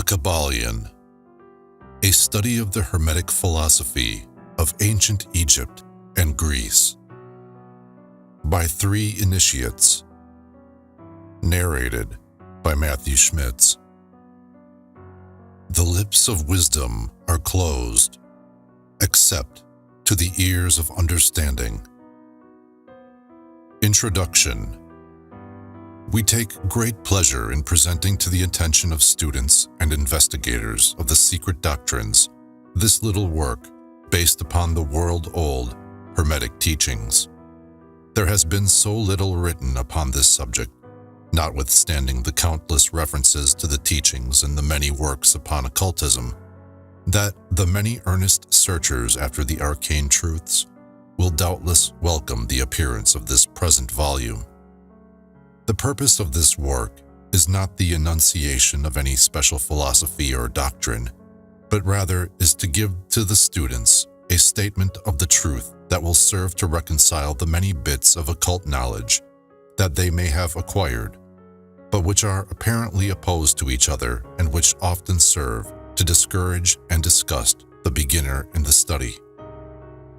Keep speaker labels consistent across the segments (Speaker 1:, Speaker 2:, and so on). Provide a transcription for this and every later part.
Speaker 1: Kybalion, a study of the Hermetic philosophy of ancient Egypt and Greece, by 3 initiates, narrated by Matthew Schmitz. The lips of wisdom are closed, except to the ears of understanding. Introduction. We take great pleasure in presenting to the attention of students and investigators of the secret doctrines this little work based upon the world-old Hermetic teachings. There has been so little written upon this subject, notwithstanding the countless references to the teachings and the many works upon occultism, that the many earnest searchers after the arcane truths will doubtless welcome the appearance of this present volume. The purpose of this work is not the enunciation of any special philosophy or doctrine, but rather is to give to the students a statement of the truth that will serve to reconcile the many bits of occult knowledge that they may have acquired, but which are apparently opposed to each other and which often serve to discourage and disgust the beginner in the study.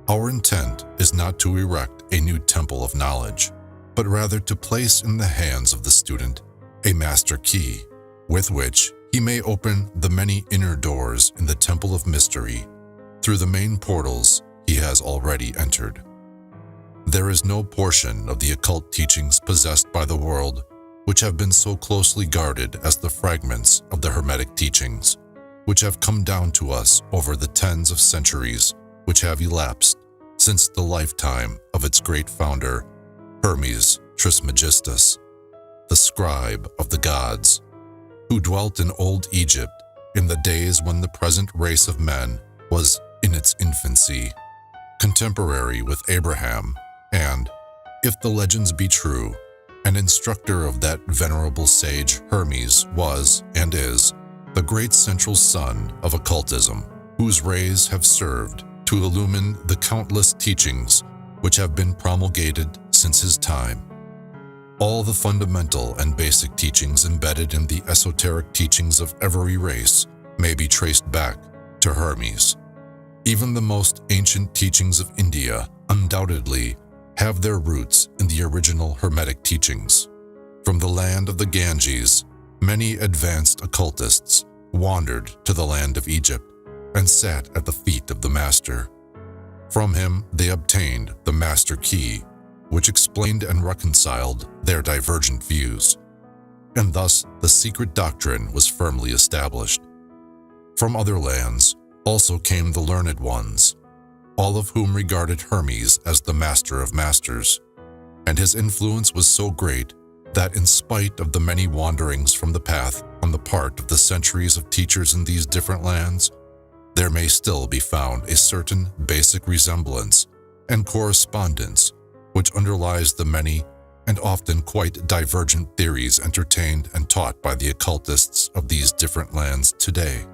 Speaker 1: Our intent is not to erect a new temple of knowledge, but rather to place in the hands of the student a master key with which he may open the many inner doors in the temple of mystery through the main portals he has already entered. There is no portion of the occult teachings possessed by the world which have been so closely guarded as the fragments of the Hermetic teachings, which have come down to us over the tens of centuries which have elapsed since the lifetime of its great founder, Hermes Trismegistus, the scribe of the gods, who dwelt in old Egypt in the days when the present race of men was in its infancy, contemporary with Abraham, and, if the legends be true, an instructor of that venerable sage Hermes was, and is, the great central sun of occultism, whose rays have served to illumine the countless teachings which have been promulgated since his time. All the fundamental and basic teachings embedded in the esoteric teachings of every race may be traced back to Hermes. Even the most ancient teachings of India undoubtedly have their roots in the original Hermetic teachings. From the land of the Ganges, many advanced occultists wandered to the land of Egypt and sat at the feet of the master. From him they obtained the master key, which explained and reconciled their divergent views, and thus the secret doctrine was firmly established. From other lands also came the learned ones, all of whom regarded Hermes as the master of masters, and his influence was so great that in spite of the many wanderings from the path on the part of the centuries of teachers in these different lands, there may still be found a certain basic resemblance and correspondence which underlies the many and often quite divergent theories entertained and taught by the occultists of these different lands today.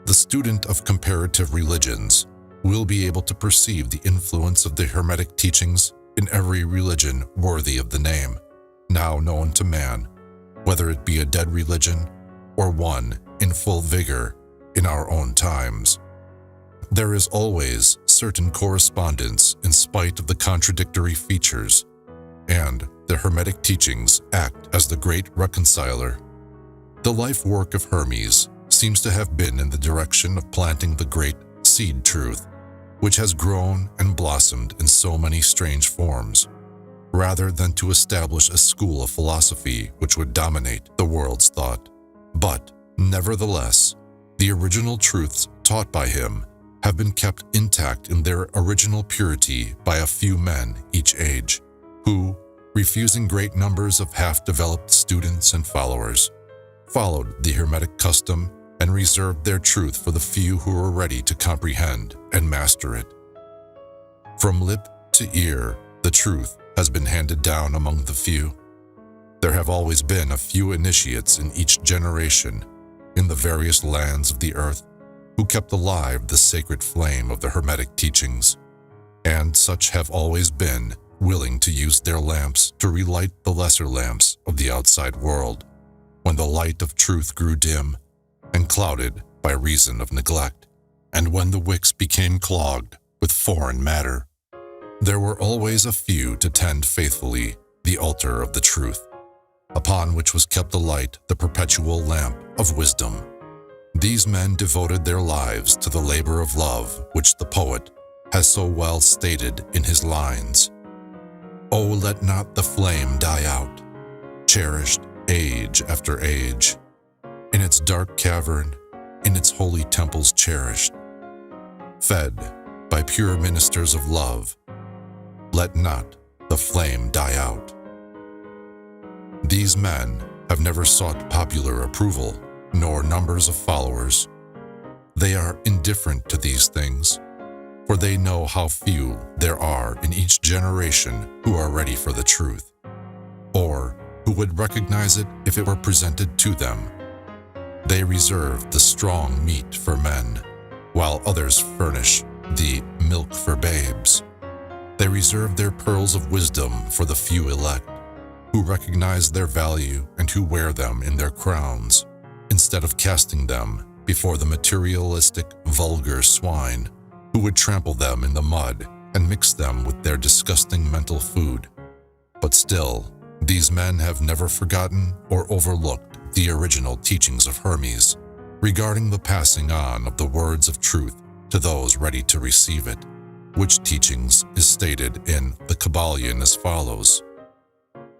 Speaker 1: The student of comparative religions will be able to perceive the influence of the Hermetic teachings in every religion worthy of the name, now known to man, whether it be a dead religion or one in full vigor in our own times. There is always certain correspondence in spite of the contradictory features, and the Hermetic teachings act as the great reconciler. The life work of Hermes seems to have been in the direction of planting the great seed truth, which has grown and blossomed in so many strange forms, rather than to establish a school of philosophy which would dominate the world's thought. But, nevertheless, the original truths taught by him have been kept intact in their original purity by a few men each age, who, refusing great numbers of half-developed students and followers, followed the Hermetic custom and reserved their truth for the few who were ready to comprehend and master it. From lip to ear, the truth has been handed down among the few. There have always been a few initiates in each generation in the various lands of the earth who kept alive the sacred flame of the Hermetic teachings, and such have always been willing to use their lamps to relight the lesser lamps of the outside world when the light of truth grew dim, and clouded by reason of neglect, and when the wicks became clogged with foreign matter, there were always a few to tend faithfully the altar of the truth, upon which was kept alight the perpetual lamp of wisdom. These men devoted their lives to the labor of love, which the poet has so well stated in his lines. "Oh, let not the flame die out, cherished age after age, in its dark cavern, in its holy temples cherished, fed by pure ministers of love, let not the flame die out." These men have never sought popular approval, nor numbers of followers. They are indifferent to these things, for they know how few there are in each generation who are ready for the truth, or who would recognize it if it were presented to them. They reserve the strong meat for men, while others furnish the milk for babes. They reserve their pearls of wisdom for the few elect, who recognize their value and who wear them in their crowns, instead of casting them before the materialistic, vulgar swine who would trample them in the mud and mix them with their disgusting mental food. But still, these men have never forgotten or overlooked the original teachings of Hermes regarding the passing on of the words of truth to those ready to receive it, which teachings is stated in the Kybalion as follows: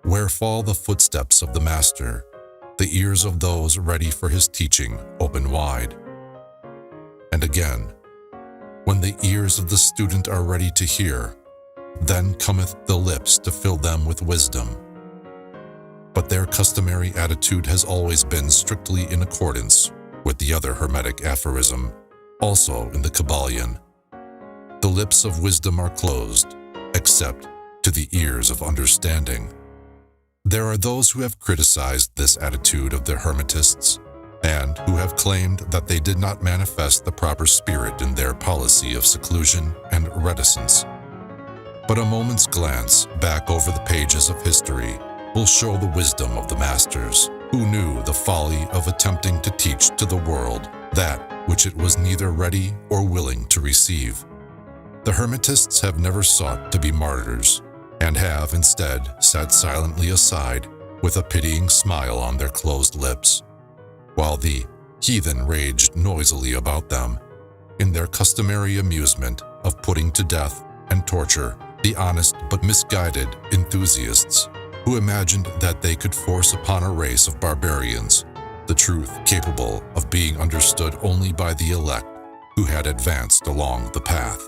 Speaker 1: "Where fall the footsteps of the master, the ears of those ready for his teaching open wide." And again, "When the ears of the student are ready to hear, then cometh the lips to fill them with wisdom." But their customary attitude has always been strictly in accordance with the other Hermetic aphorism, also in the Kybalion: "The lips of wisdom are closed, except to the ears of understanding." There are those who have criticized this attitude of the Hermetists, and who have claimed that they did not manifest the proper spirit in their policy of seclusion and reticence. But a moment's glance back over the pages of history will show the wisdom of the masters, who knew the folly of attempting to teach to the world that which it was neither ready or willing to receive. The Hermetists have never sought to be martyrs, and have instead sat silently aside with a pitying smile on their closed lips, while the heathen raged noisily about them, in their customary amusement of putting to death and torture the honest but misguided enthusiasts who imagined that they could force upon a race of barbarians the truth capable of being understood only by the elect who had advanced along the path.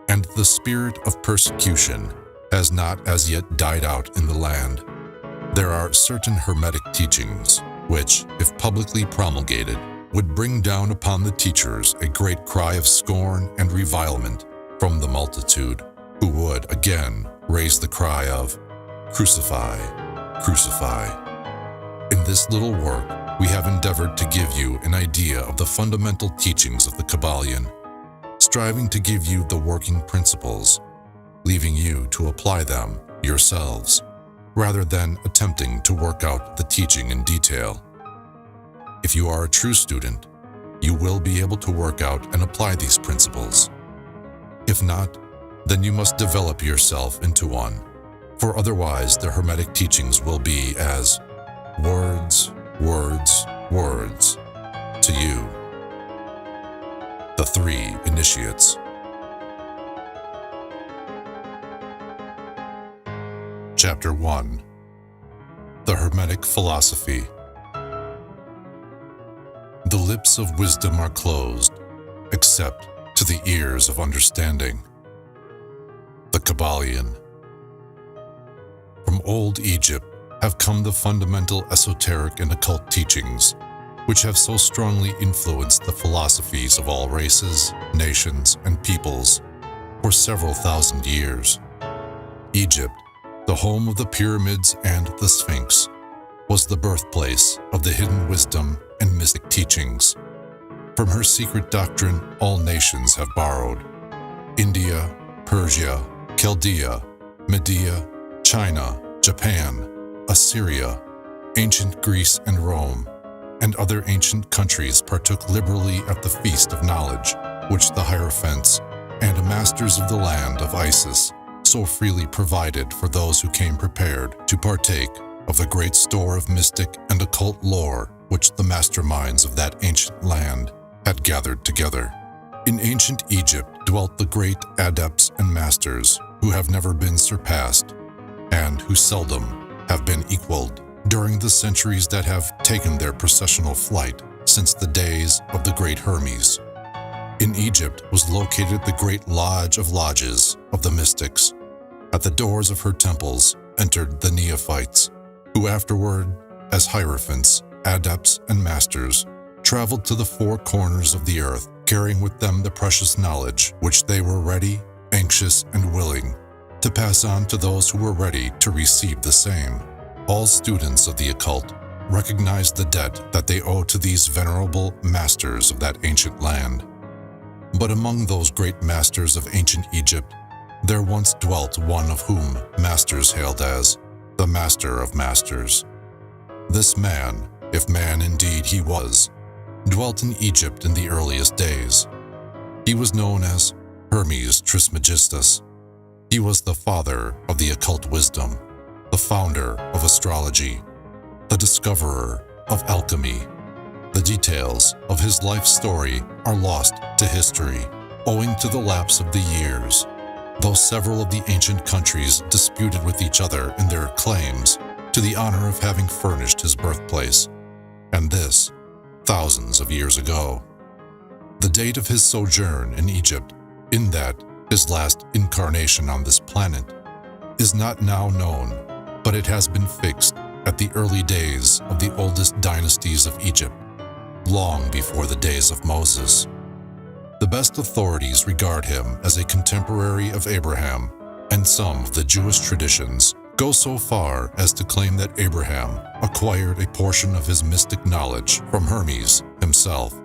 Speaker 1: And the spirit of persecution has not as yet died out in the land. There are certain Hermetic teachings which, if publicly promulgated, would bring down upon the teachers a great cry of scorn and revilement from the multitude, who would again raise the cry of "Crucify, crucify." In this little work, we have endeavored to give you an idea of the fundamental teachings of the Kybalion, striving to give you the working principles, leaving you to apply them yourselves, rather than attempting to work out the teaching in detail. If you are a true student, you will be able to work out and apply these principles. If not, then you must develop yourself into one, for otherwise the Hermetic teachings will be as words, words, words to you. The Three Initiates. Chapter 1. The Hermetic Philosophy. The lips of wisdom are closed, except to the ears of understanding. The Kybalion. From old Egypt have come the fundamental esoteric and occult teachings, which have so strongly influenced the philosophies of all races, nations, and peoples for several thousand years. Egypt, the home of the pyramids and the Sphinx, was the birthplace of the hidden wisdom and mystic teachings. From her secret doctrine, all nations have borrowed. India, Persia, Chaldea, Media, China, Japan, Assyria, ancient Greece and Rome, and other ancient countries partook liberally at the feast of knowledge, which the Hierophants and masters of the land of Isis so freely provided for those who came prepared to partake of the great store of mystic and occult lore which the masterminds of that ancient land had gathered together. In ancient Egypt dwelt the great adepts and masters who have never been surpassed and who seldom have been equaled during the centuries that have taken their processional flight since the days of the great Hermes. In Egypt was located the great lodge of lodges of the mystics. At the doors of her temples entered the neophytes, who afterward, as hierophants, adepts, and masters, traveled to the four corners of the earth, carrying with them the precious knowledge which they were ready, anxious, and willing to pass on to those who were ready to receive the same. All students of the occult recognized the debt that they owe to these venerable masters of that ancient land. But among those great masters of ancient Egypt, there once dwelt one of whom masters hailed as the Master of Masters. This man, if man indeed he was, dwelt in Egypt in the earliest days. He was known as Hermes Trismegistus. He was the father of the occult wisdom, the founder of astrology, the discoverer of alchemy. The details of his life story are lost to history, owing to the lapse of the years, though several of the ancient countries disputed with each other in their claims to the honor of having furnished his birthplace, and this thousands of years ago. The date of his sojourn in Egypt, in that his last incarnation on this planet, is not now known, but it has been fixed at the early days of the oldest dynasties of Egypt, long before the days of Moses. The best authorities regard him as a contemporary of Abraham, and some of the Jewish traditions go so far as to claim that Abraham acquired a portion of his mystic knowledge from Hermes himself.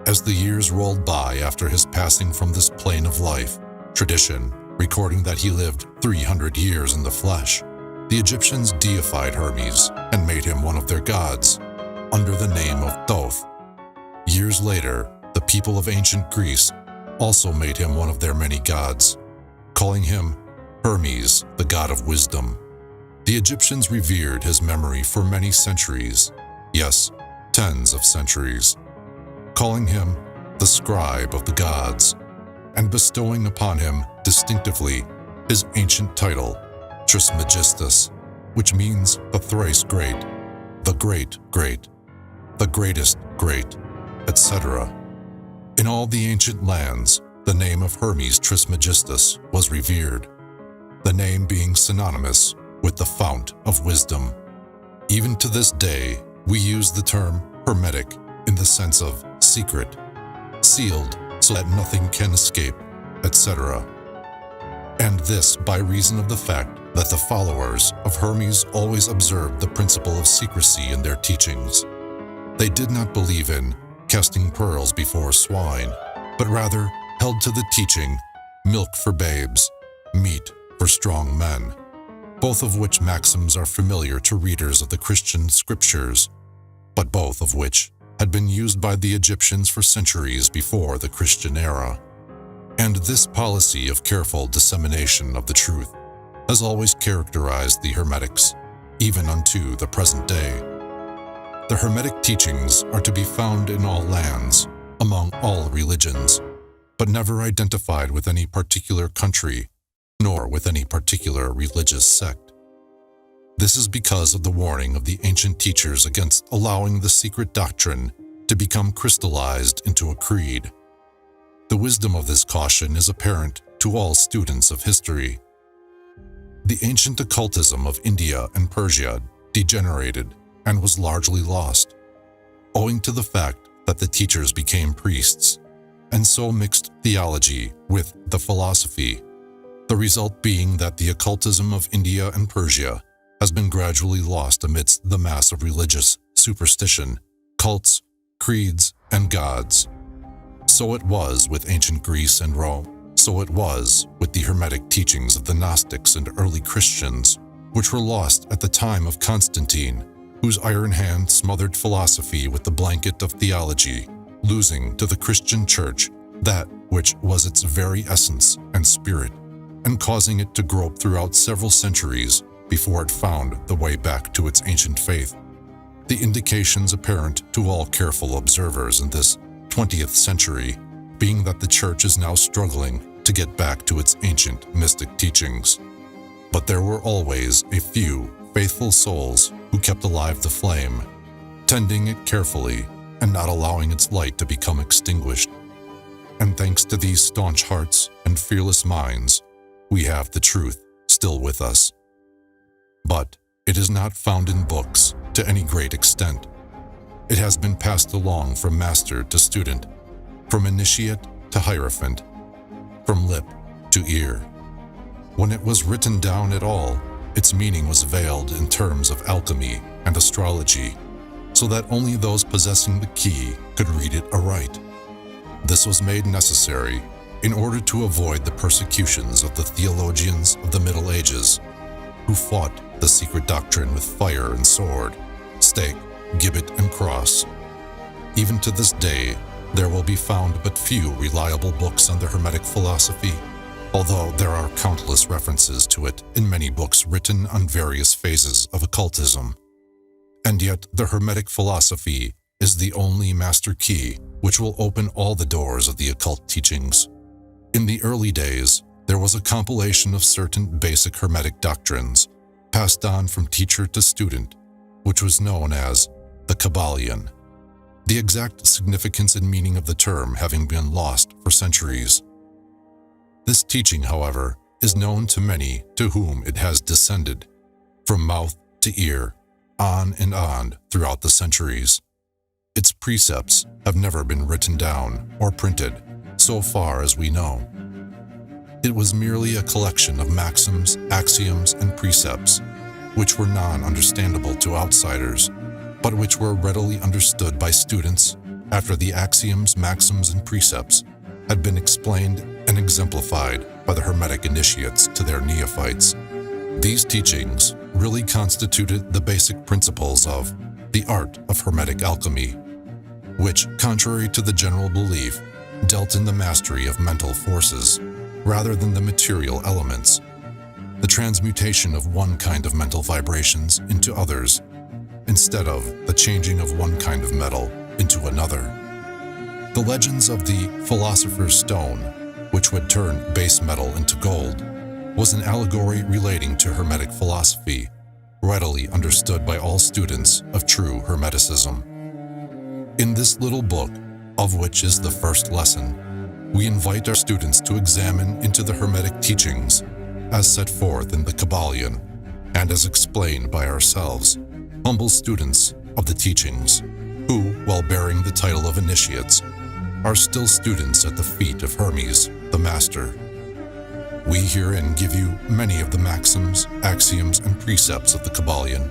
Speaker 1: As the years rolled by after his passing from this plane of life, tradition recording that he lived 300 years in the flesh, the Egyptians deified Hermes and made him one of their gods, under the name of Thoth. Years later, the people of ancient Greece also made him one of their many gods, calling him Hermes, the god of wisdom. The Egyptians revered his memory for many centuries, yes, tens of centuries, calling him the scribe of the gods, and bestowing upon him distinctively his ancient title, Trismegistus, which means the thrice great, the great great, the greatest great, etc. In all the ancient lands, the name of Hermes Trismegistus was revered, the name being synonymous with the fount of wisdom. Even to this day, we use the term hermetic in the sense of secret, sealed so that nothing can escape, etc. And this by reason of the fact that the followers of Hermes always observed the principle of secrecy in their teachings. They did not believe in casting pearls before swine, but rather held to the teaching, milk for babes, meat for strong men, both of which maxims are familiar to readers of the Christian scriptures, but both of which had been used by the Egyptians for centuries before the Christian era. And this policy of careful dissemination of the truth has always characterized the Hermetics, even unto the present day. The Hermetic teachings are to be found in all lands, among all religions, but never identified with any particular country, nor with any particular religious sect. This is because of the warning of the ancient teachers against allowing the secret doctrine to become crystallized into a creed. The wisdom of this caution is apparent to all students of history. The ancient occultism of India and Persia degenerated and was largely lost, owing to the fact that the teachers became priests, and so mixed theology with the philosophy, the result being that the occultism of India and Persia has been gradually lost amidst the mass of religious superstition, cults, creeds, and gods. So it was with ancient Greece and Rome. So it was with the Hermetic teachings of the Gnostics and early Christians, which were lost at the time of Constantine, whose iron hand smothered philosophy with the blanket of theology, losing to the Christian Church that which was its very essence and spirit, and causing it to grope throughout several centuries before it found the way back to its ancient faith. The indications apparent to all careful observers in this 20th century being that the Church is now struggling to get back to its ancient mystic teachings. But there were always a few faithful souls who kept alive the flame, tending it carefully and not allowing its light to become extinguished. And thanks to these staunch hearts and fearless minds, we have the truth still with us. But it is not found in books to any great extent. It has been passed along from master to student, from initiate to hierophant, from lip to ear. When it was written down at all, its meaning was veiled in terms of alchemy and astrology, so that only those possessing the key could read it aright. This was made necessary in order to avoid the persecutions of the theologians of the Middle Ages, who fought the secret doctrine with fire and sword, stake, gibbet, and cross. Even to this day, there will be found but few reliable books on the Hermetic philosophy, although there are countless references to it in many books written on various phases of occultism. And yet the Hermetic philosophy is the only master key which will open all the doors of the occult teachings. In the early days, there was a compilation of certain basic Hermetic doctrines passed on from teacher to student, which was known as the Kybalion, the exact significance and meaning of the term having been lost for centuries. This teaching, however, is known to many to whom it has descended, from mouth to ear, on and on throughout the centuries. Its precepts have never been written down or printed, so far as we know. It was merely a collection of maxims, axioms, and precepts, which were non-understandable to outsiders, but which were readily understood by students after the axioms, maxims, and precepts had been explained and exemplified by the Hermetic initiates to their neophytes. These teachings really constituted the basic principles of the art of Hermetic alchemy, which, contrary to the general belief, dealt in the mastery of mental forces rather than the material elements, the transmutation of one kind of mental vibrations into others, instead of the changing of one kind of metal into another. The legends of the Philosopher's Stone, which would turn base metal into gold, was an allegory relating to Hermetic philosophy, readily understood by all students of true Hermeticism. In this little book, of which is the first lesson, we invite our students to examine into the Hermetic teachings as set forth in the Kybalion and as explained by ourselves, humble students of the teachings, who, while bearing the title of initiates, are still students at the feet of Hermes, the Master. We herein give you many of the maxims, axioms, and precepts of the Kybalion,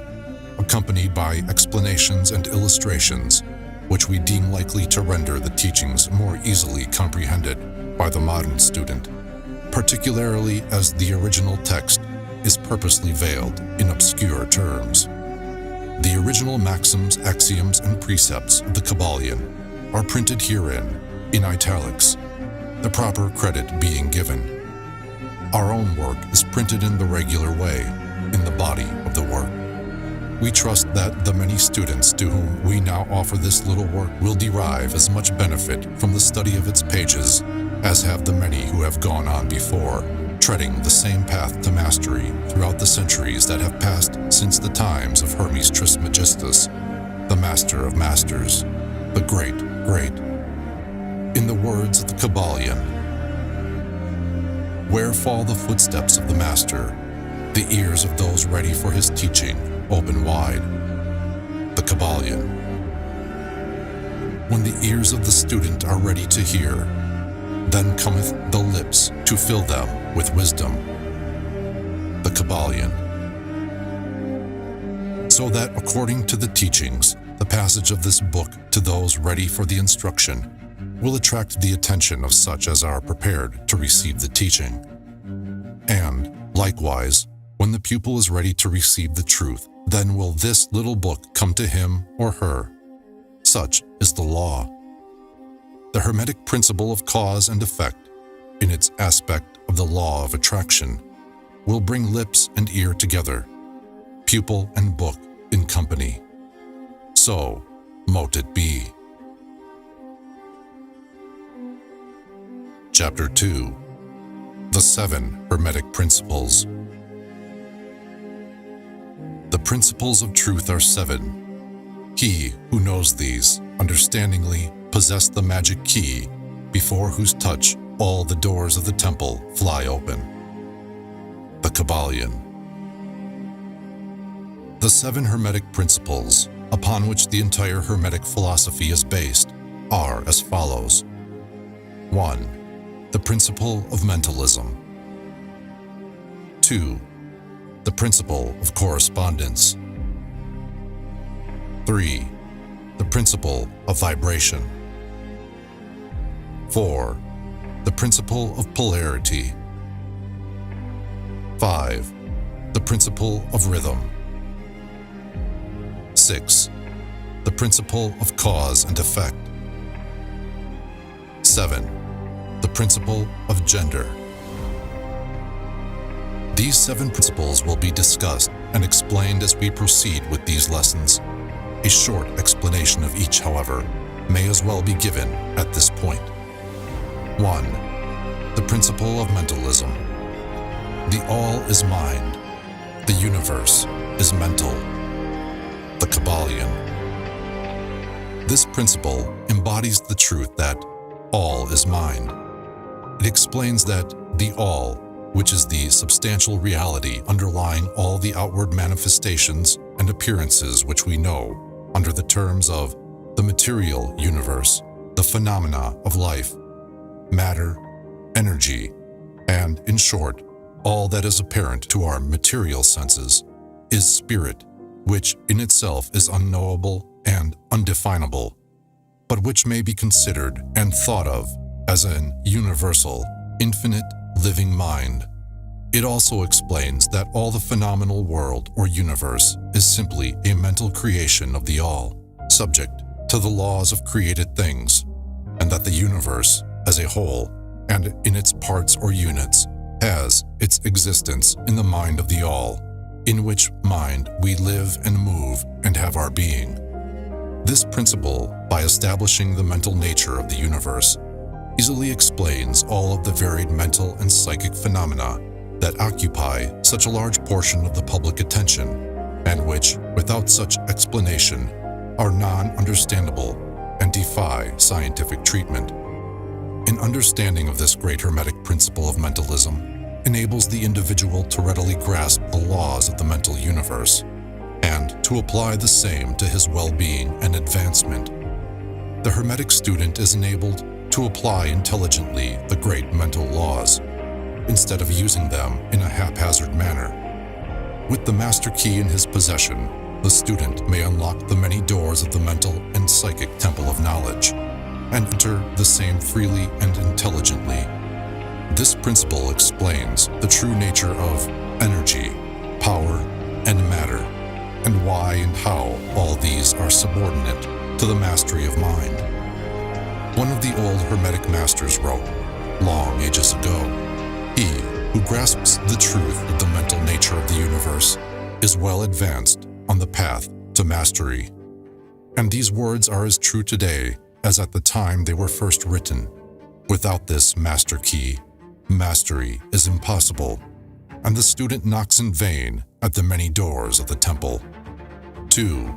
Speaker 1: accompanied by explanations and illustrations, which we deem likely to render the teachings more easily comprehended by the modern student, particularly as the original text is purposely veiled in obscure terms. The original maxims, axioms, and precepts of the Kybalion are printed herein in italics, the proper credit being given. Our own work is printed in the regular way, in the body of the work. We trust that the many students to whom we now offer this little work will derive as much benefit from the study of its pages as have the many who have gone on before, treading the same path to mastery throughout the centuries that have passed since the times of Hermes Trismegistus, the Master of Masters, the Great. In the words of the Kybalion, where fall the footsteps of the Master, the ears of those ready for his teaching open wide. The Kybalion. When the ears of the student are ready to hear, then cometh the lips to fill them with wisdom. The Kybalion. So that according to the teachings, the passage of this book to those ready for the instruction will attract the attention of such as are prepared to receive the teaching. And, likewise, when the pupil is ready to receive the truth then will this little book come to him or her. Such is the law. The Hermetic principle of cause and effect, in its aspect of the law of attraction, will bring lips and ear together, pupil and book in company. So mote it be. Chapter 2. The 7 Hermetic Principles. The principles of truth are 7. He who knows these, understandingly, possessed the magic key, before whose touch all the doors of the temple fly open. The Kybalion. The 7 Hermetic principles, upon which the entire Hermetic philosophy is based, are as follows. 1. The principle of mentalism. 2. The principle of correspondence. 3. The principle of vibration. 4. The principle of polarity. 5. The principle of rhythm. 6. The principle of cause and effect. 7. The principle of gender. These 7 principles will be discussed and explained as we proceed with these lessons. A short explanation of each, however, may as well be given at this point. 1. The principle of mentalism. The all is mind. The universe is mental. The Kybalion. This principle embodies the truth that all is mind. It explains that the all, which is the substantial reality underlying all the outward manifestations and appearances which we know under the terms of the material universe, the phenomena of life, matter, energy, and, in short, all that is apparent to our material senses, is spirit, which in itself is unknowable and undefinable, but which may be considered and thought of as an universal, infinite, living mind. It also explains that all the phenomenal world or universe is simply a mental creation of the all, subject to the laws of created things, and that the universe, as a whole, and in its parts or units, has its existence in the mind of the all, in which mind we live and move and have our being. This principle, by establishing the mental nature of the universe, easily explains all of the varied mental and psychic phenomena that occupy such a large portion of the public attention, and which, without such explanation, are non-understandable and defy scientific treatment. An understanding of this great Hermetic principle of mentalism enables the individual to readily grasp the laws of the mental universe, and to apply the same to his well-being and advancement. The Hermetic student is enabled to apply intelligently the great mental laws, instead of using them in a haphazard manner. With the master key in his possession, the student may unlock the many doors of the mental and psychic temple of knowledge, and enter the same freely and intelligently. This principle explains the true nature of energy, power, and matter, and why and how all these are subordinate to the mastery of mind. One of the old Hermetic masters wrote, long ages ago, "He who grasps the truth of the mental nature of the universe is well advanced on the path to mastery." And these words are as true today as at the time they were first written. Without this master key, mastery is impossible, and the student knocks in vain at the many doors of the temple. 2.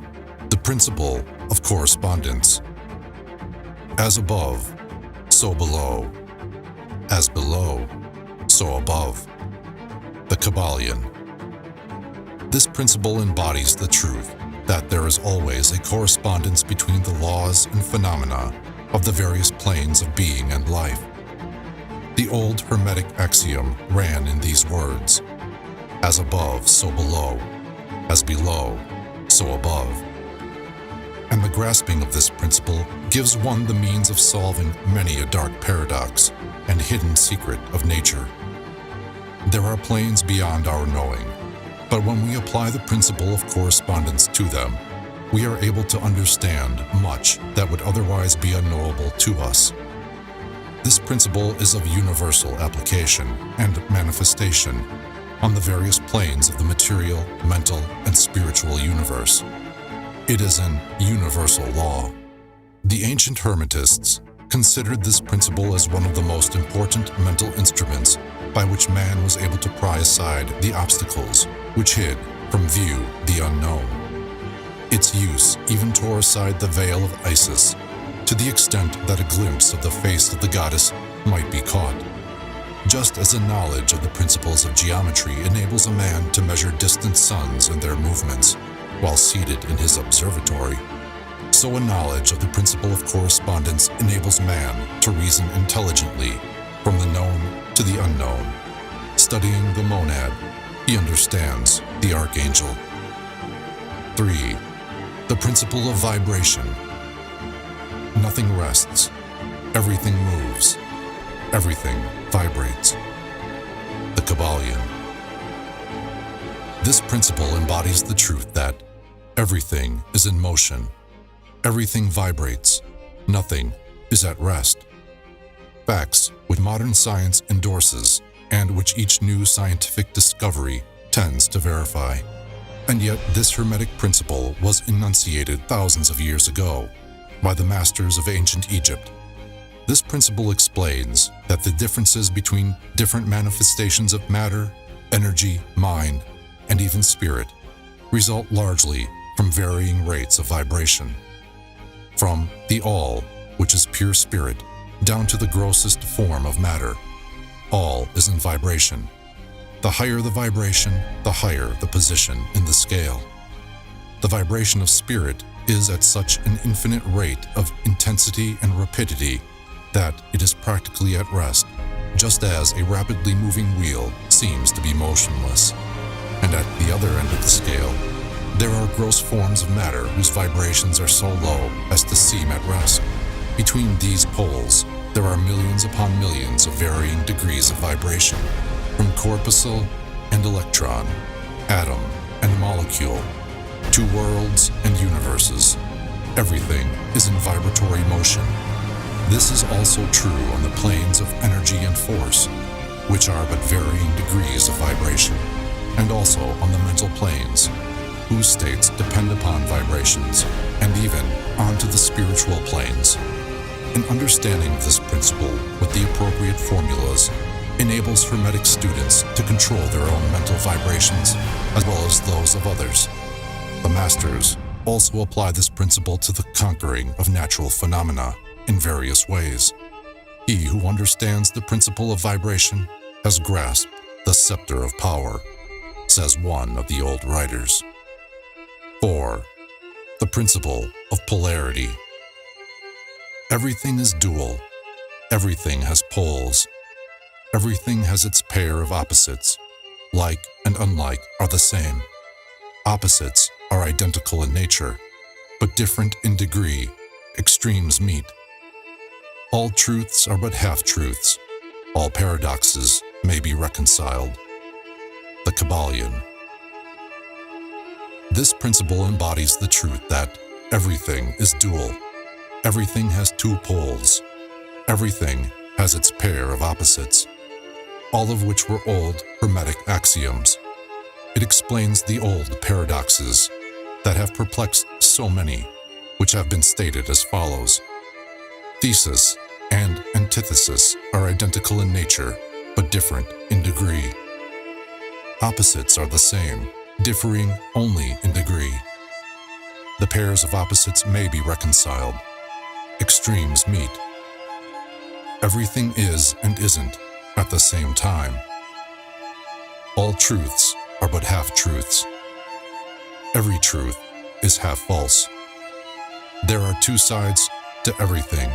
Speaker 1: The principle of correspondence. As above, so below. As below, so above. The Kybalion. This principle embodies the truth that there is always a correspondence between the laws and phenomena of the various planes of being and life. The old Hermetic axiom ran in these words: as above, so below; as below, so above. And the grasping of this principle gives one the means of solving many a dark paradox and hidden secret of nature. There are planes beyond our knowing, But when we apply the principle of correspondence to them, we are able to understand much that would otherwise be unknowable to us. This principle is of universal application and manifestation on the various planes of the material, mental, and spiritual universe. It is an universal law. The ancient Hermetists considered this principle as one of the most important mental instruments by which man was able to pry aside the obstacles which hid from view the unknown. Its use even tore aside the veil of Isis, to the extent that a glimpse of the face of the goddess might be caught. Just as a knowledge of the principles of geometry enables a man to measure distant suns and their movements while seated in his observatory, so a knowledge of the principle of correspondence enables man to reason intelligently from the known to the unknown. Studying the monad, he understands the archangel. 3. The principle of vibration. Nothing rests. Everything moves. Everything vibrates. The Kybalion. This principle embodies the truth that everything is in motion. Everything vibrates. Nothing is at rest. Facts which modern science endorses and which each new scientific discovery tends to verify. And yet this Hermetic principle was enunciated thousands of years ago by the masters of ancient Egypt. This principle explains that the differences between different manifestations of matter, energy, mind, and even spirit result largely from varying rates of vibration. From the all, which is pure spirit, down to the grossest form of matter, all is in vibration. The higher the vibration, the higher the position in the scale. The vibration of spirit is at such an infinite rate of intensity and rapidity that it is practically at rest, just as a rapidly moving wheel seems to be motionless. And at the other end of the scale, there are gross forms of matter whose vibrations are so low as to seem at rest. Between these poles, there are millions upon millions of varying degrees of vibration, from corpuscle and electron, atom and molecule, to worlds and universes. Everything is in vibratory motion. This is also true on the planes of energy and force, which are but varying degrees of vibration, and also on the mental planes, whose states depend upon vibrations, and even onto the spiritual planes. An understanding of this principle with the appropriate formulas enables Hermetic students to control their own mental vibrations as well as those of others. The masters also apply this principle to the conquering of natural phenomena in various ways. He who understands the principle of vibration has grasped the scepter of power, says one of the old writers. 4. The principle of polarity. Everything is dual. Everything has poles. Everything has its pair of opposites. Like and unlike are the same. Opposites are identical in nature, but different in degree. Extremes meet. All truths are but half-truths. All paradoxes may be reconciled. The Kybalion. This principle embodies the truth that everything is dual. Everything has two poles. Everything has its pair of opposites, all of which were old Hermetic axioms. It explains the old paradoxes that have perplexed so many, which have been stated as follows. Thesis and antithesis are identical in nature, but different in degree. Opposites are the same, differing only in degree. The pairs of opposites may be reconciled. Extremes meet. Everything is and isn't at the same time. All truths are but half-truths. Every truth is half-false. There are two sides to everything,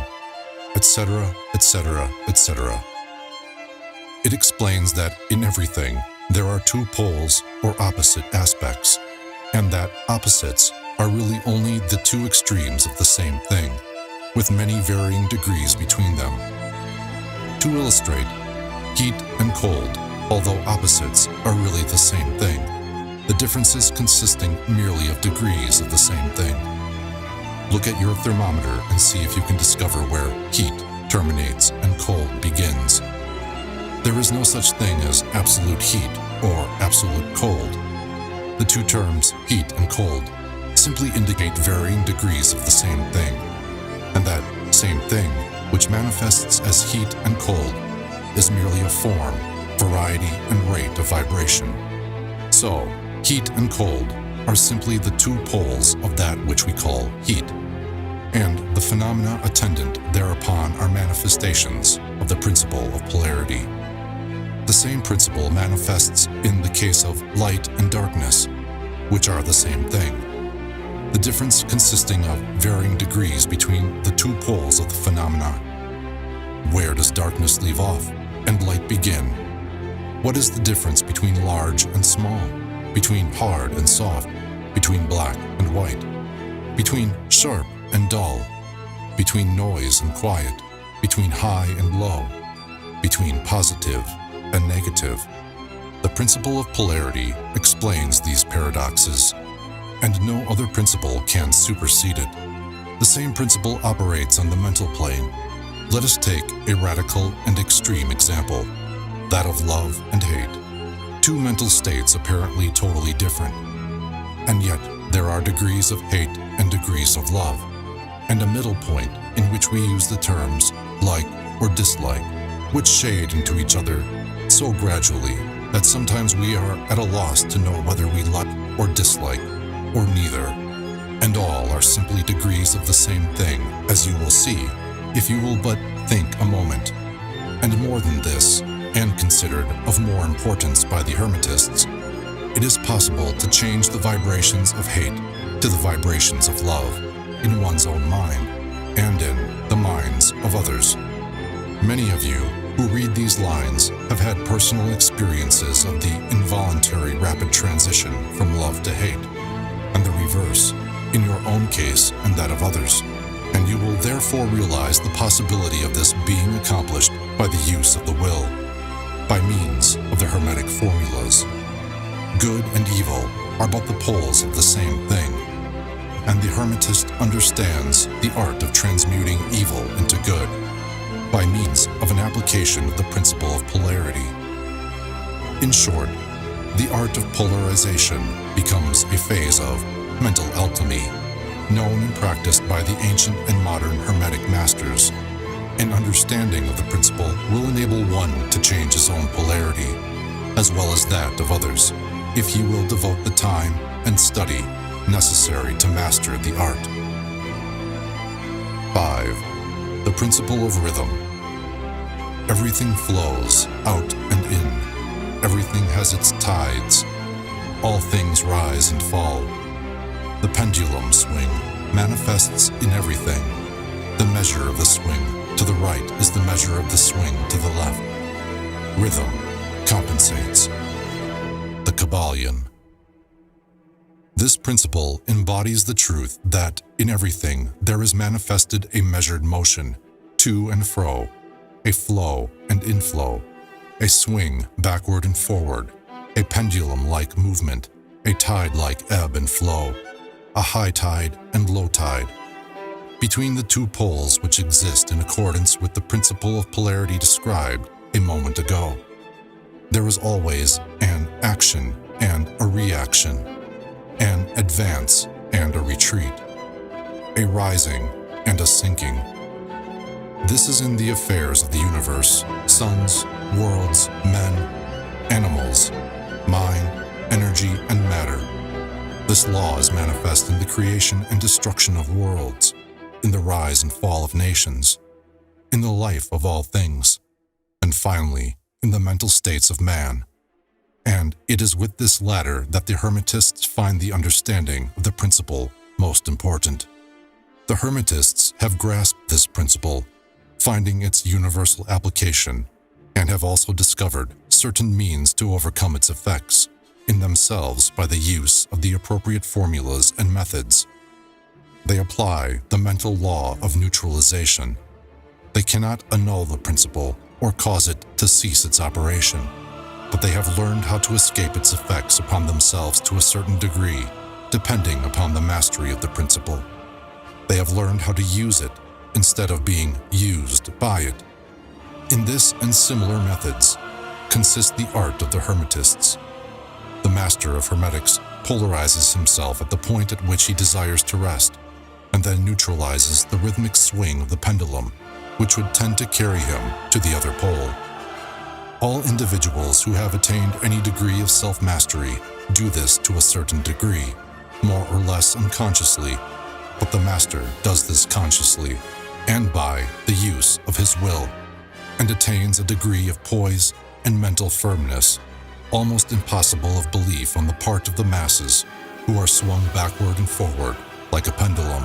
Speaker 1: etc., etc., etc. It explains that in everything there are two poles or opposite aspects, and that opposites are really only the two extremes of the same thing, with many varying degrees between them. To illustrate, heat and cold, although opposites, are really the same thing, the differences consisting merely of degrees of the same thing. Look at your thermometer and see if you can discover where heat terminates and cold begins. There is no such thing as absolute heat or absolute cold. The two terms, heat and cold, simply indicate varying degrees of the same thing, and that same thing, which manifests as heat and cold, is merely a form, variety, and rate of vibration. So, heat and cold are simply the two poles of that which we call heat, and the phenomena attendant thereupon are manifestations of the principle of polarity. The same principle manifests in the case of light and darkness, which are the same thing. The difference consisting of varying degrees between the two poles of the phenomena. Where does darkness leave off and light begin? What is the difference between large and small, between hard and soft, between black and white, between sharp and dull, between noise and quiet, between high and low, between positive and negative? The principle of polarity explains these paradoxes, and no other principle can supersede it. The same principle operates on the mental plane. Let us take a radical and extreme example, that of love and hate. Two mental states apparently totally different, and yet there are degrees of hate and degrees of love, and a middle point in which we use the terms like or dislike, which shade into each other so gradually that sometimes we are at a loss to know whether we like or dislike, or neither, and all are simply degrees of the same thing, as you will see, if you will but think a moment. And more than this, and considered of more importance by the Hermetists, it is possible to change the vibrations of hate to the vibrations of love in one's own mind and in the minds of others. Many of you who read these lines have had personal experiences of the involuntary rapid transition from love to hate, and the reverse, in your own case and that of others, and you will therefore realize the possibility of this being accomplished by the use of the will, by means of the Hermetic formulas. Good and evil are but the poles of the same thing, and the Hermetist understands the art of transmuting evil into good, by means of an application of the principle of polarity. In short, the art of polarization becomes a phase of mental alchemy, known and practiced by the ancient and modern Hermetic masters. An understanding of the principle will enable one to change his own polarity, as well as that of others, if he will devote the time and study necessary to master the art. 5. The principle of rhythm. Everything flows out and in. Everything has its tides. All things rise and fall. The pendulum swing manifests in everything. The measure of the swing to the right is the measure of the swing to the left. Rhythm compensates. The Kybalion. This principle embodies the truth that in everything there is manifested a measured motion, to and fro, a flow and inflow, a swing backward and forward, a pendulum-like movement, a tide-like ebb and flow, a high tide and low tide. Between the two poles which exist in accordance with the principle of polarity described a moment ago, there is always an action and a reaction, an advance and a retreat, a rising and a sinking. This is in the affairs of the universe, suns, worlds, men, animals, mind, energy, and matter. This law is manifest in the creation and destruction of worlds, in the rise and fall of nations, in the life of all things, and finally, in the mental states of man. And it is with this latter that the Hermetists find the understanding of the principle most important. The Hermetists have grasped this principle, finding its universal application, and have also discovered certain means to overcome its effects in themselves by the use of the appropriate formulas and methods. They apply the mental law of neutralization. They cannot annul the principle or cause it to cease its operation. but they have learned how to escape its effects upon themselves to a certain degree, depending upon the mastery of the principle. They have learned how to use it instead of being used by it. In this and similar methods consists the art of the Hermetists. The master of Hermetics polarizes himself at the point at which he desires to rest, and then neutralizes the rhythmic swing of the pendulum, which would tend to carry him to the other pole. All individuals who have attained any degree of self-mastery do this to a certain degree, more or less unconsciously, but the master does this consciously and by the use of his will, and attains a degree of poise and mental firmness almost impossible of belief on the part of the masses who are swung backward and forward like a pendulum.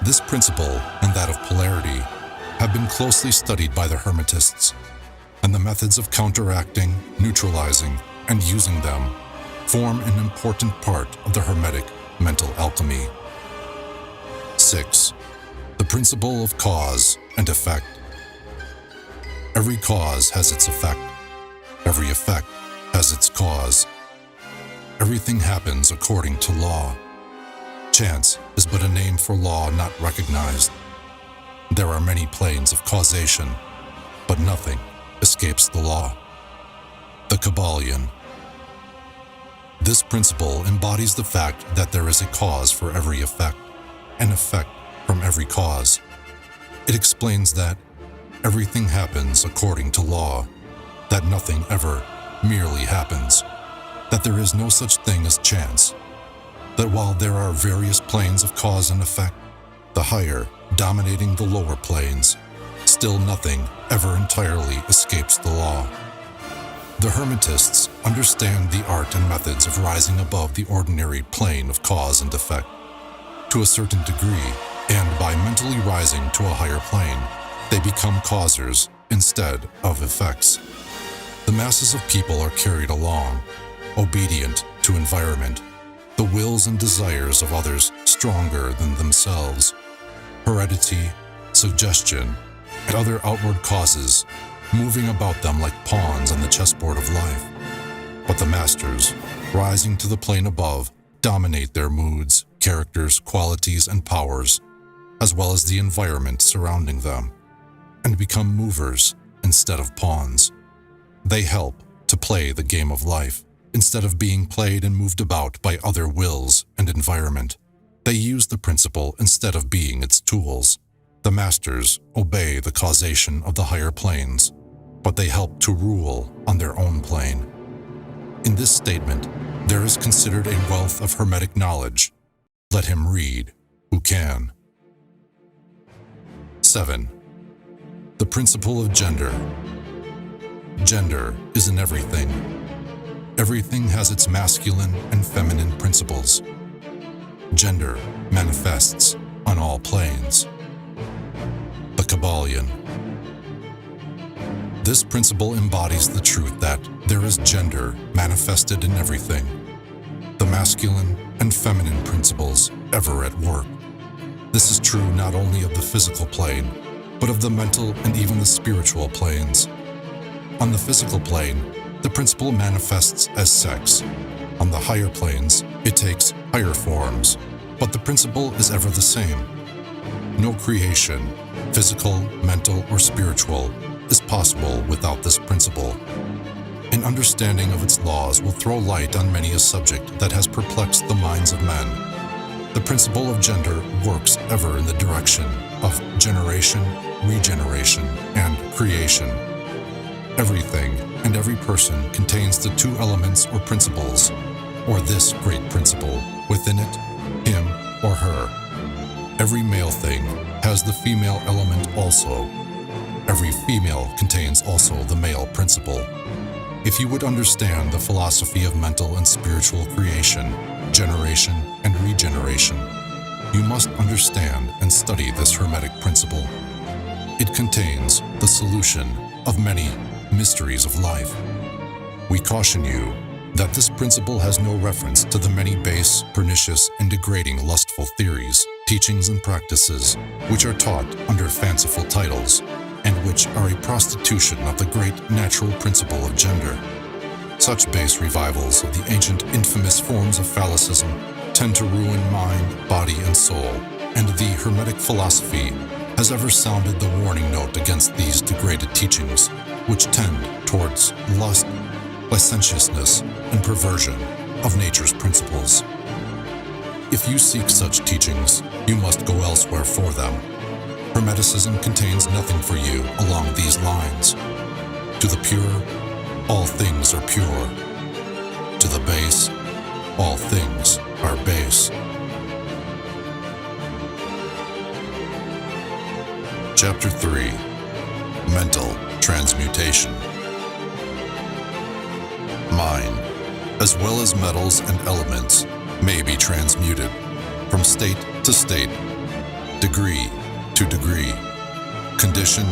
Speaker 1: This principle and that of polarity have been closely studied by the Hermetists, and the methods of counteracting, neutralizing, and using them form an important part of the Hermetic mental alchemy. 6. The principle of cause and effect. Every cause has its effect. Every effect has its cause. Everything happens according to law. Chance is but a name for law not recognized. There are many planes of causation, but nothing escapes the law. The Kybalion. This principle embodies the fact that there is a cause for every effect, an effect from every cause. It explains that everything happens according to law, that nothing ever merely happens, that there is no such thing as chance, that while there are various planes of cause and effect, the higher dominating the lower planes, still nothing ever entirely escapes the law. The Hermetists understand the art and methods of rising above the ordinary plane of cause and effect to a certain degree, and by mentally rising to a higher plane, they become causers instead of effects. The masses of people are carried along, obedient to environment, the wills and desires of others stronger than themselves, heredity, suggestion, and other outward causes moving about them like pawns on the chessboard of life. But the masters, rising to the plane above, dominate their moods, characters, qualities, and powers, as well as the environment surrounding them, and become movers instead of pawns. They help to play the game of life instead of being played and moved about by other wills and environment. They use the principle instead of being its tools. The masters obey the causation of the higher planes, but they help to rule on their own plane. In this statement, there is considered a wealth of Hermetic knowledge. Let him read who can. 7. The principle of gender. Gender is in everything. Everything has its masculine and feminine principles. Gender manifests on all planes. The Kybalion. This principle embodies the truth that there is gender manifested in everything, the masculine and feminine principles ever at work. This is true not only of the physical plane, but of the mental and even the spiritual planes. On the physical plane, the principle manifests as sex. On the higher planes, it takes higher forms, but the principle is ever the same. No creation, physical, mental, or spiritual, is possible without this principle. An understanding of its laws will throw light on many a subject that has perplexed the minds of men. The principle of gender works ever in the direction of generation, regeneration, and creation. Everything and every person contains the two elements or principles, or this great principle, within it, him or her. Every male thing has the female element also. Every female contains also the male principle. If you would understand the philosophy of mental and spiritual creation, generation, and regeneration, you must understand and study this Hermetic principle. It contains the solution of many mysteries of life. We caution you that this principle has no reference to the many base, pernicious, and degrading lustful theories, teachings, and practices which are taught under fanciful titles and which are a prostitution of the great natural principle of gender. Such base revivals of the ancient infamous forms of phallicism tend to ruin mind, body, and soul, and the Hermetic philosophy has ever sounded the warning note against these degraded teachings, which tend towards lust, licentiousness, and perversion of nature's principles. If you seek such teachings, you must go elsewhere for them. Hermeticism contains nothing for you along these lines. To the pure, all things are pure. To the base, all things are base. Chapter 3. Mental Transmutation. Mind, as well as metals and elements, may be transmuted from state to state, degree to degree, condition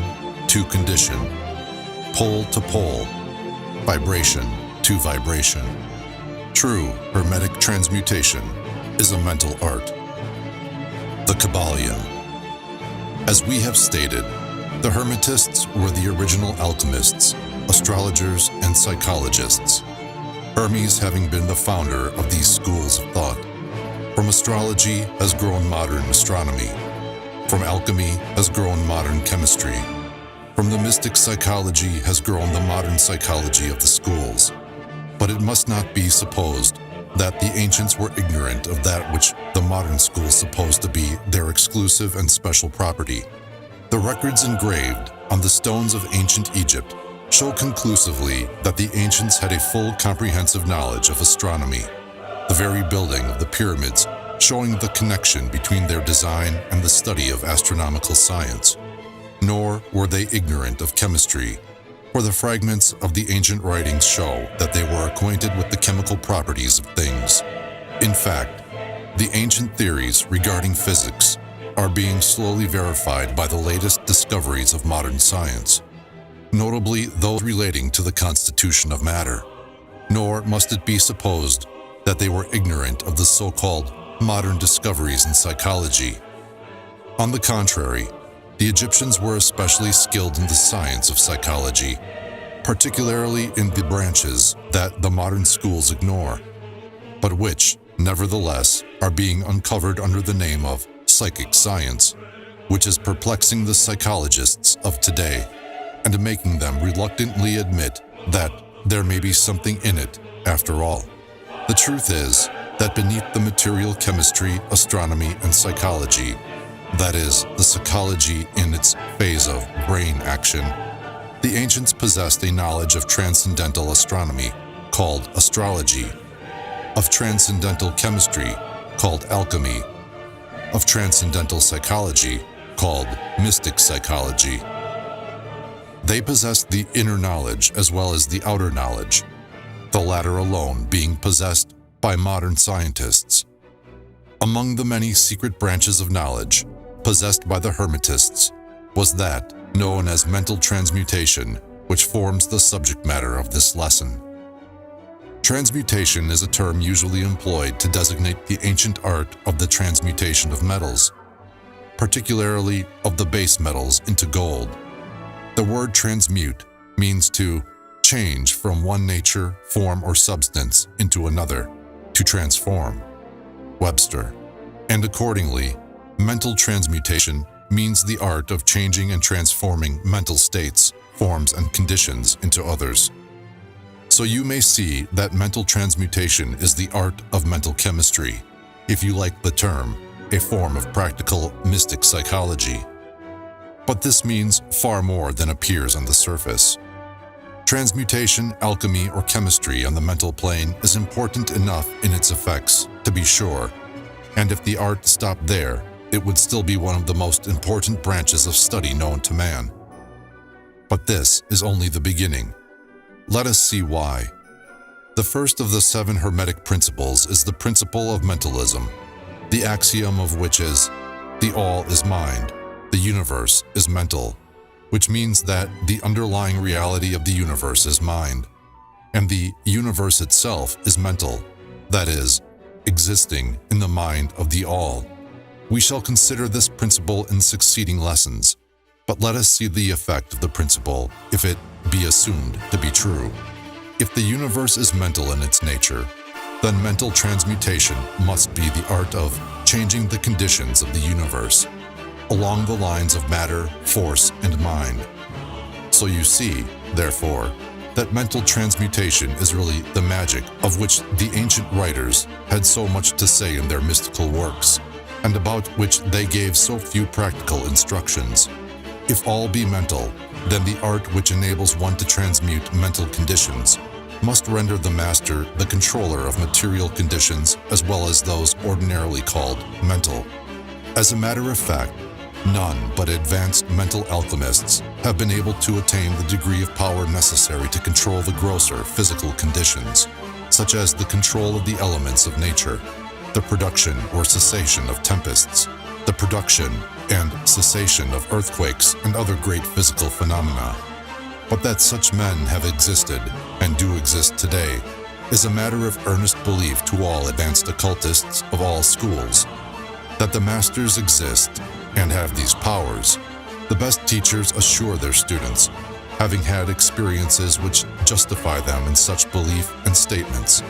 Speaker 1: to condition, pole to pole, vibration to vibration. True Hermetic transmutation is a mental art. The Kybalion. As we have stated, the Hermetists were the original alchemists, astrologers, and psychologists, Hermes having been the founder of these schools of thought. From astrology has grown modern astronomy. From alchemy has grown modern chemistry. From the mystic psychology has grown the modern psychology of the schools. But it must not be supposed that the ancients were ignorant of that which the modern schools suppose to be their exclusive and special property. The records engraved on the stones of ancient Egypt show conclusively that the ancients had a full comprehensive knowledge of astronomy, the very building of the pyramids showing the connection between their design and the study of astronomical science. Nor were they ignorant of chemistry, for the fragments of the ancient writings show that they were acquainted with the chemical properties of things. In fact, the ancient theories regarding physics are being slowly verified by the latest discoveries of modern science, notably those relating to the constitution of matter. Nor must it be supposed that they were ignorant of the so-called modern discoveries in psychology. On the contrary, the Egyptians were especially skilled in the science of psychology, particularly in the branches that the modern schools ignore, but which, nevertheless, are being uncovered under the name of psychic science, which is perplexing the psychologists of today and making them reluctantly admit that there may be something in it after all. The truth is that beneath the material chemistry, astronomy, and psychology, that is, the psychology in its phase of brain action, the ancients possessed a knowledge of transcendental astronomy, called astrology, of transcendental chemistry, called alchemy, of transcendental psychology, called mystic psychology. They possessed the inner knowledge as well as the outer knowledge, the latter alone being possessed by modern scientists. Among the many secret branches of knowledge possessed by the Hermetists was that known as mental transmutation, which forms the subject matter of this lesson. Transmutation is a term usually employed to designate the ancient art of the transmutation of metals, particularly of the base metals into gold. The word transmute means to change from one nature, form, or substance into another, to transform. Webster. And accordingly, mental transmutation means the art of changing and transforming mental states, forms, and conditions into others. So you may see that mental transmutation is the art of mental chemistry, if you like the term, a form of practical mystic psychology. But this means far more than appears on the surface. Transmutation, alchemy, or chemistry on the mental plane is important enough in its effects, to be sure, and if the art stopped there, it would still be one of the most important branches of study known to man. But this is only the beginning. Let us see why. The first of the 7 Hermetic principles is the principle of mentalism, the axiom of which is, the all is mind, the universe is mental, which means that the underlying reality of the universe is mind, and the universe itself is mental, that is, existing in the mind of the all. We shall consider this principle in succeeding lessons, But let us see the effect of the principle if it be assumed to be true. If the universe is mental in its nature, then mental transmutation must be the art of changing the conditions of the universe along the lines of matter, force, and mind. So you see, therefore, that mental transmutation is really the magic of which the ancient writers had so much to say in their mystical works, and about which they gave so few practical instructions. If all be mental, then the art which enables one to transmute mental conditions must render the master the controller of material conditions as well as those ordinarily called mental. As a matter of fact, none but advanced mental alchemists have been able to attain the degree of power necessary to control the grosser physical conditions, such as the control of the elements of nature, the production or cessation of tempests, the production and cessation of earthquakes and other great physical phenomena. But that such men have existed and do exist today is a matter of earnest belief to all advanced occultists of all schools. That the masters exist and have these powers, the best teachers assure their students, having had experiences which justify them in such belief and statements.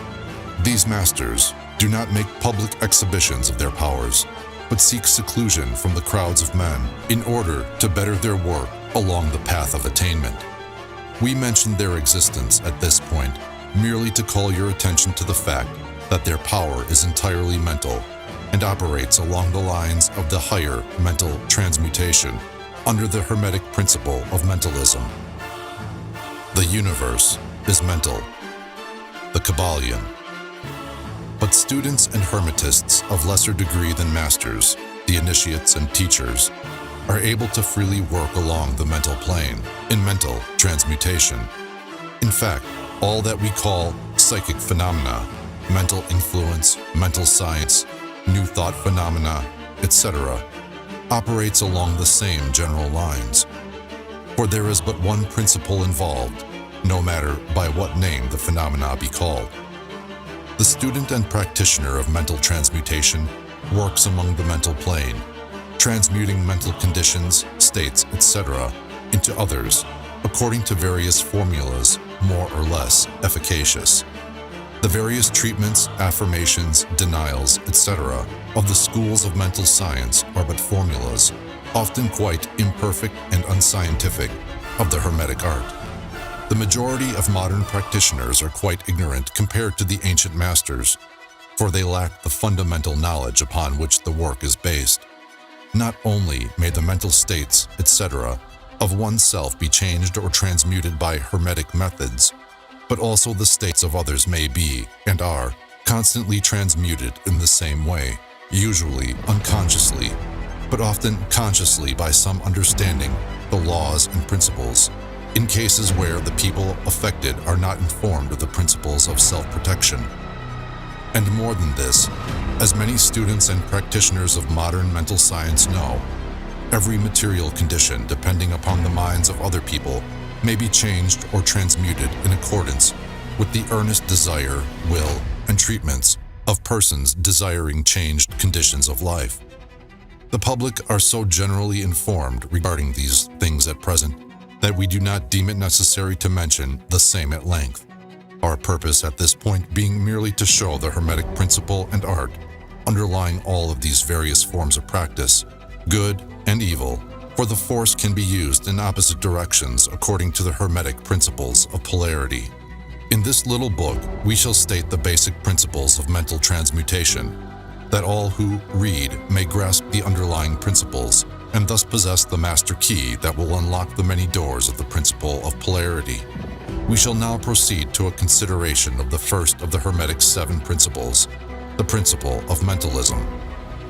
Speaker 1: These masters do not make public exhibitions of their powers, but seek seclusion from the crowds of men in order to better their work along the path of attainment. We mention their existence at this point merely to call your attention to the fact that their power is entirely mental and operates along the lines of the higher mental transmutation under the Hermetic principle of mentalism. The universe is mental. The Kybalion. But students and hermetists of lesser degree than masters, the initiates and teachers, are able to freely work along the mental plane in mental transmutation. In fact, all that we call psychic phenomena, mental influence, mental science, new thought phenomena, etc., operates along the same general lines. For there is but one principle involved, no matter by what name the phenomena be called. The student and practitioner of mental transmutation works among the mental plane, transmuting mental conditions, states, etc., into others, according to various formulas, more or less efficacious. The various treatments, affirmations, denials, etc., of the schools of mental science are but formulas, often quite imperfect and unscientific, of the Hermetic art. The majority of modern practitioners are quite ignorant compared to the ancient masters, for they lack the fundamental knowledge upon which the work is based. Not only may the mental states, etc., of oneself be changed or transmuted by Hermetic methods, but also the states of others may be, and are, constantly transmuted in the same way, usually unconsciously, but often consciously by some understanding the laws and principles, in cases where the people affected are not informed of the principles of self-protection. And more than this, as many students and practitioners of modern mental science know, every material condition depending upon the minds of other people may be changed or transmuted in accordance with the earnest desire, will, and treatments of persons desiring changed conditions of life. The public are so generally informed regarding these things at present that we do not deem it necessary to mention the same at length, our purpose at this point being merely to show the Hermetic principle and art underlying all of these various forms of practice, good and evil, for the force can be used in opposite directions according to the Hermetic principles of polarity. In this little book, we shall state the basic principles of mental transmutation, that all who read may grasp the underlying principles and thus possess the master key that will unlock the many doors of the principle of polarity. We shall now proceed to a consideration of the first of the Hermetic 7 principles, the principle of mentalism,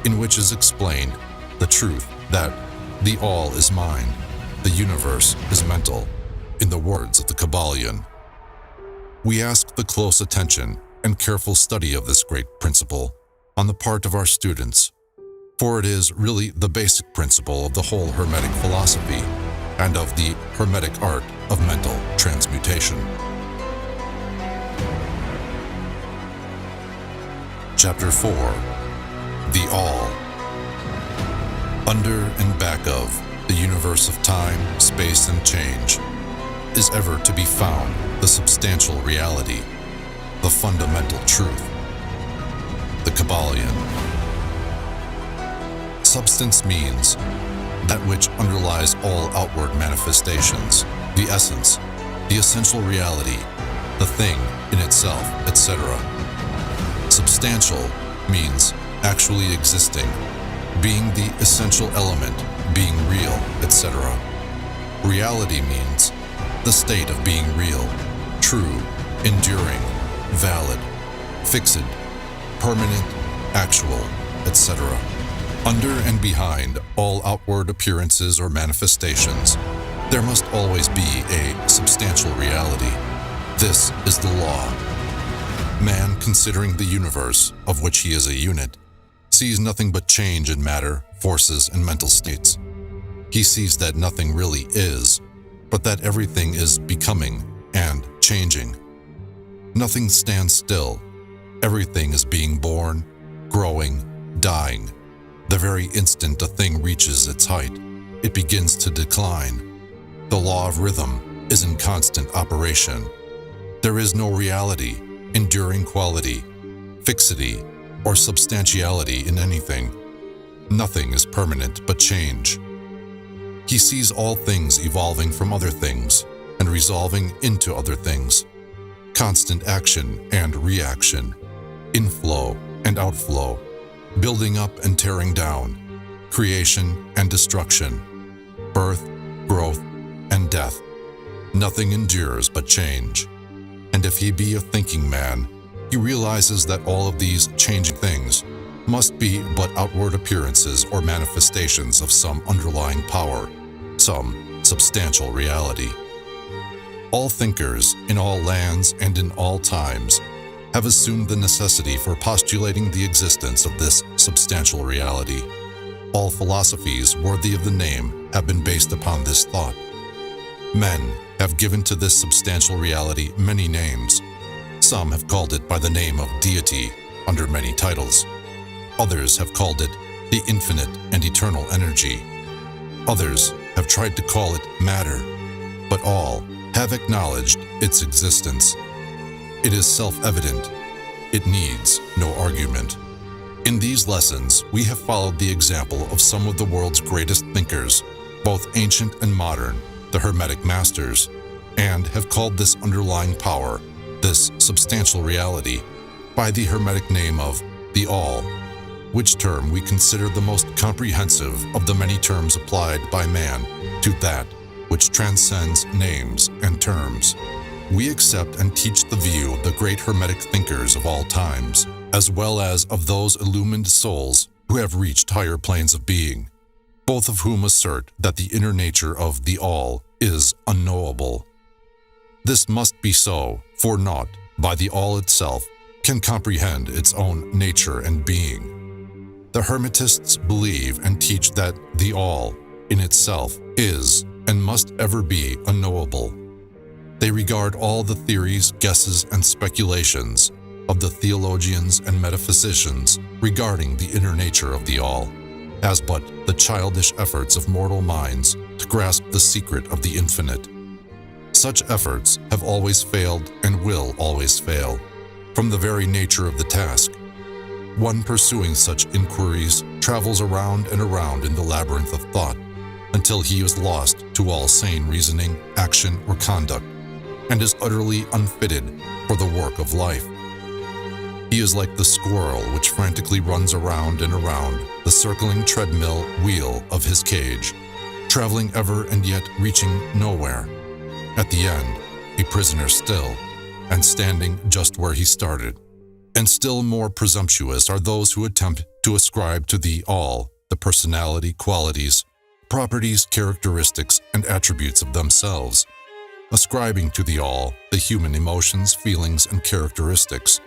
Speaker 1: in which is explained the truth that the all is mind, the universe is mental, in the words of the Kybalion. We ask the close attention and careful study of this great principle on the part of our students, for it is really the basic principle of the whole Hermetic philosophy and of the Hermetic art of mental transmutation. Chapter 4. The All. Under and back of the universe of time, space, and change, is ever to be found the substantial reality, the fundamental truth, the Kybalion. Substance means that which underlies all outward manifestations, the essence, the essential reality, the thing in itself, etc. Substantial means actually existing, being the essential element, being real, etc. Reality means the state of being real, true, enduring, valid, fixed, permanent, actual, etc. Under and behind all outward appearances or manifestations, there must always be a substantial reality. This is the law. Man, considering the universe, of which he is a unit, sees nothing but change in matter, forces, and mental states. He sees that nothing really is, but that everything is becoming and changing. Nothing stands still. Everything is being born, growing, dying. The very instant a thing reaches its height, it begins to decline. The law of rhythm is in constant operation. There is no reality, enduring quality, fixity, or substantiality in anything. Nothing is permanent but change. He sees all things evolving from other things and resolving into other things. Constant action and reaction, inflow and outflow, building up and tearing down, creation and destruction, birth, growth, and death. Nothing endures but change. And if he be a thinking man, he realizes that all of these changing things must be but outward appearances or manifestations of some underlying power, some substantial reality. All thinkers in all lands and in all times have assumed the necessity for postulating the existence of this substantial reality. All philosophies worthy of the name have been based upon this thought. Men have given to this substantial reality many names. Some have called it by the name of deity under many titles. Others have called it the infinite and eternal energy. Others have tried to call it matter, but all have acknowledged its existence. It is self-evident. It needs no argument. In these lessons, we have followed the example of some of the world's greatest thinkers, both ancient and modern, the Hermetic masters, and have called this underlying power, this substantial reality, by the Hermetic name of the All, which term we consider the most comprehensive of the many terms applied by man to that which transcends names and terms. We accept and teach the view of the great Hermetic thinkers of all times, as well as of those illumined souls who have reached higher planes of being, both of whom assert that the inner nature of the All is unknowable. This must be so, for naught, by the All itself, can comprehend its own nature and being. The Hermetists believe and teach that the All, in itself, is and must ever be unknowable. They regard all the theories, guesses, and speculations of the theologians and metaphysicians regarding the inner nature of the All as but the childish efforts of mortal minds to grasp the secret of the infinite. Such efforts have always failed and will always fail, from the very nature of the task. One pursuing such inquiries travels around and around in the labyrinth of thought until he is lost to all sane reasoning, action, or conduct, and is utterly unfitted for the work of life. He is like the squirrel which frantically runs around and around the circling treadmill wheel of his cage, traveling ever and yet reaching nowhere. At the end, a prisoner still, and standing just where he started. And still more presumptuous are those who attempt to ascribe to the All the personality, qualities, properties, characteristics, and attributes of themselves, ascribing to the All the human emotions, feelings, and characteristics,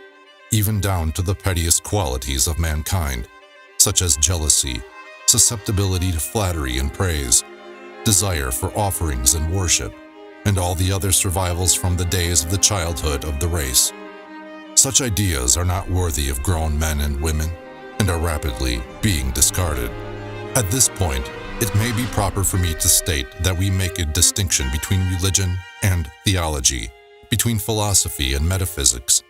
Speaker 1: even down to the pettiest qualities of mankind, such as jealousy, susceptibility to flattery and praise, desire for offerings and worship, and all the other survivals from the days of the childhood of the race. Such ideas are not worthy of grown men and women, and are rapidly being discarded. At this point, It may be proper for me to state that we make a distinction between religion and theology, between philosophy and metaphysics.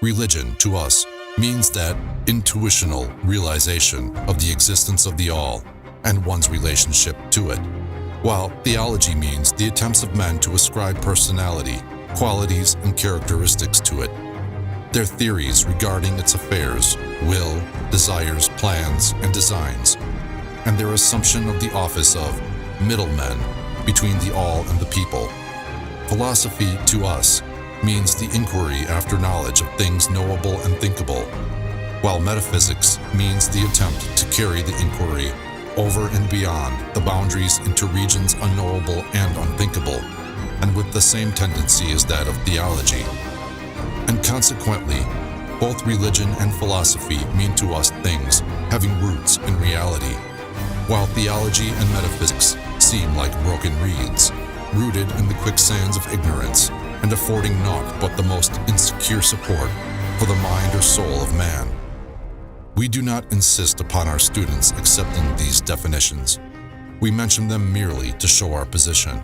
Speaker 1: Religion, to us, means that intuitional realization of the existence of the all and one's relationship to it, while theology means the attempts of men to ascribe personality, qualities, and characteristics to it, their theories regarding its affairs, will, desires, plans, and designs, and their assumption of the office of middlemen between the all and the people. Philosophy, to us, means the inquiry after knowledge of things knowable and thinkable, while metaphysics means the attempt to carry the inquiry over and beyond the boundaries into regions unknowable and unthinkable, and with the same tendency as that of theology. And consequently, both religion and philosophy mean to us things having roots in reality, while theology and metaphysics seem like broken reeds, rooted in the quicksands of ignorance and affording naught but the most insecure support for the mind or soul of man. We do not insist upon our students accepting these definitions. We mention them merely to show our position.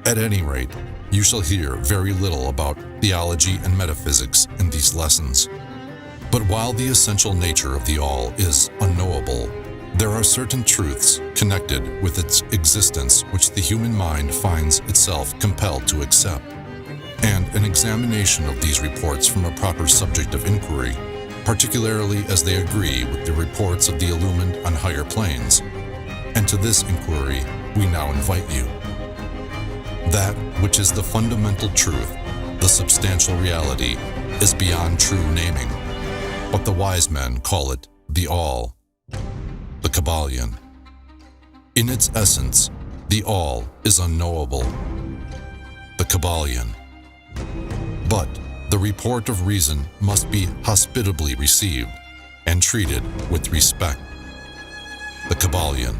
Speaker 1: At any rate, you shall hear very little about theology and metaphysics in these lessons. But while the essential nature of the all is unknowable, there are certain truths connected with its existence which the human mind finds itself compelled to accept. And an examination of these reports from a proper subject of inquiry, particularly as they agree with the reports of the illumined on higher planes, and to this inquiry we now invite you. That which is the fundamental truth, the substantial reality, is beyond true naming, but the wise men call it the all, the Kybalion. In its essence, the all is unknowable, the Kybalion. But the report of reason must be hospitably received and treated with respect, the Kybalion.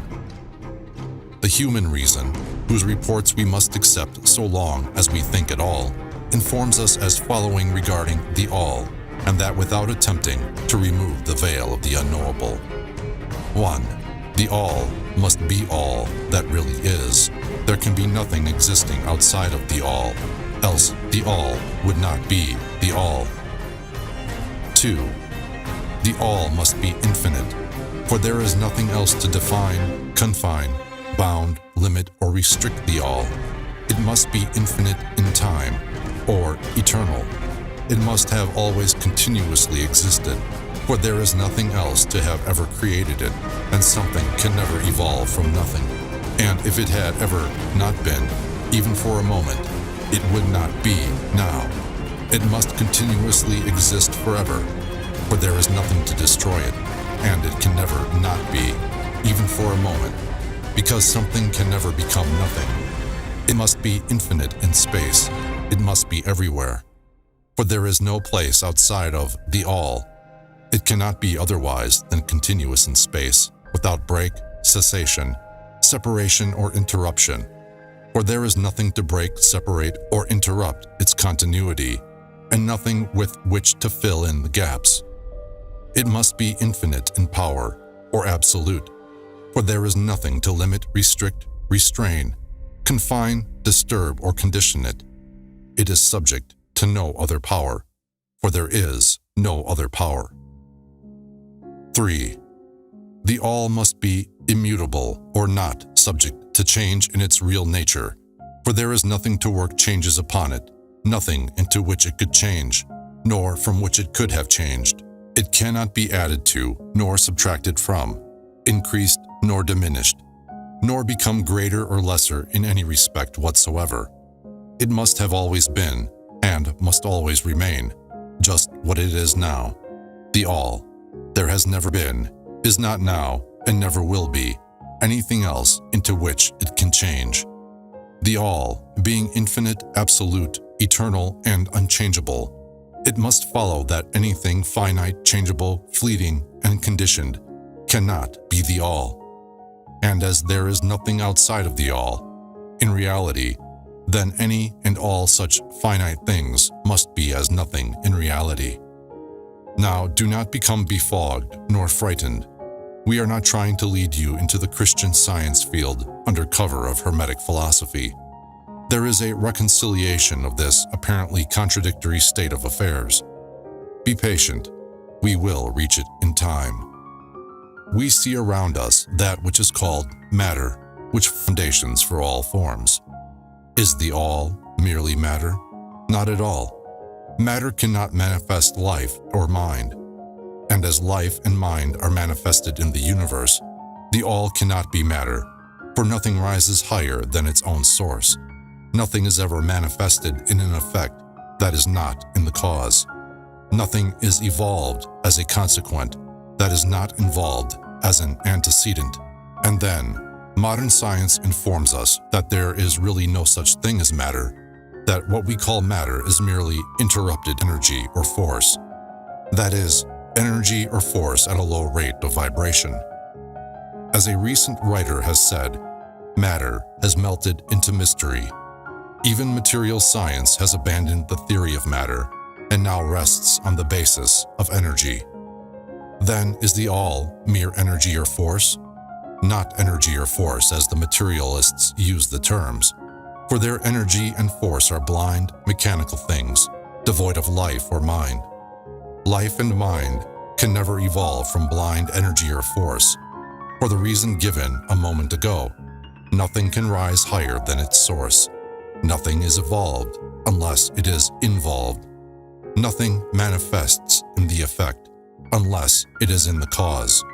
Speaker 1: The human reason, whose reports we must accept so long as we think at all, informs us as following regarding the all, and that without attempting to remove the veil of the unknowable. 1. The all must be all that really is. There can be nothing existing outside of the all, else the all would not be the all. 2. The all must be infinite, for there is nothing else to define, confine, bound, limit, or restrict the all. It must be infinite in time, or eternal. It must have always continuously existed, for there is nothing else to have ever created it, and something can never evolve from nothing. And if it had ever not been, even for a moment, it would not be now. It must continuously exist forever, for there is nothing to destroy it, and it can never not be, even for a moment, because something can never become nothing. It must be infinite in space. It must be everywhere, for there is no place outside of the all. It cannot be otherwise than continuous in space, without break, cessation, separation, or interruption, for there is nothing to break, separate, or interrupt its continuity, and nothing with which to fill in the gaps. It must be infinite in power, or absolute, for there is nothing to limit, restrict, restrain, confine, disturb, or condition it. It is subject to no other power, for there is no other power. 3. The all must be immutable or not subject to change in its real nature, for there is nothing to work changes upon it, nothing into which it could change, nor from which it could have changed. It cannot be added to, nor subtracted from, increased nor diminished, nor become greater or lesser in any respect whatsoever. It must have always been, and must always remain, just what it is now, the all. There has never been, is not now, and never will be, anything else into which it can change. The all, being infinite, absolute, eternal, and unchangeable, it must follow that anything finite, changeable, fleeting, and conditioned cannot be the all. And as there is nothing outside of the all, in reality, then any and all such finite things must be as nothing in reality. Now do not become befogged nor frightened. We are not trying to lead you into the Christian Science field under cover of Hermetic philosophy. There is a reconciliation of this apparently contradictory state of affairs. Be patient. We will reach it in time. We see around us that which is called matter, which foundations for all forms. Is the all merely matter? Not at all. Matter cannot manifest life or mind. And as life and mind are manifested in the universe, the all cannot be matter, for nothing rises higher than its own source. Nothing is ever manifested in an effect that is not in the cause. Nothing is evolved as a consequent that is not involved as an antecedent. And then, modern science informs us that there is really no such thing as matter, that what we call matter is merely interrupted energy or force. That is, energy or force at a low rate of vibration. As a recent writer has said, matter has melted into mystery. Even material science has abandoned the theory of matter and now rests on the basis of energy. Then is the all mere energy or force? Not energy or force as the materialists use the terms, for their energy and force are blind, mechanical things, devoid of life or mind. Life and mind can never evolve from blind energy or force, for the reason given a moment ago. Nothing can rise higher than its source. Nothing is evolved unless it is involved. Nothing manifests in the effect unless it is in the cause.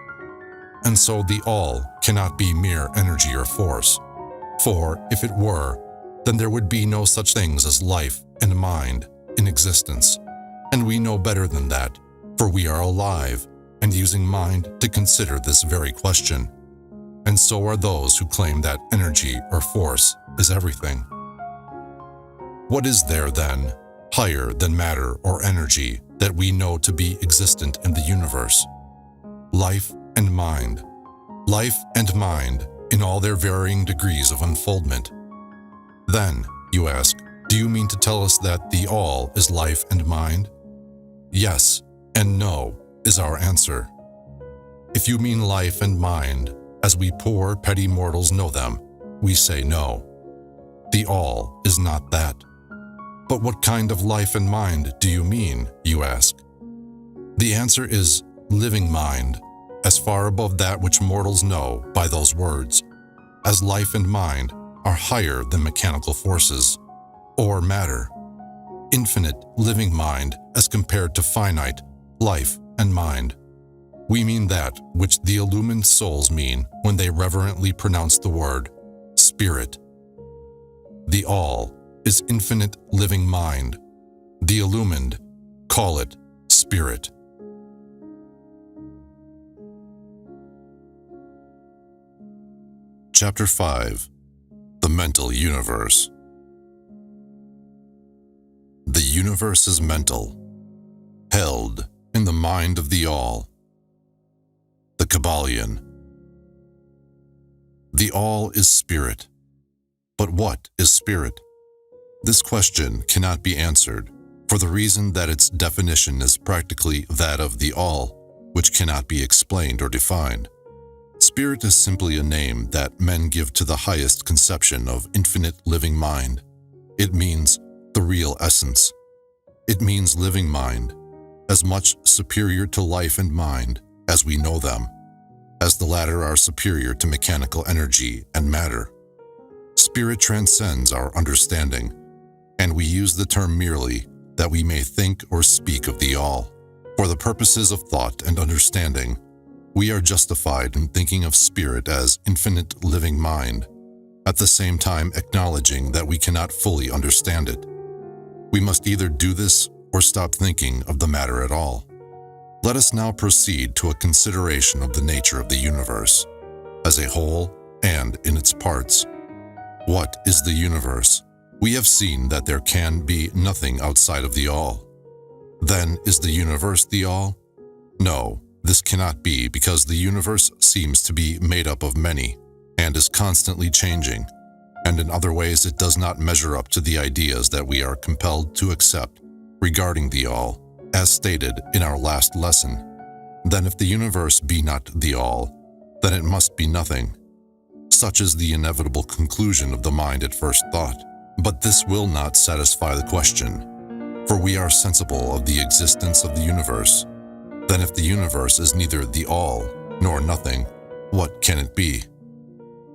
Speaker 1: And so the all cannot be mere energy or force, for if it were, then there would be no such things as life and mind in existence. And we know better than that, for we are alive and using mind to consider this very question. And so are those who claim that energy or force is everything. What is there then, higher than matter or energy, that we know to be existent in the universe? Life and mind. Life and mind in all their varying degrees of unfoldment. Then, you ask, do you mean to tell us that the all is life and mind? Yes and no is our answer. If you mean life and mind, as we poor petty mortals know them, we say no. The all is not that. But what kind of life and mind do you mean, you ask? The answer is living mind, as far above that which mortals know by those words, as life and mind are higher than mechanical forces, or matter. Infinite living mind as compared to finite life and mind. We mean that which the illumined souls mean when they reverently pronounce the word spirit. The all is infinite living mind. The illumined call it spirit. Chapter 5. The Mental Universe. The universe is mental, held in the mind of the all. The Kybalion. The all is spirit. But what is spirit? This question cannot be answered for the reason that its definition is practically that of the all, which cannot be explained or defined. Spirit is simply a name that men give to the highest conception of infinite living mind. It means the real essence. It means living mind, as much superior to life and mind as we know them, as the latter are superior to mechanical energy and matter. Spirit transcends our understanding, and we use the term merely that we may think or speak of the all. For the purposes of thought and understanding, we are justified in thinking of spirit as infinite living mind, at the same time acknowledging that we cannot fully understand it. We must either do this or stop thinking of the matter at all. Let us now proceed to a consideration of the nature of the universe, as a whole and in its parts. What is the universe? We have seen that there can be nothing outside of the all. Then is the universe the all? No, this cannot be because the universe seems to be made up of many and is constantly changing, and in other ways it does not measure up to the ideas that we are compelled to accept regarding the all, as stated in our last lesson. Then if the universe be not the all, then it must be nothing. Such is the inevitable conclusion of the mind at first thought. But this will not satisfy the question, for we are sensible of the existence of the universe. Then if the universe is neither the all nor nothing, what can it be?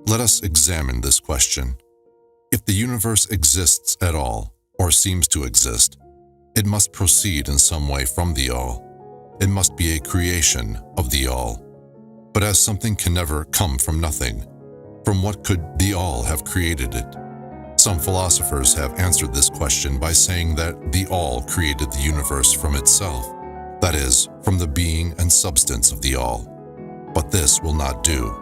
Speaker 1: Let us examine this question. If the universe exists at all, or seems to exist, it must proceed in some way from the all. It must be a creation of the all. But as something can never come from nothing, from what could the all have created it? Some philosophers have answered this question by saying that the all created the universe from itself, that is, from the being and substance of the all. But this will not do,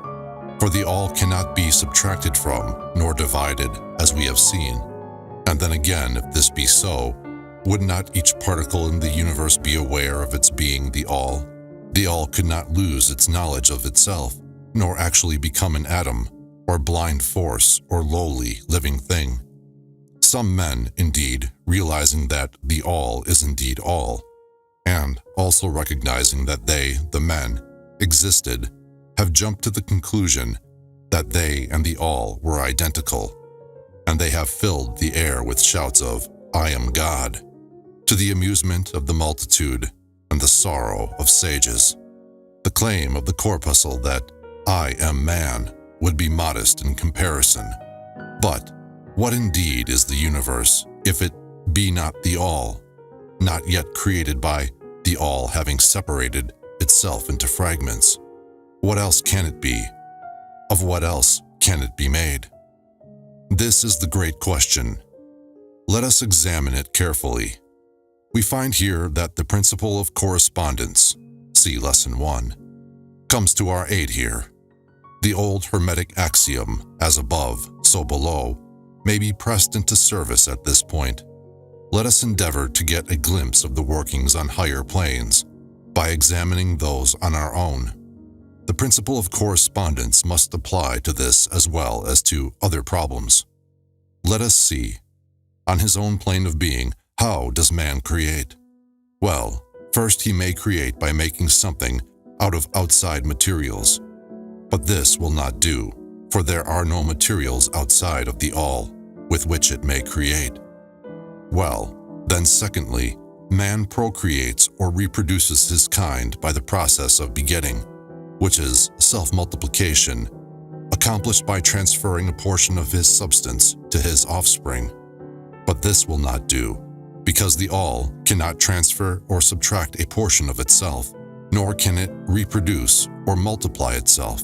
Speaker 1: for the all cannot be subtracted from nor divided, as we have seen. And then again, if this be so, would not each particle in the universe be aware of its being the all? The all could not lose its knowledge of itself, nor actually become an atom, or blind force, or lowly living thing. Some men, indeed, realizing that the all is indeed all, and also recognizing that they, the men, existed, have jumped to the conclusion that they and the all were identical, and they have filled the air with shouts of, "I am God," to the amusement of the multitude and the sorrow of sages. The claim of the corpuscle that "I am man" would be modest in comparison. But what indeed is the universe if it be not the all, not yet created by the all having separated itself into fragments? What else can it be? Of what else can it be made? This is the great question. Let us examine it carefully. We find here that the principle of correspondence, see Lesson 1, comes to our aid here. The old Hermetic axiom, as above, so below, may be pressed into service at this point. Let us endeavor to get a glimpse of the workings on higher planes by examining those on our own. The principle of correspondence must apply to this as well as to other problems. Let us see, on his own plane of being, how does man create? Well, first he may create by making something out of outside materials. But this will not do, for there are no materials outside of the all with which it may create. Well, then secondly, man procreates or reproduces his kind by the process of begetting, which is self-multiplication, accomplished by transferring a portion of his substance to his offspring. But this will not do, because the all cannot transfer or subtract a portion of itself, nor can it reproduce or multiply itself.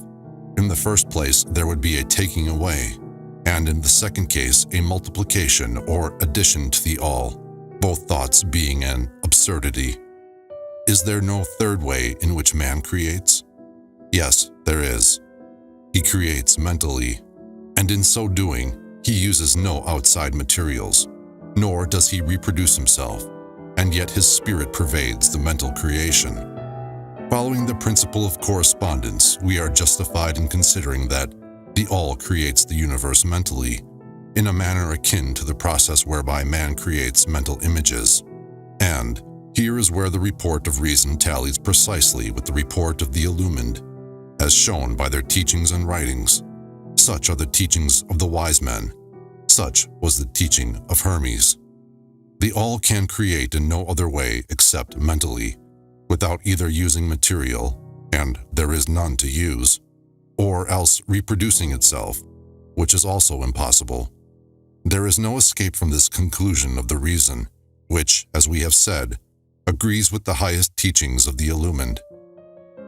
Speaker 1: In the first place, there would be a taking away, and in the second case, a multiplication or addition to the all, both thoughts being an absurdity. Is there no third way in which man creates? Yes, there is. He creates mentally, and in so doing, he uses no outside materials, nor does he reproduce himself, and yet his spirit pervades the mental creation. Following the principle of correspondence, we are justified in considering that the all creates the universe mentally, in a manner akin to the process whereby man creates mental images. And here is where the report of reason tallies precisely with the report of the illumined, as shown by their teachings and writings. Such are the teachings of the wise men. Such was the teaching of Hermes. The all can create in no other way except mentally, without either using material, and there is none to use, or else reproducing itself, which is also impossible. There is no escape from this conclusion of the reason, which, as we have said, agrees with the highest teachings of the illumined.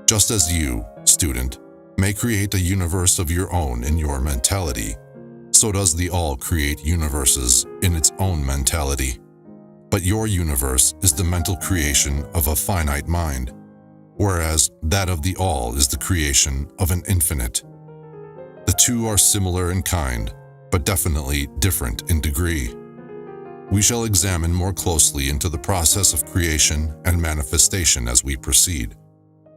Speaker 1: Just as you, student, may create a universe of your own in your mentality, so does the all create universes in its own mentality. But your universe is the mental creation of a finite mind, whereas that of the all is the creation of an infinite. The two are similar in kind, but definitely different in degree. We shall examine more closely into the process of creation and manifestation as we proceed,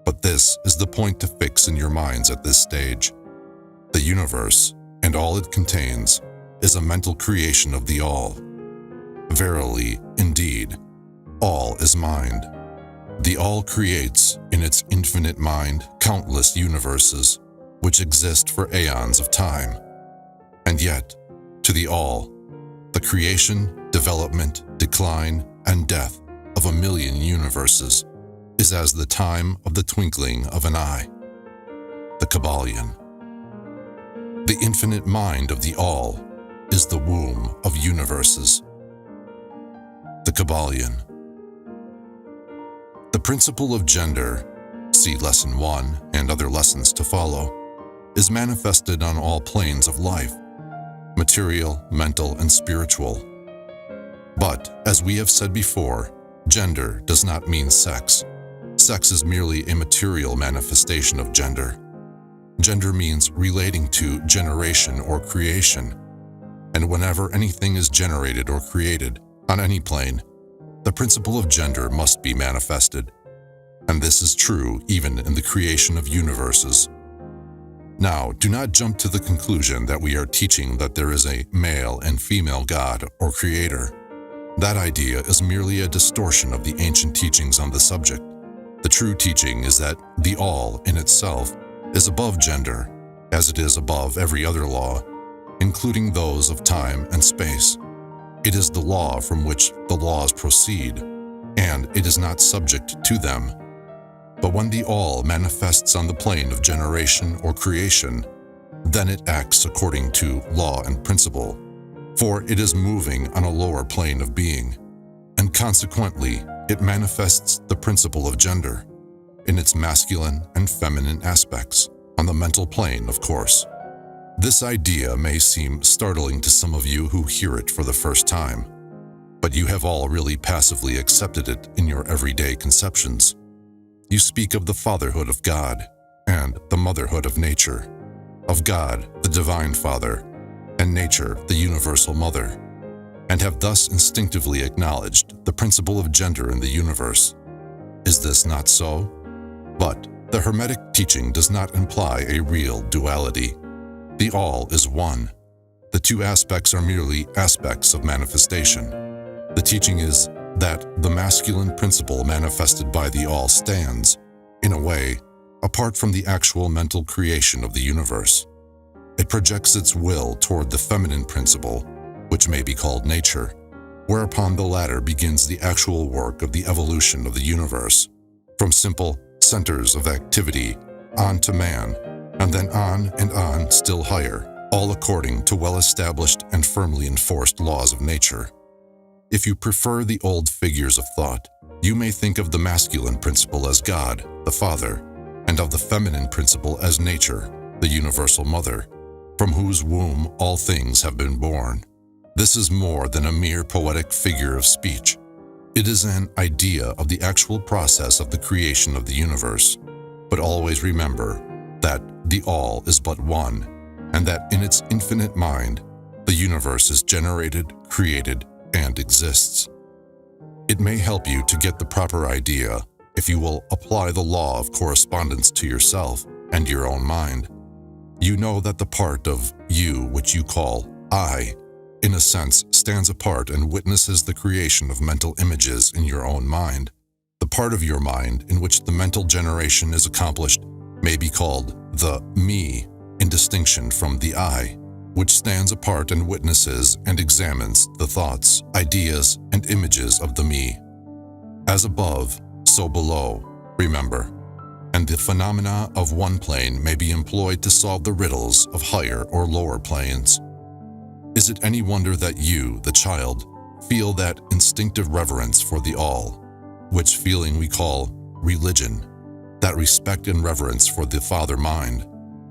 Speaker 1: but this is the point to fix in your minds at this stage. The universe, and all it contains, is a mental creation of the all. Verily, indeed, all is mind. The all creates, in its infinite mind, countless universes, which exist for aeons of time. And yet, to the all, the creation, development, decline, and death of a million universes is as the time of the twinkling of an eye. The Kybalion. The infinite mind of the all is the womb of universes. The Kybalion. The principle of gender, see Lesson 1 and other lessons to follow, is manifested on all planes of life, material, mental, and spiritual. But, as we have said before, gender does not mean sex. Sex is merely a material manifestation of gender. Gender means relating to generation or creation, and whenever anything is generated or created, on any plane, the principle of gender must be manifested. And this is true even in the creation of universes. Now, do not jump to the conclusion that we are teaching that there is a male and female God or creator. That idea is merely a distortion of the ancient teachings on the subject. The true teaching is that the all in itself is above gender, as it is above every other law, including those of time and space. It is the law from which the laws proceed, and it is not subject to them. But when the all manifests on the plane of generation or creation, then it acts according to law and principle, for it is moving on a lower plane of being, and consequently it manifests the principle of gender in its masculine and feminine aspects, on the mental plane, of course. This idea may seem startling to some of you who hear it for the first time, but you have all really passively accepted it in your everyday conceptions. You speak of the fatherhood of God and the motherhood of nature, of God, the divine Father, and nature, the universal mother, and have thus instinctively acknowledged the principle of gender in the universe. Is this not so? But the Hermetic teaching does not imply a real duality. The all is one. The two aspects are merely aspects of manifestation. The teaching is that the masculine principle manifested by the all stands, in a way, apart from the actual mental creation of the universe. It projects its will toward the feminine principle, which may be called nature, whereupon the latter begins the actual work of the evolution of the universe, from simple centers of activity on to man, and then on and on still higher, all according to well-established and firmly enforced laws of nature. If you prefer the old figures of thought, you may think of the masculine principle as God, the Father, and of the feminine principle as nature, the universal mother, from whose womb all things have been born. This is more than a mere poetic figure of speech. It is an idea of the actual process of the creation of the universe. But always remember that the all is but one, and that in its infinite mind, the universe is generated, created, and exists. It may help you to get the proper idea if you will apply the law of correspondence to yourself and your own mind. You know that the part of you which you call I, in a sense, stands apart and witnesses the creation of mental images in your own mind. The part of your mind in which the mental generation is accomplished may be called the me, in distinction from the I, which stands apart and witnesses and examines the thoughts, ideas, and images of the me. As above, so below, remember, and the phenomena of one plane may be employed to solve the riddles of higher or lower planes. Is it any wonder that you, the child, feel that instinctive reverence for the all, which feeling we call religion, that respect and reverence for the Father mind?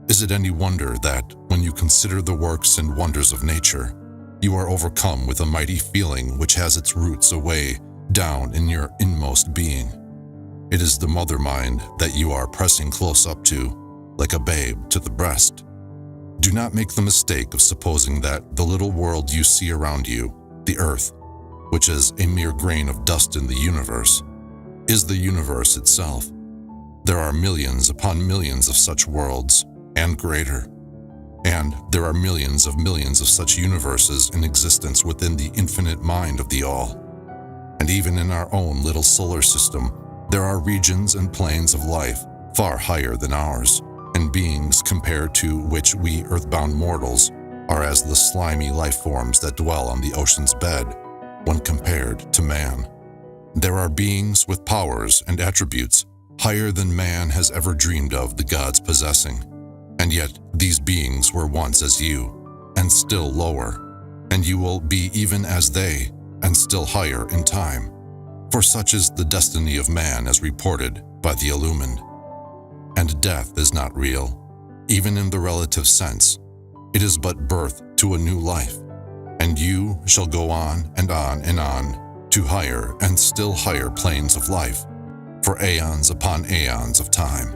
Speaker 1: Is it any wonder that, when you consider the works and wonders of nature, you are overcome with a mighty feeling which has its roots away down in your inmost being? It is the mother mind that you are pressing close up to, like a babe to the breast. Do not make the mistake of supposing that the little world you see around you, the earth, which is a mere grain of dust in the universe, is the universe itself. There are millions upon millions of such worlds, and greater. And there are millions of such universes in existence within the infinite mind of the all. And even in our own little solar system, there are regions and planes of life far higher than ours, and beings compared to which we earthbound mortals are as the slimy life forms that dwell on the ocean's bed when compared to man. There are beings with powers and attributes higher than man has ever dreamed of the gods possessing, and yet these beings were once as you, and still lower, and you will be even as they, and still higher in time. For such is the destiny of man as reported by the illumined. And death is not real, even in the relative sense. It is but birth to a new life, and you shall go on and on and on to higher and still higher planes of life, for aeons upon aeons of time.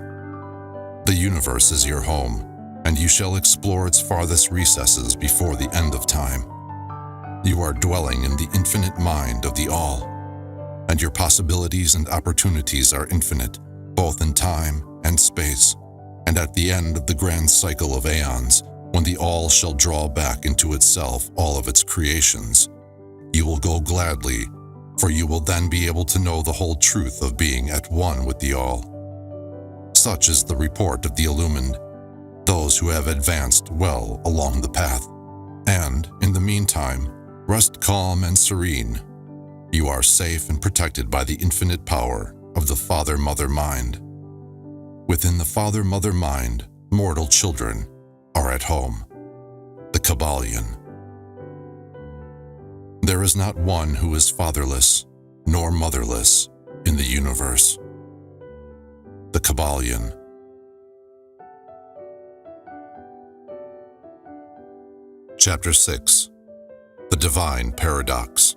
Speaker 1: The universe is your home, and you shall explore its farthest recesses before the end of time. You are dwelling in the infinite mind of the All, and your possibilities and opportunities are infinite, both in time and space, and at the end of the grand cycle of aeons, when the All shall draw back into itself all of its creations, you will go gladly, for you will then be able to know the whole truth of being at one with the All. Such is the report of the illumined, those who have advanced well along the path, and, in the meantime, rest calm and serene. You are safe and protected by the infinite power of the Father-Mother Mind. Within the Father-Mother Mind, mortal children are at home. The Kybalion. There is not one who is fatherless nor motherless in the universe. The Kybalion. Chapter 6. The Divine Paradox.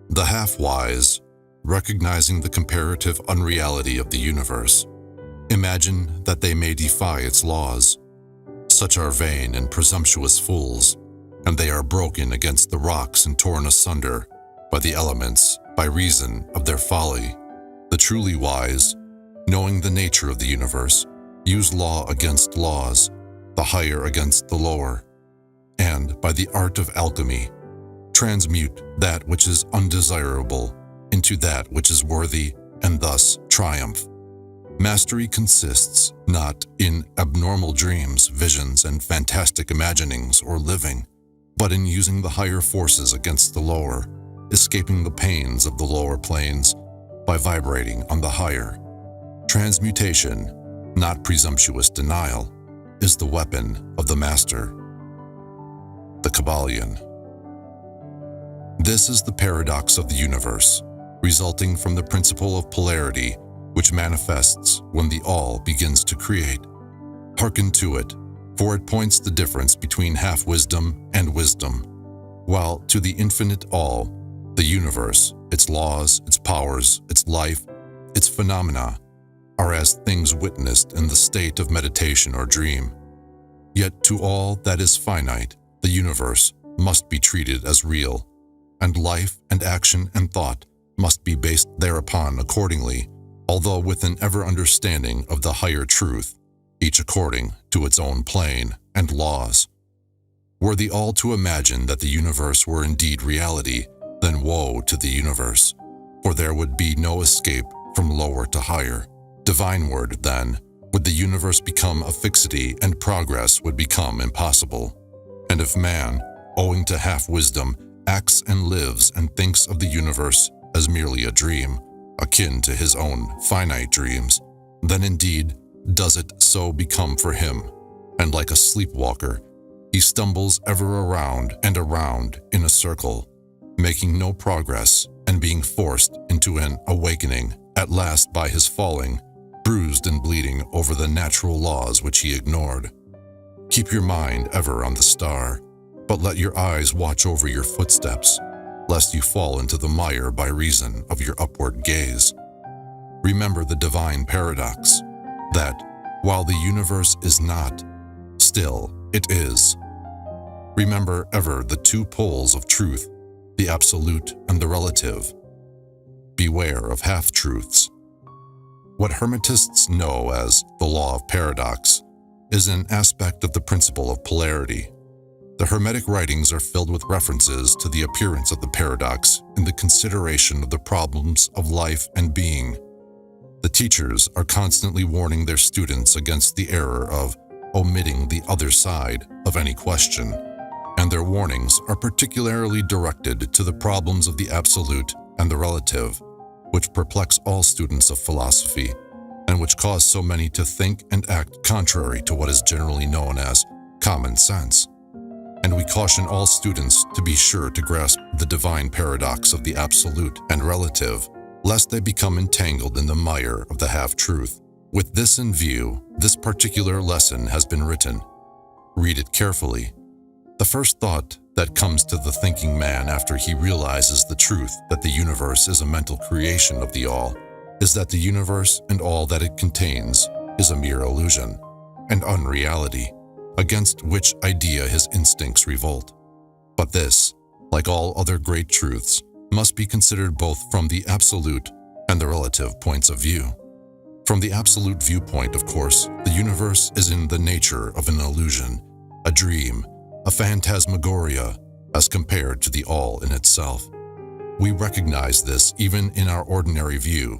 Speaker 1: The half-wise, recognizing the comparative unreality of the universe, imagine that they may defy its laws. Such are vain and presumptuous fools, and they are broken against the rocks and torn asunder by the elements by reason of their folly. The truly wise, knowing the nature of the universe, use law against laws, the higher against the lower, and by the art of alchemy, transmute that which is undesirable into that which is worthy, and thus triumph. Mastery consists not in abnormal dreams, visions, and fantastic imaginings or living, but in using the higher forces against the lower, escaping the pains of the lower planes by vibrating on the higher. Transmutation, not presumptuous denial, is the weapon of the master. The Kybalion. This is the paradox of the universe, resulting from the principle of polarity, which manifests when the All begins to create. Hearken to it, for it points the difference between half-wisdom and wisdom, while to the infinite All, the universe, its laws, its powers, its life, its phenomena, are as things witnessed in the state of meditation or dream. Yet to all that is finite, the universe must be treated as real, and life and action and thought must be based thereupon accordingly, although with an ever-understanding of the higher truth, each according to its own plane and laws. Were the All to imagine that the universe were indeed reality, then woe to the universe, for there would be no escape from lower to higher. Divineward, then, would the universe become a fixity and progress would become impossible. And if man, owing to half-wisdom, acts and lives and thinks of the universe as merely a dream, akin to his own finite dreams, then indeed does it so become for him, and like a sleepwalker, he stumbles ever around and around in a circle, making no progress and being forced into an awakening, at last by his falling, bruised and bleeding over the natural laws which he ignored. Keep your mind ever on the star, but let your eyes watch over your footsteps, lest you fall into the mire by reason of your upward gaze. Remember the divine paradox, that, while the universe is not, still it is. Remember ever the two poles of truth, the absolute and the relative. Beware of half-truths. What Hermetists know as the law of paradox is an aspect of the principle of polarity. The Hermetic writings are filled with references to the appearance of the paradox in the consideration of the problems of life and being. The teachers are constantly warning their students against the error of omitting the other side of any question, and their warnings are particularly directed to the problems of the absolute and the relative, which perplex all students of philosophy, and which cause so many to think and act contrary to what is generally known as common sense. And we caution all students to be sure to grasp the divine paradox of the absolute and relative, lest they become entangled in the mire of the half-truth. With this in view, this particular lesson has been written. Read it carefully. The first thought that comes to the thinking man after he realizes the truth that the universe is a mental creation of the all is that the universe and all that it contains is a mere illusion, an unreality, against which idea his instincts revolt. But this, like all other great truths, must be considered both from the absolute and the relative points of view. From the absolute viewpoint, of course, the universe is in the nature of an illusion, a dream, a phantasmagoria, as compared to the all in itself. We recognize this even in our ordinary view,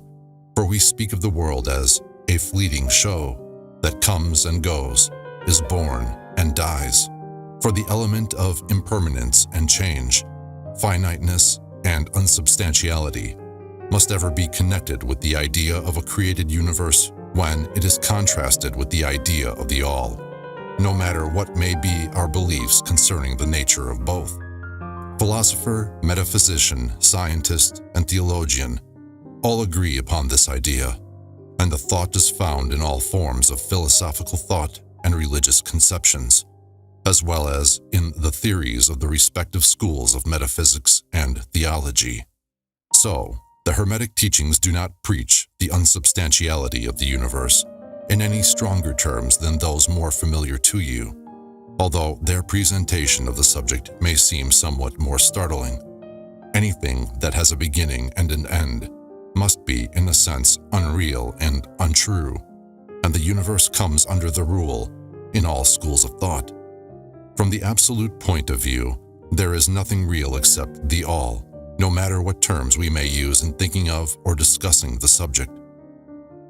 Speaker 1: for we speak of the world as a fleeting show that comes and goes, is born and dies. For the element of impermanence and change, finiteness and unsubstantiality, must ever be connected with the idea of a created universe when it is contrasted with the idea of the all, no matter what may be our beliefs concerning the nature of both. Philosopher, metaphysician, scientist, and theologian all agree upon this idea, and the thought is found in all forms of philosophical thought and religious conceptions, as well as in the theories of the respective schools of metaphysics and theology. So, the Hermetic teachings do not preach the unsubstantiality of the universe in any stronger terms than those more familiar to you, although their presentation of the subject may seem somewhat more startling. Anything that has a beginning and an end must be, in a sense, unreal and untrue, and the universe comes under the rule in all schools of thought. From the absolute point of view, there is nothing real except the all, no matter what terms we may use in thinking of or discussing the subject.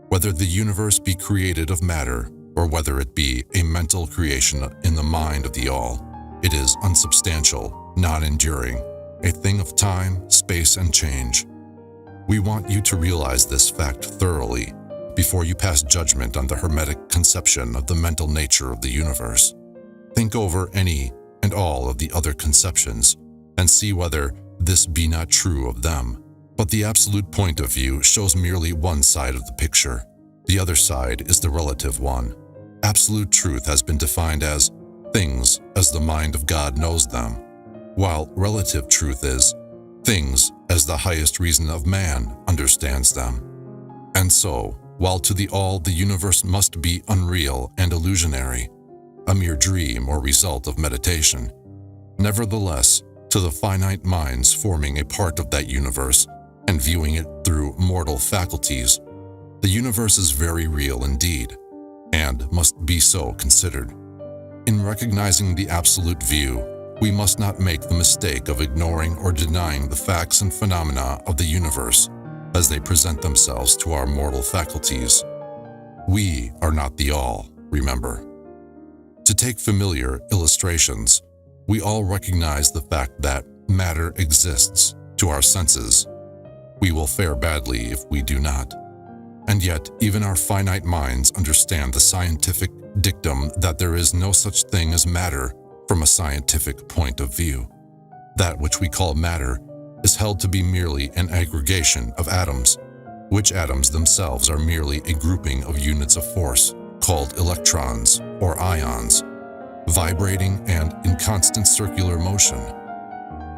Speaker 1: Whether the universe be created of matter, or whether it be a mental creation in the mind of the all, it is unsubstantial, non-enduring, a thing of time, space, and change. We want you to realize this fact thoroughly before you pass judgment on the Hermetic conception of the mental nature of the universe. Think over any and all of the other conceptions and see whether this be not true of them. But the absolute point of view shows merely one side of the picture. The other side is the relative one. Absolute truth has been defined as things as the mind of God knows them, while relative truth is things as the highest reason of man understands them. And so, while to the all the universe must be unreal and illusionary, a mere dream or result of meditation, nevertheless, to the finite minds forming a part of that universe and viewing it through mortal faculties, the universe is very real indeed, and must be so considered. In recognizing the absolute view, we must not make the mistake of ignoring or denying the facts and phenomena of the universe as they present themselves to our mortal faculties. We are not the all, remember. To take familiar illustrations, we all recognize the fact that matter exists to our senses. We will fare badly if we do not. And yet, even our finite minds understand the scientific dictum that there is no such thing as matter from a scientific point of view. That which we call matter is held to be merely an aggregation of atoms, which atoms themselves are merely a grouping of units of force called electrons or ions, vibrating and in constant circular motion.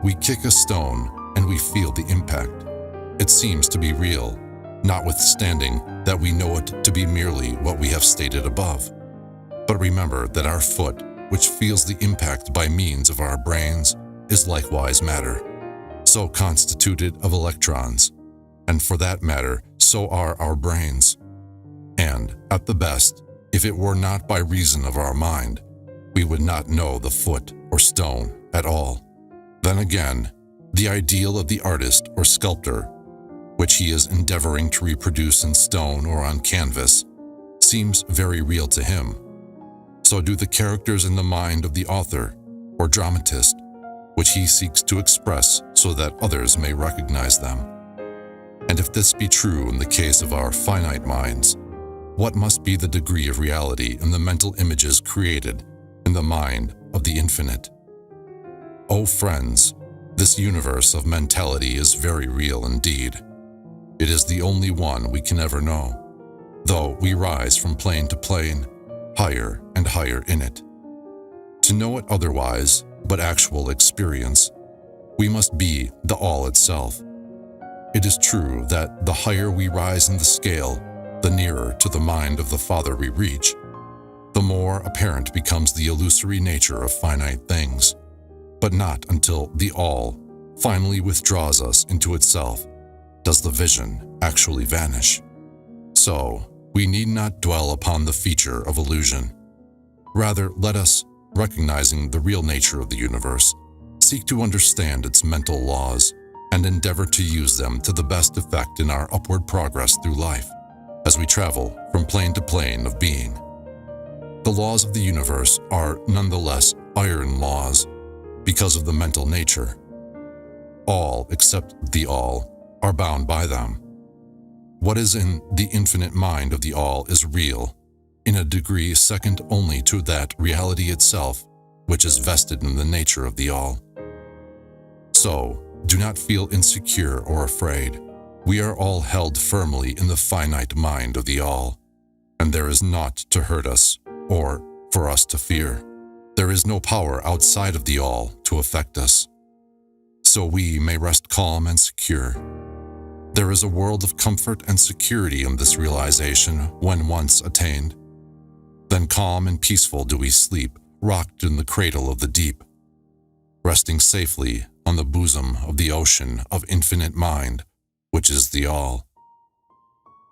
Speaker 1: We kick a stone and we feel the impact. It seems to be real, notwithstanding that we know it to be merely what we have stated above. But remember that our foot, which feels the impact by means of our brains, is likewise matter, so constituted of electrons, and for that matter, so are our brains. And, at the best, if it were not by reason of our mind, we would not know the foot or stone at all. Then again, the ideal of the artist or sculptor which he is endeavoring to reproduce in stone or on canvas, seems very real to him. So do the characters in the mind of the author or dramatist, which he seeks to express so that others may recognize them. And if this be true in the case of our finite minds, what must be the degree of reality in the mental images created in the mind of the infinite? Oh friends, this universe of mentality is very real indeed. It is the only one we can ever know, though we rise from plane to plane, higher and higher in it. To know it otherwise, but actual experience, we must be the all itself. It is true that the higher we rise in the scale, the nearer to the mind of the Father we reach, the more apparent becomes the illusory nature of finite things, but not until the all finally withdraws us into itself does the vision actually vanish. So, we need not dwell upon the feature of illusion. Rather, let us, recognizing the real nature of the universe, seek to understand its mental laws and endeavor to use them to the best effect in our upward progress through life, as we travel from plane to plane of being. The laws of the universe are nonetheless iron laws because of the mental nature. All except the all are bound by them. What is in the infinite mind of the all is real, in a degree second only to that reality itself, which is vested in the nature of the all. So, do not feel insecure or afraid. We are all held firmly in the finite mind of the all, and there is naught to hurt us or for us to fear. There is no power outside of the all to affect us. So we may rest calm and secure. There is a world of comfort and security in this realization when once attained. Then calm and peaceful do we sleep, rocked in the cradle of the deep, resting safely on the bosom of the ocean of infinite mind, which is the all.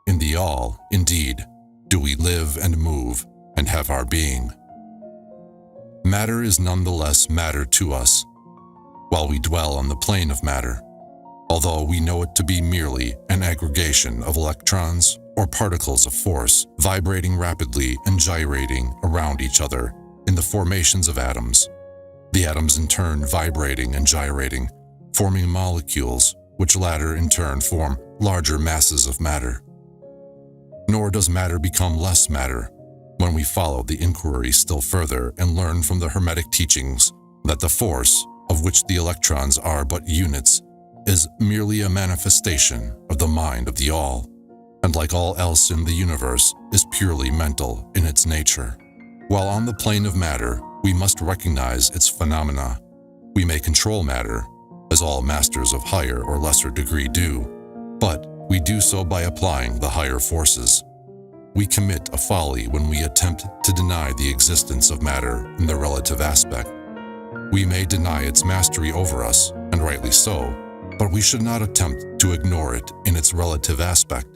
Speaker 1: In the all, indeed, do we live and move and have our being. Matter is nonetheless matter to us, while we dwell on the plane of matter, although we know it to be merely an aggregation of electrons or particles of force vibrating rapidly and gyrating around each other in the formations of atoms, the atoms in turn vibrating and gyrating, forming molecules, which latter in turn form larger masses of matter. Nor does matter become less matter when we follow the inquiry still further and learn from the Hermetic teachings that the force, of which the electrons are but units, is merely a manifestation of the mind of the all, and like all else in the universe, is purely mental in its nature. While on the plane of matter, we must recognize its phenomena. We may control matter, as all masters of higher or lesser degree do, but we do so by applying the higher forces. We commit a folly when we attempt to deny the existence of matter in the relative aspect. We may deny its mastery over us, and rightly so, but we should not attempt to ignore it in its relative aspect,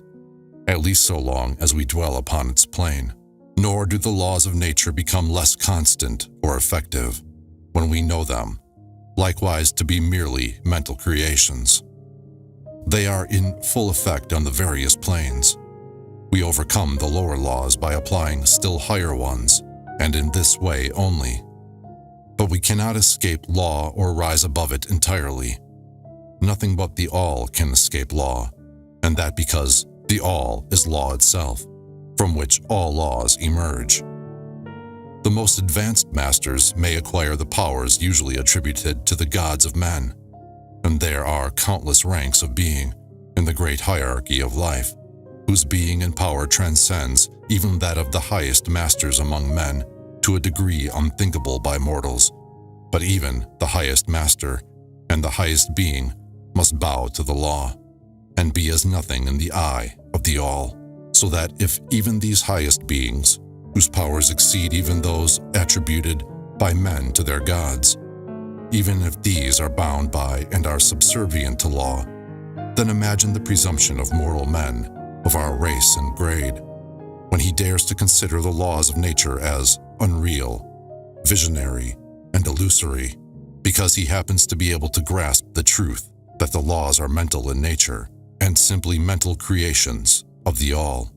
Speaker 1: at least so long as we dwell upon its plane. Nor do the laws of nature become less constant or effective when we know them, likewise to be merely mental creations. They are in full effect on the various planes. We overcome the lower laws by applying still higher ones, and in this way only. But we cannot escape law or rise above it entirely. Nothing but the all can escape law, and that because the all is law itself, from which all laws emerge. The most advanced masters may acquire the powers usually attributed to the gods of men, and there are countless ranks of being in the great hierarchy of life, whose being and power transcends even that of the highest masters among men to a degree unthinkable by mortals. But even the highest master and the highest being must bow to the law and be as nothing in the eye of the all, so that if even these highest beings, whose powers exceed even those attributed by men to their gods, even if these are bound by and are subservient to law, then imagine the presumption of mortal men of our race and grade, when he dares to consider the laws of nature as unreal, visionary, and illusory, because he happens to be able to grasp the truth that the laws are mental in nature, and simply mental creations of the All.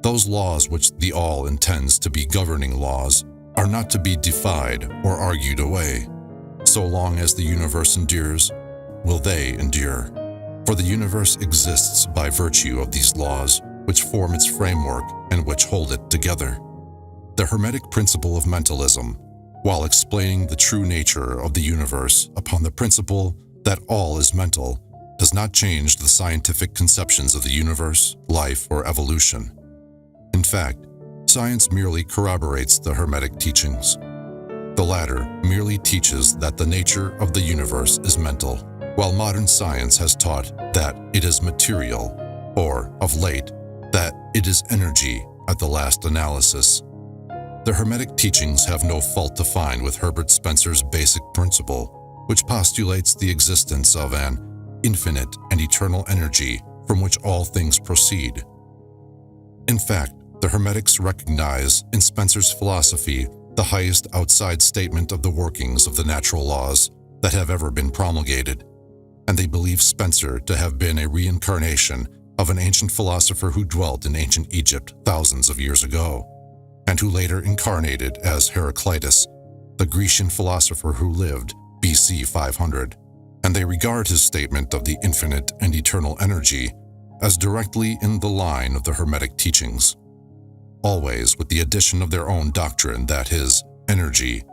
Speaker 1: Those laws which the All intends to be governing laws are not to be defied or argued away. So long as the universe endures, will they endure. For the universe exists by virtue of these laws, which form its framework and which hold it together. The Hermetic principle of mentalism, while explaining the true nature of the universe upon the principle that all is mental, does not change the scientific conceptions of the universe, life, or evolution. In fact, science merely corroborates the Hermetic teachings. The latter merely teaches that the nature of the universe is mental, while modern science has taught that it is material, or, of late, that it is energy at the last analysis. The Hermetic teachings have no fault to find with Herbert Spencer's basic principle, which postulates the existence of an infinite and eternal energy from which all things proceed. In fact, the Hermetics recognize in Spencer's philosophy the highest outside statement of the workings of the natural laws that have ever been promulgated, and they believe Spencer to have been a reincarnation of an ancient philosopher who dwelt in ancient Egypt thousands of years ago, and who later incarnated as Heraclitus, the Grecian philosopher who lived BC 500, and they regard his statement of the infinite and eternal energy as directly in the line of the Hermetic teachings, always with the addition of their own doctrine that his energy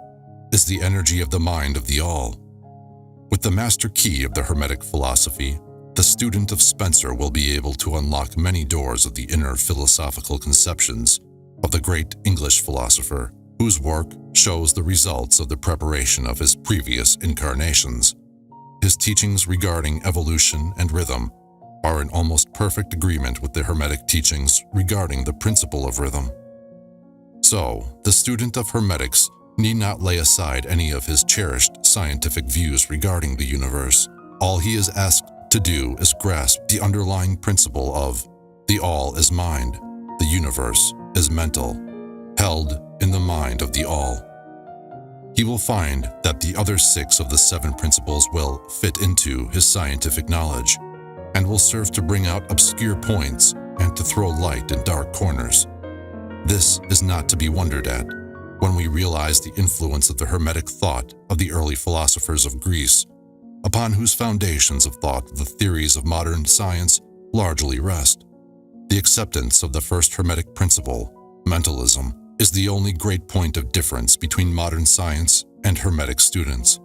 Speaker 1: is the energy of the mind of the All. With the master key of the Hermetic philosophy, the student of Spencer will be able to unlock many doors of the inner philosophical conceptions of the great English philosopher, whose work shows the results of the preparation of his previous incarnations. His teachings regarding evolution and rhythm are in almost perfect agreement with the Hermetic teachings regarding the principle of rhythm. So, the student of Hermetics need not lay aside any of his cherished scientific views regarding the universe. All he is asked to do is grasp the underlying principle of the All is mind, the universe is mental, held in the mind of the All. He will find that the other 6 of the 7 principles will fit into his scientific knowledge and will serve to bring out obscure points and to throw light in dark corners. This is not to be wondered at when we realize the influence of the Hermetic thought of the early philosophers of Greece, upon whose foundations of thought the theories of modern science largely rest. The acceptance of the first Hermetic principle, mentalism, is the only great point of difference between modern science and Hermetic students,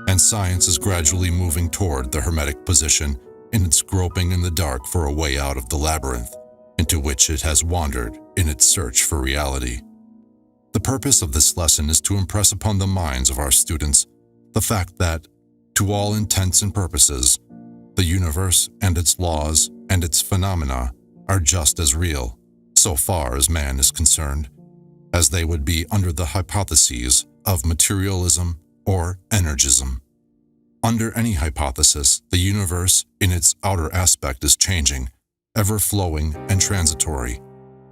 Speaker 1: and science is gradually moving toward the Hermetic position in its groping in the dark for a way out of the labyrinth into which it has wandered in its search for reality. The purpose of this lesson is to impress upon the minds of our students the fact that, to all intents and purposes, the universe and its laws and its phenomena are just as real, so far as man is concerned, as they would be under the hypotheses of materialism or energism. Under any hypothesis, the universe in its outer aspect is changing, ever-flowing and transitory,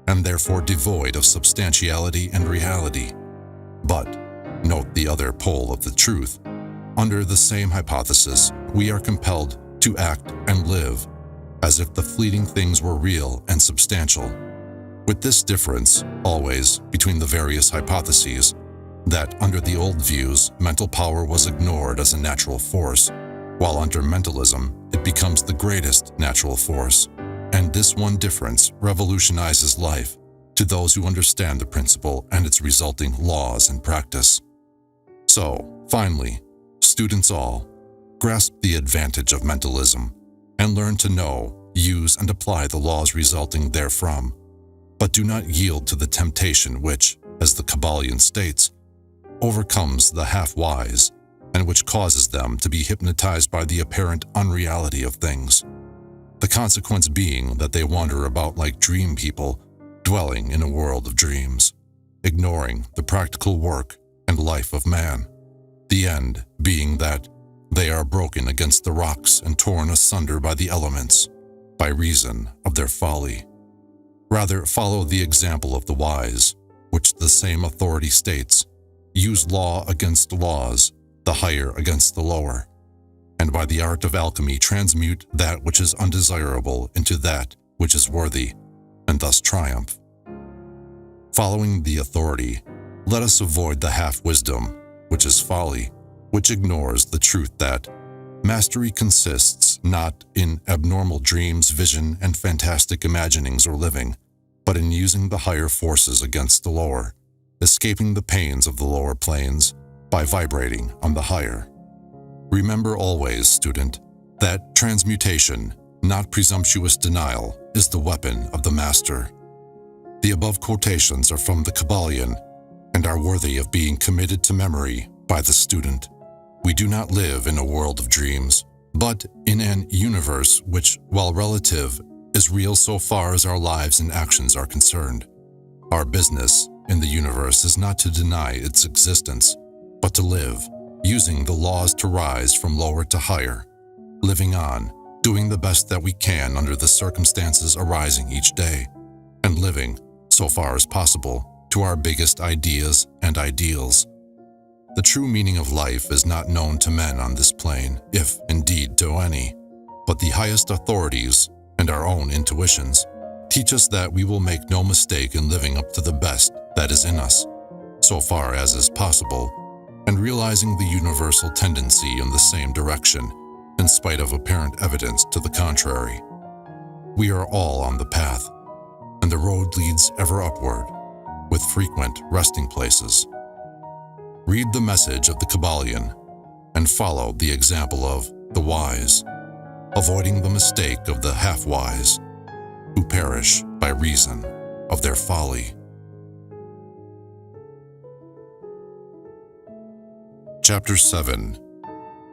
Speaker 1: and therefore devoid of substantiality and reality. But, note the other pole of the truth, under the same hypothesis, we are compelled to act and live as if the fleeting things were real and substantial, with this difference, always, between the various hypotheses, that under the old views, mental power was ignored as a natural force, while under mentalism, it becomes the greatest natural force. And this one difference revolutionizes life to those who understand the principle and its resulting laws and practice. So, finally, students all, grasp the advantage of mentalism and learn to know, use, and apply the laws resulting therefrom, but do not yield to the temptation which, as the Kybalion states, overcomes the half-wise and which causes them to be hypnotized by the apparent unreality of things. The consequence being that they wander about like dream people, dwelling in a world of dreams, ignoring the practical work and life of man, the end being that they are broken against the rocks and torn asunder by the elements, by reason of their folly. Rather, follow the example of the wise, which the same authority states, use law against laws, the higher against the lower, and by the art of alchemy transmute that which is undesirable into that which is worthy, and thus triumph. Following the authority, let us avoid the half-wisdom, which is folly, which ignores the truth that mastery consists not in abnormal dreams, vision, and fantastic imaginings or living, but in using the higher forces against the lower, escaping the pains of the lower planes by vibrating on the higher. Remember always, student, that transmutation, not presumptuous denial, is the weapon of the master. The above quotations are from the Kybalion and are worthy of being committed to memory by the student. We do not live in a world of dreams, but in an universe which, while relative, is real so far as our lives and actions are concerned. Our business in the universe is not to deny its existence, but to live, using the laws to rise from lower to higher, living on, doing the best that we can under the circumstances arising each day, and living, so far as possible, to our biggest ideas and ideals. The true meaning of life is not known to men on this plane, if indeed to any, but the highest authorities and our own intuitions teach us that we will make no mistake in living up to the best that is in us, so far as is possible, and realizing the universal tendency in the same direction, in spite of apparent evidence to the contrary. We are all on the path, and the road leads ever upward, with frequent resting places. Read the message of the Kybalion and follow the example of the wise, avoiding the mistake of the half-wise, who perish by reason of their folly. Chapter 7.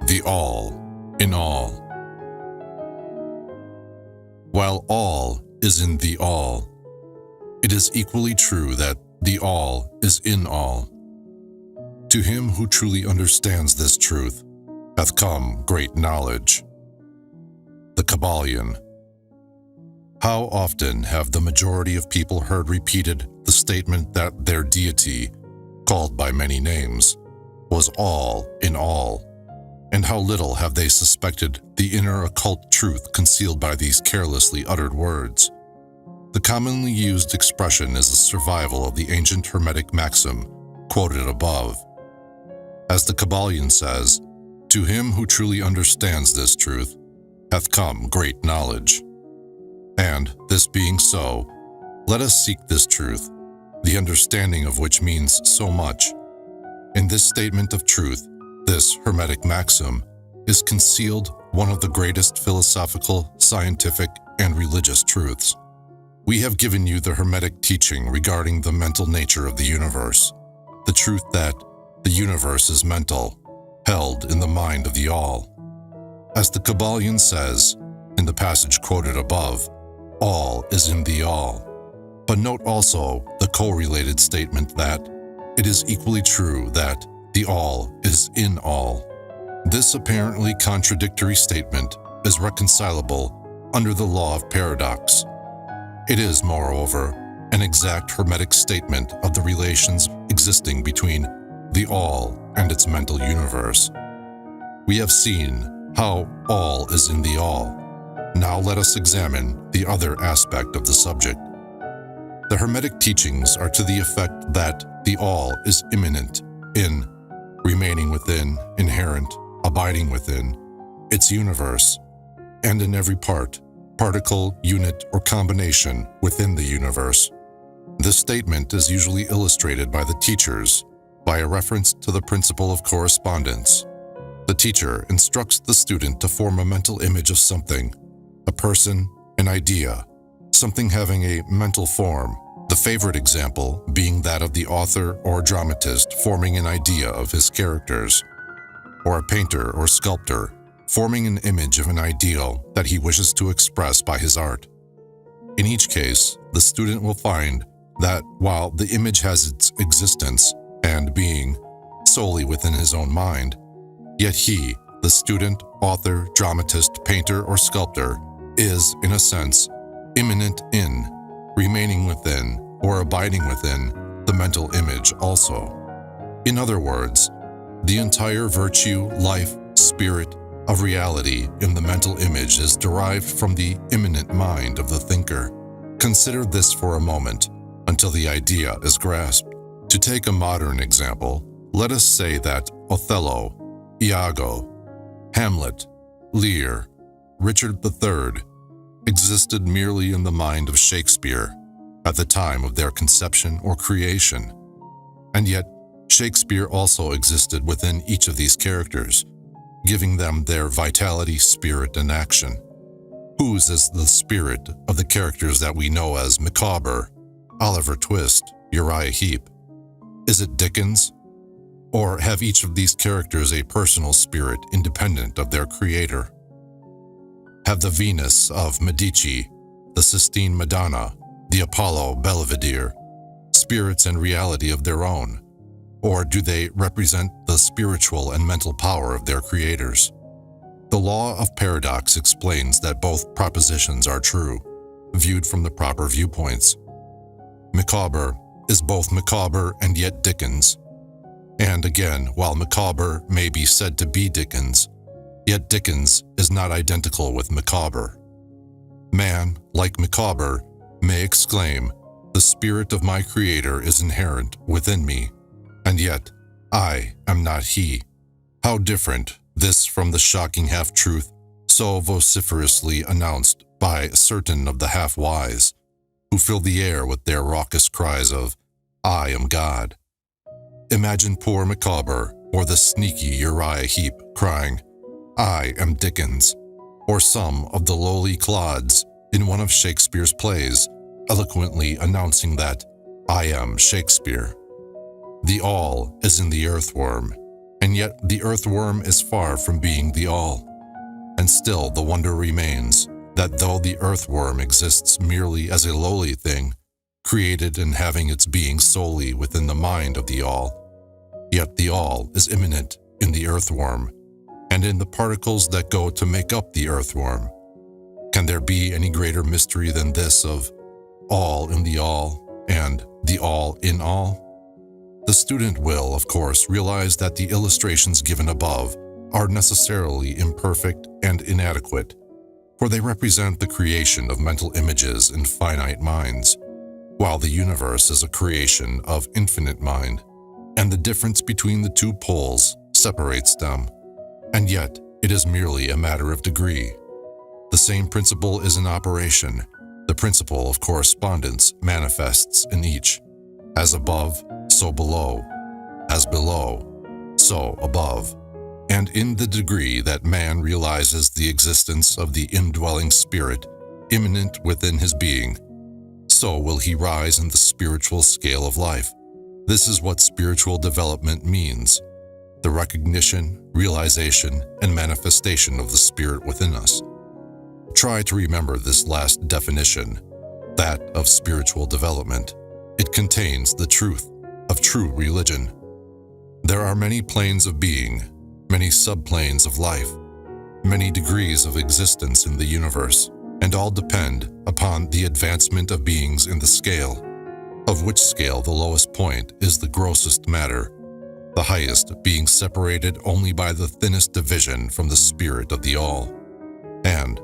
Speaker 1: The All in All. While all is in the all, it is equally true that the all is in all. To him who truly understands this truth hath come great knowledge. The Kybalion. How often have the majority of people heard repeated the statement that their deity, called by many names, was all in all, and how little have they suspected the inner occult truth concealed by these carelessly uttered words. The commonly used expression is a survival of the ancient Hermetic maxim quoted above. As the Kybalion says, to him who truly understands this truth hath come great knowledge. And, this being so, let us seek this truth, the understanding of which means so much. In this statement of truth, this Hermetic maxim, is concealed one of the greatest philosophical, scientific, and religious truths. We have given you the Hermetic teaching regarding the mental nature of the universe, the truth that the universe is mental, held in the mind of the all. As the Kybalion says, in the passage quoted above, all is in the all. But note also the correlated statement that it is equally true that the all is in all. This apparently contradictory statement is reconcilable under the law of paradox. It is, moreover, an exact Hermetic statement of the relations existing between the all and its mental universe. We have seen how all is in the all. Now let us examine the other aspect of the subject. The Hermetic teachings are to the effect that the all is immanent in, remaining within, inherent, abiding within, its universe, and in every part, particle, unit, or combination within the universe. This statement is usually illustrated by the teachers by a reference to the principle of correspondence. The teacher instructs the student to form a mental image of something, a person, an idea, something having a mental form, the favorite example being that of the author or dramatist forming an idea of his characters, or a painter or sculptor forming an image of an ideal that he wishes to express by his art. In each case, the student will find that while the image has its existence and being solely within his own mind, yet he, the student, author, dramatist, painter, or sculptor, is, in a sense, immanent in, remaining within, or abiding within, the mental image also. In other words, the entire virtue, life, spirit, of reality in the mental image is derived from the immanent mind of the thinker. Consider this for a moment until the idea is grasped. To take a modern example, let us say that Othello, Iago, Hamlet, Lear, Richard III existed merely in the mind of Shakespeare at the time of their conception or creation. And yet, Shakespeare also existed within each of these characters, giving them their vitality, spirit, and action. Whose is the spirit of the characters that we know as Micawber, Oliver Twist, Uriah Heep? Is it Dickens? Or have each of these characters a personal spirit independent of their creator? Have the Venus of Medici, the Sistine Madonna, the Apollo Belvedere, spirits and reality of their own? Or do they represent the spiritual and mental power of their creators? The law of paradox explains that both propositions are true, viewed from the proper viewpoints. Micawber is both Micawber and yet Dickens. And again, while Micawber may be said to be Dickens, yet Dickens is not identical with Micawber. Man, like Micawber, may exclaim, "The spirit of my creator is inherent within me, and yet I am not he." How different this from the shocking half-truth so vociferously announced by certain of the half-wise, who fill the air with their raucous cries of, "I am God." Imagine poor Micawber or the sneaky Uriah Heep crying, "I am Dickens," or some of the lowly clods in one of Shakespeare's plays eloquently announcing that, "I am Shakespeare." The all is in the earthworm, and yet the earthworm is far from being the all. And still the wonder remains that though the earthworm exists merely as a lowly thing, created and having its being solely within the mind of the all, yet the all is immanent in the earthworm, and in the particles that go to make up the earthworm. Can there be any greater mystery than this of all in the all and the all in all? The student will, of course, realize that the illustrations given above are necessarily imperfect and inadequate, for they represent the creation of mental images in finite minds, while the universe is a creation of infinite mind, and the difference between the two poles separates them, and yet it is merely a matter of degree. The same principle is in operation. The principle of correspondence manifests in each, as above, so below, as below, so above. And in the degree that man realizes the existence of the indwelling spirit immanent within his being, so will he rise in the spiritual scale of life. This is what spiritual development means: the recognition, realization, and manifestation of the spirit within us. Try to remember this last definition, that of spiritual development. It contains the truth of true religion. There are many planes of being, many subplanes of life, many degrees of existence in the universe, and all depend upon the advancement of beings in the scale, of which scale the lowest point is the grossest matter, the highest being separated only by the thinnest division from the spirit of the all. And,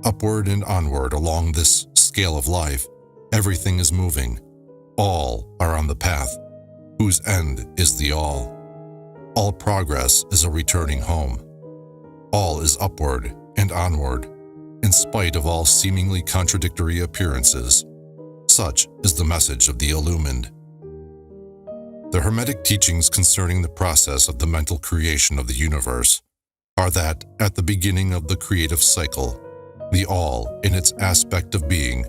Speaker 1: upward and onward along this scale of life, everything is moving. All are on the path, whose end is the all. All progress is a returning home. All is upward and onward, in spite of all seemingly contradictory appearances. Such is the message of the illumined. The Hermetic teachings concerning the process of the mental creation of the universe are that at the beginning of the creative cycle, the all, in its aspect of being,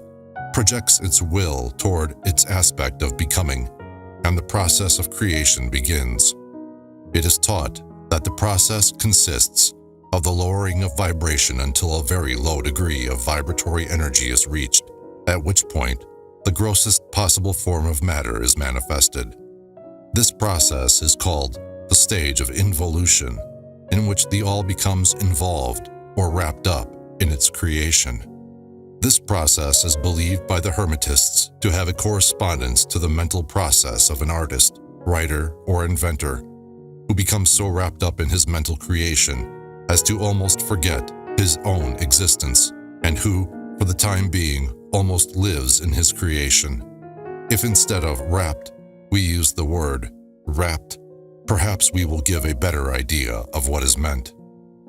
Speaker 1: projects its will toward its aspect of becoming, and the process of creation begins. It is taught that the process consists of the lowering of vibration until a very low degree of vibratory energy is reached, at which point the grossest possible form of matter is manifested. This process is called the stage of involution, in which the all becomes involved or wrapped up in its creation. This process is believed by the Hermetists to have a correspondence to the mental process of an artist, writer, or inventor, who becomes so wrapped up in his mental creation as to almost forget his own existence, and who, for the time being, almost lives in his creation. If instead of wrapped, we use the word wrapped, perhaps we will give a better idea of what is meant.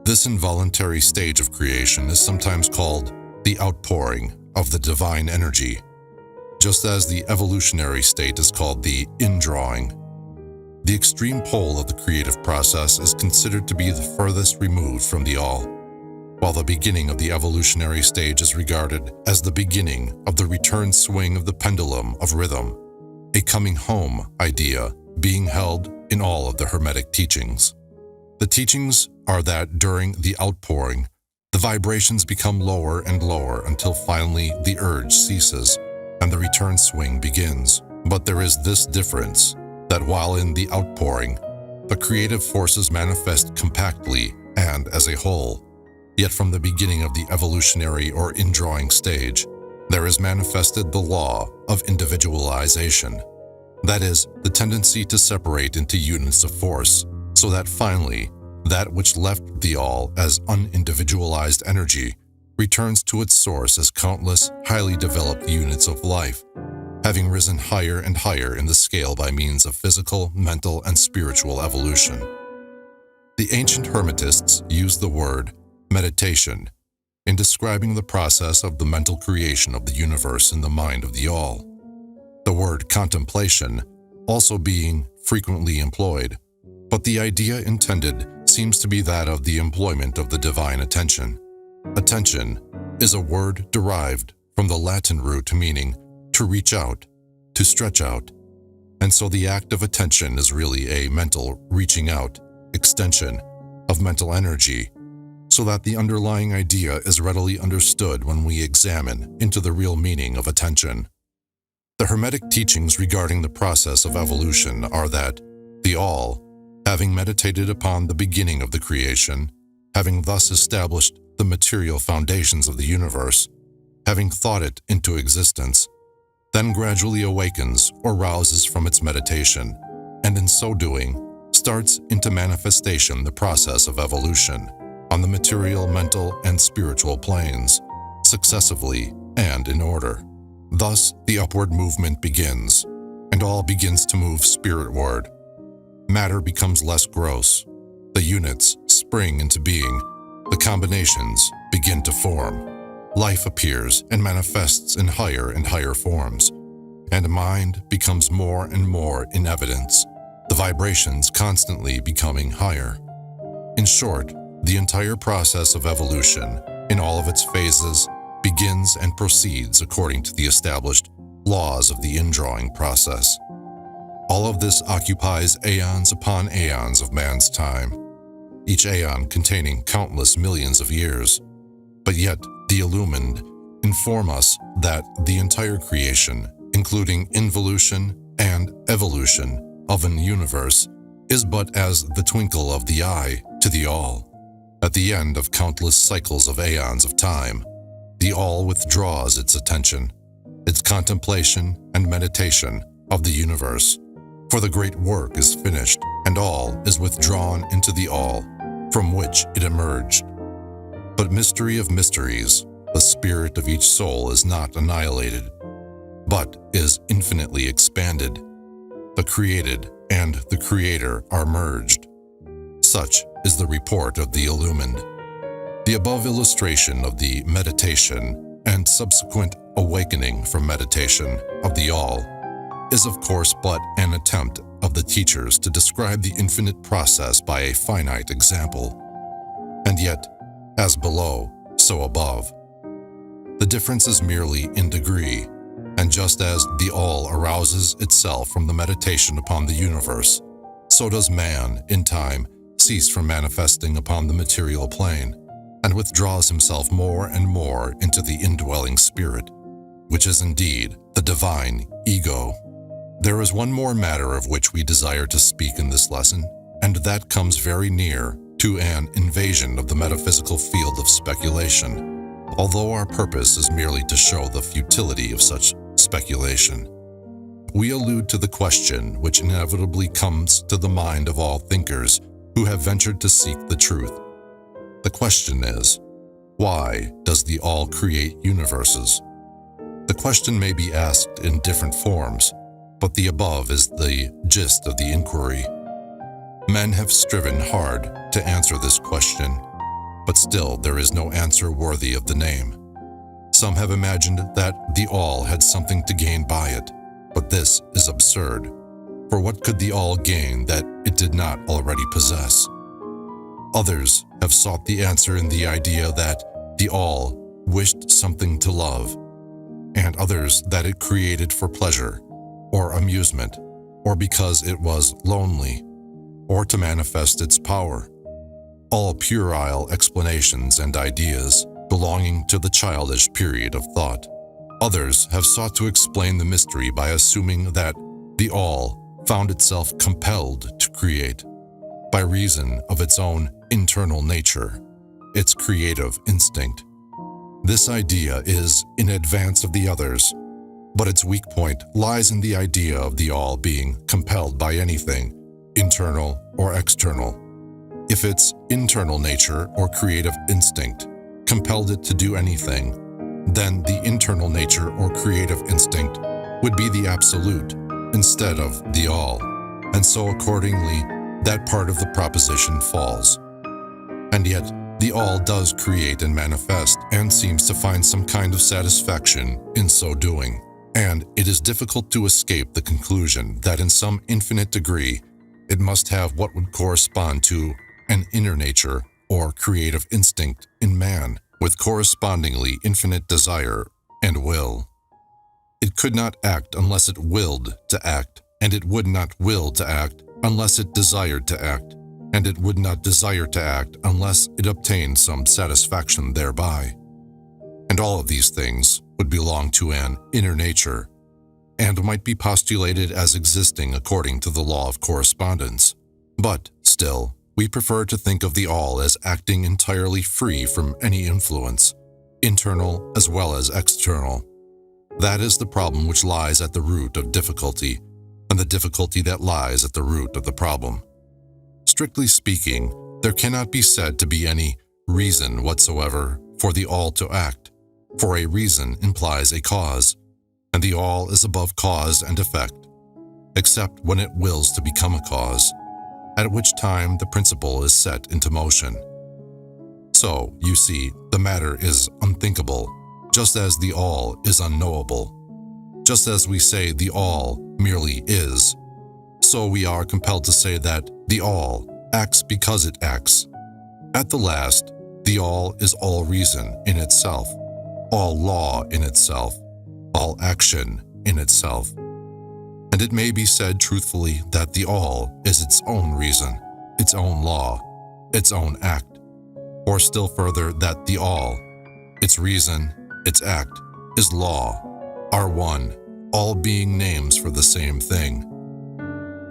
Speaker 1: This involuntary stage of creation is sometimes called the outpouring of the divine energy, just as the evolutionary state is called the indrawing. The extreme pole of the creative process is considered to be the furthest removed from the all, while the beginning of the evolutionary stage is regarded as the beginning of the return swing of the pendulum of rhythm, a coming home idea being held in all of the Hermetic teachings. The teachings are that during the outpouring, the vibrations become lower and lower until finally the urge ceases and the return swing begins. But there is this difference, that while in the outpouring, the creative forces manifest compactly and as a whole, yet from the beginning of the evolutionary or indrawing stage, there is manifested the law of individualization. That is, the tendency to separate into units of force, so that finally, that which left the all as unindividualized energy returns to its source as countless, highly developed units of life, having risen higher and higher in the scale by means of physical, mental, and spiritual evolution. The ancient Hermetists used the word meditation in describing the process of the mental creation of the universe in the mind of the all. The word contemplation also being frequently employed, but the idea intended seems to be that of the employment of the divine attention. Attention is a word derived from the Latin root meaning to reach out, to stretch out, and so the act of attention is really a mental reaching out, extension of mental energy, so that the underlying idea is readily understood when we examine into the real meaning of attention. The Hermetic teachings regarding the process of evolution are that the all, having meditated upon the beginning of the creation, having thus established the material foundations of the universe, having thought it into existence, then gradually awakens or rouses from its meditation, and in so doing, starts into manifestation the process of evolution on the material, mental, and spiritual planes, successively and in order. Thus, the upward movement begins, and all begins to move spiritward. Matter becomes less gross. The units spring into being. The combinations begin to form. Life appears and manifests in higher and higher forms, and mind becomes more and more in evidence, the vibrations constantly becoming higher. In short, the entire process of evolution, in all of its phases, begins and proceeds according to the established laws of the indrawing process. All of this occupies aeons upon aeons of man's time, each aeon containing countless millions of years. But yet, the illumined inform us that the entire creation, including involution and evolution of an universe, is but as the twinkle of the eye to the all. At the end of countless cycles of aeons of time, the all withdraws its attention, its contemplation and meditation of the universe, for the great work is finished, and all is withdrawn into the all, from which it emerged. But mystery of mysteries, the spirit of each soul is not annihilated, but is infinitely expanded. The created and the Creator are merged. Such is the report of the illumined. The above illustration of the meditation and subsequent awakening from meditation of the all is of course but an attempt of the teachers to describe the infinite process by a finite example. And yet, as below, so above. The difference is merely in degree, and just as the all arouses itself from the meditation upon the universe, so does man, in time, cease from manifesting upon the material plane, and withdraws himself more and more into the indwelling spirit, which is indeed the divine ego. There is one more matter of which we desire to speak in this lesson, and that comes very near to an invasion of the metaphysical field of speculation, although our purpose is merely to show the futility of such speculation. We allude to the question which inevitably comes to the mind of all thinkers who have ventured to seek the truth. The question is, why does the All create universes? The question may be asked in different forms, but the above is the gist of the inquiry. Men have striven hard to answer this question, but still there is no answer worthy of the name. Some have imagined that the All had something to gain by it, but this is absurd. For what could the All gain that it did not already possess? Others have sought the answer in the idea that the All wished something to love, and others that it created for pleasure, or amusement, or because it was lonely, or to manifest its power. All puerile explanations and ideas belonging to the childish period of thought. Others have sought to explain the mystery by assuming that the All found itself compelled to create, by reason of its own internal nature, its creative instinct. This idea is in advance of the others, but its weak point lies in the idea of the All being compelled by anything, internal or external. If its internal nature or creative instinct compelled it to do anything, then the internal nature or creative instinct would be the absolute instead of the All, and so accordingly, that part of the proposition falls. And yet, the All does create and manifest and seems to find some kind of satisfaction in so doing. And it is difficult to escape the conclusion that in some infinite degree, it must have what would correspond to an inner nature or creative instinct in man, with correspondingly infinite desire and will. It could not act unless it willed to act, and it would not will to act unless it desired to act, and it would not desire to act unless it obtained some satisfaction thereby. And all of these things would belong to an inner nature, and might be postulated as existing according to the law of correspondence. But, still, we prefer to think of the All as acting entirely free from any influence, internal as well as external. That is the problem which lies at the root of difficulty, and the difficulty that lies at the root of the problem. Strictly speaking, there cannot be said to be any reason whatsoever for the All to act, for a reason implies a cause, and the All is above cause and effect, except when it wills to become a cause, at which time the principle is set into motion. So, you see, the matter is unthinkable, just as the All is unknowable. Just as we say the All merely is, so we are compelled to say that the All acts because it acts. At the last, the All is all reason in itself, all law in itself, all action in itself. And it may be said truthfully that the All is its own reason, its own law, its own act, or still further that the All, its reason, its act, is law, are one, all being names for the same thing.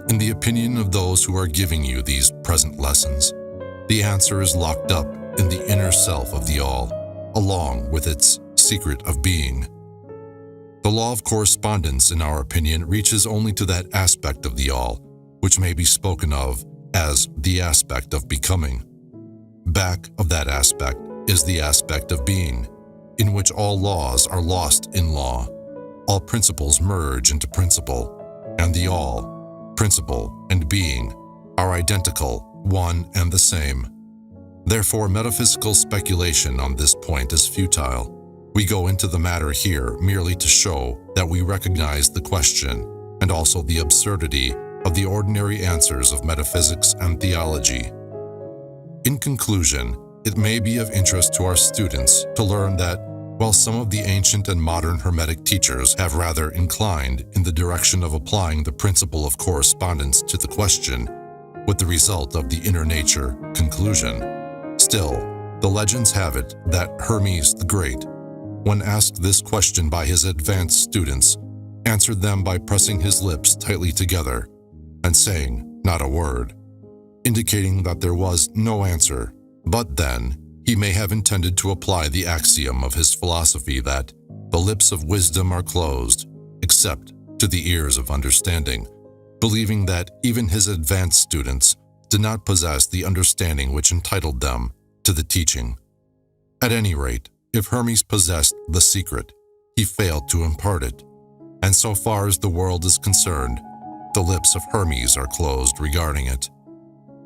Speaker 1: In the opinion of those who are giving you these present lessons, the answer is locked up in the inner self of the All, along with its secret of being. The law of correspondence, in our opinion, reaches only to that aspect of the All, which may be spoken of as the aspect of becoming. Back of that aspect is the aspect of being, in which all laws are lost in law, all principles merge into principle, and the All, principle and being, are identical, one and the same. Therefore, metaphysical speculation on this point is futile. We go into the matter here merely to show that we recognize the question and also the absurdity of the ordinary answers of metaphysics and theology. In conclusion, it may be of interest to our students to learn that while some of the ancient and modern Hermetic teachers have rather inclined in the direction of applying the principle of correspondence to the question, with the result of the inner nature conclusion, still, the legends have it that Hermes the Great, when asked this question by his advanced students, answered them by pressing his lips tightly together and saying not a word, indicating that there was no answer. But then, he may have intended to apply the axiom of his philosophy that the lips of wisdom are closed, except to the ears of understanding, believing that even his advanced students did not possess the understanding which entitled them to the teaching. At any rate, if Hermes possessed the secret, he failed to impart it, and so far as the world is concerned, the lips of Hermes are closed regarding it.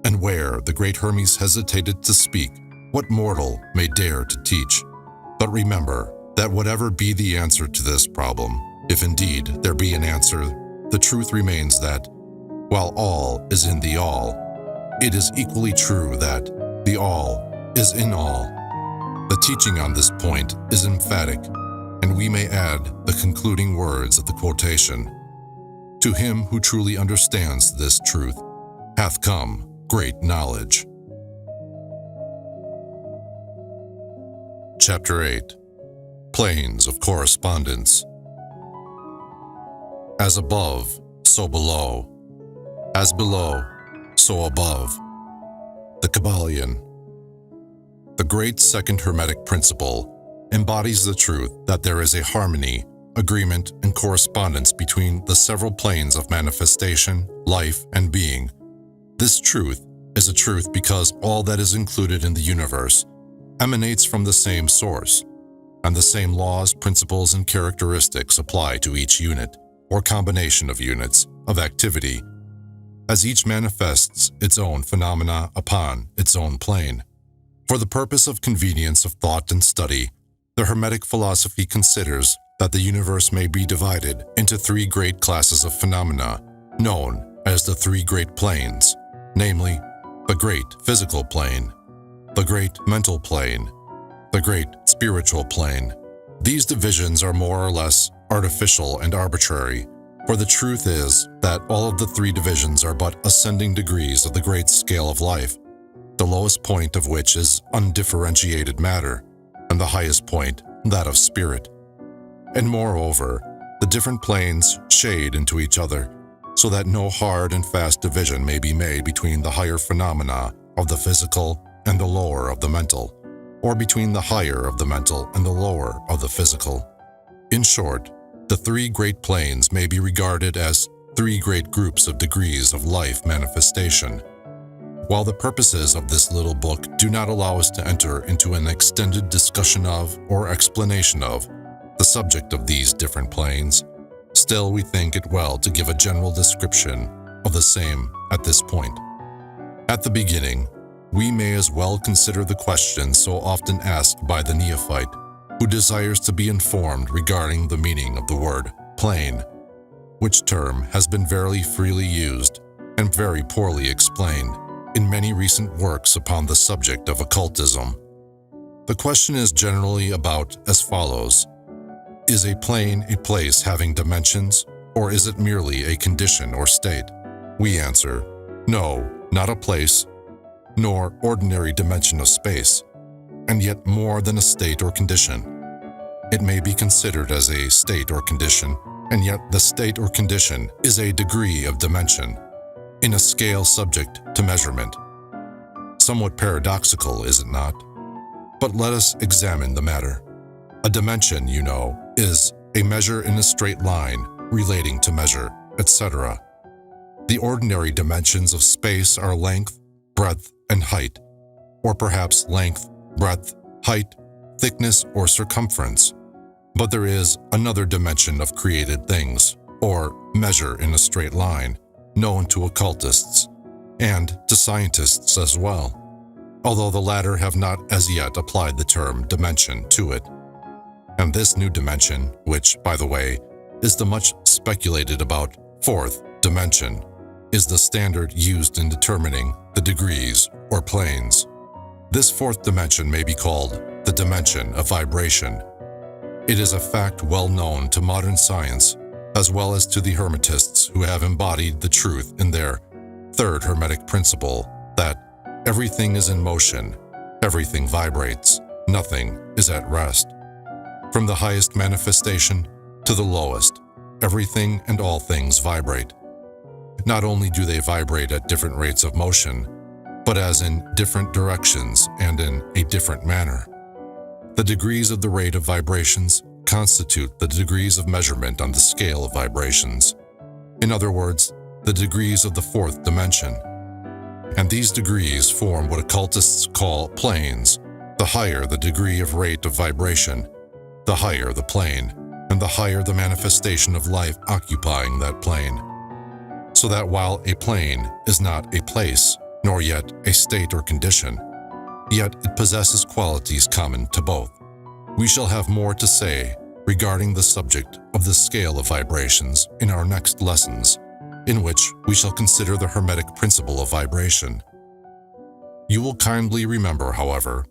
Speaker 1: And where the great Hermes hesitated to speak, what mortal may dare to teach? But remember that whatever be the answer to this problem, if indeed there be an answer, the truth remains that, while all is in the all, it is equally true that the all is in all. The teaching on this point is emphatic, and we may add the concluding words of the quotation. To him who truly understands this truth hath come great knowledge. Chapter 8. Planes of Correspondence. As above, so below. As below, so above. The Kybalion. The great second Hermetic principle embodies the truth that there is a harmony, agreement, and correspondence between the several planes of manifestation, life, and being. This truth is a truth because all that is included in the universe emanates from the same source, and the same laws, principles, and characteristics apply to each unit, or combination of units, of activity, as each manifests its own phenomena upon its own plane. For the purpose of convenience of thought and study, the Hermetic philosophy considers that the universe may be divided into three great classes of phenomena, known as the three great planes, namely, the great physical plane, the great mental plane, the great spiritual plane. These divisions are more or less artificial and arbitrary, for the truth is that all of the three divisions are but ascending degrees of the great scale of life, the lowest point of which is undifferentiated matter, and the highest point that of spirit. And moreover, the different planes shade into each other, so that no hard and fast division may be made between the higher phenomena of the physical and the lower of the mental, or between the higher of the mental and the lower of the physical. In short, the three great planes may be regarded as three great groups of degrees of life manifestation. While the purposes of this little book do not allow us to enter into an extended discussion of or explanation of the subject of these different planes, still we think it well to give a general description of the same at this point. At the beginning, we may as well consider the question so often asked by the neophyte who desires to be informed regarding the meaning of the word plane, which term has been very freely used and very poorly explained in many recent works upon the subject of occultism. The question is generally about as follows: is a plane a place having dimensions, or is it merely a condition or state? We answer, no, not a place, nor ordinary dimension of space, and yet more than a state or condition. It may be considered as a state or condition, and yet the state or condition is a degree of dimension, in a scale subject to measurement. Somewhat paradoxical, is it not? But let us examine the matter. A dimension, you know, is a measure in a straight line relating to measure, etc. The ordinary dimensions of space are length, breadth, and height, or perhaps length, breadth, height, thickness, or circumference. But there is another dimension of created things, or measure in a straight line, known to occultists, and to scientists as well, although the latter have not as yet applied the term dimension to it. And this new dimension, which, by the way, is the much speculated about fourth dimension, is the standard used in determining the degrees or planes. This fourth dimension may be called the dimension of vibration. It is a fact well known to modern science, as well as to the Hermetists who have embodied the truth in their third Hermetic principle, that everything is in motion, everything vibrates, nothing is at rest. From the highest manifestation to the lowest, everything and all things vibrate. Not only do they vibrate at different rates of motion, but as in different directions and in a different manner. The degrees of the rate of vibrations constitute the degrees of measurement on the scale of vibrations. In other words, the degrees of the fourth dimension. and these degrees form what occultists call planes. The higher the degree of rate of vibration, the higher the plane, and the higher the manifestation of life occupying that plane. So that while a plane is not a place, nor yet a state or condition, yet it possesses qualities common to both. We shall have more to say regarding the subject of the scale of vibrations in our next lessons, in which we shall consider the Hermetic principle of vibration. You will kindly remember, however,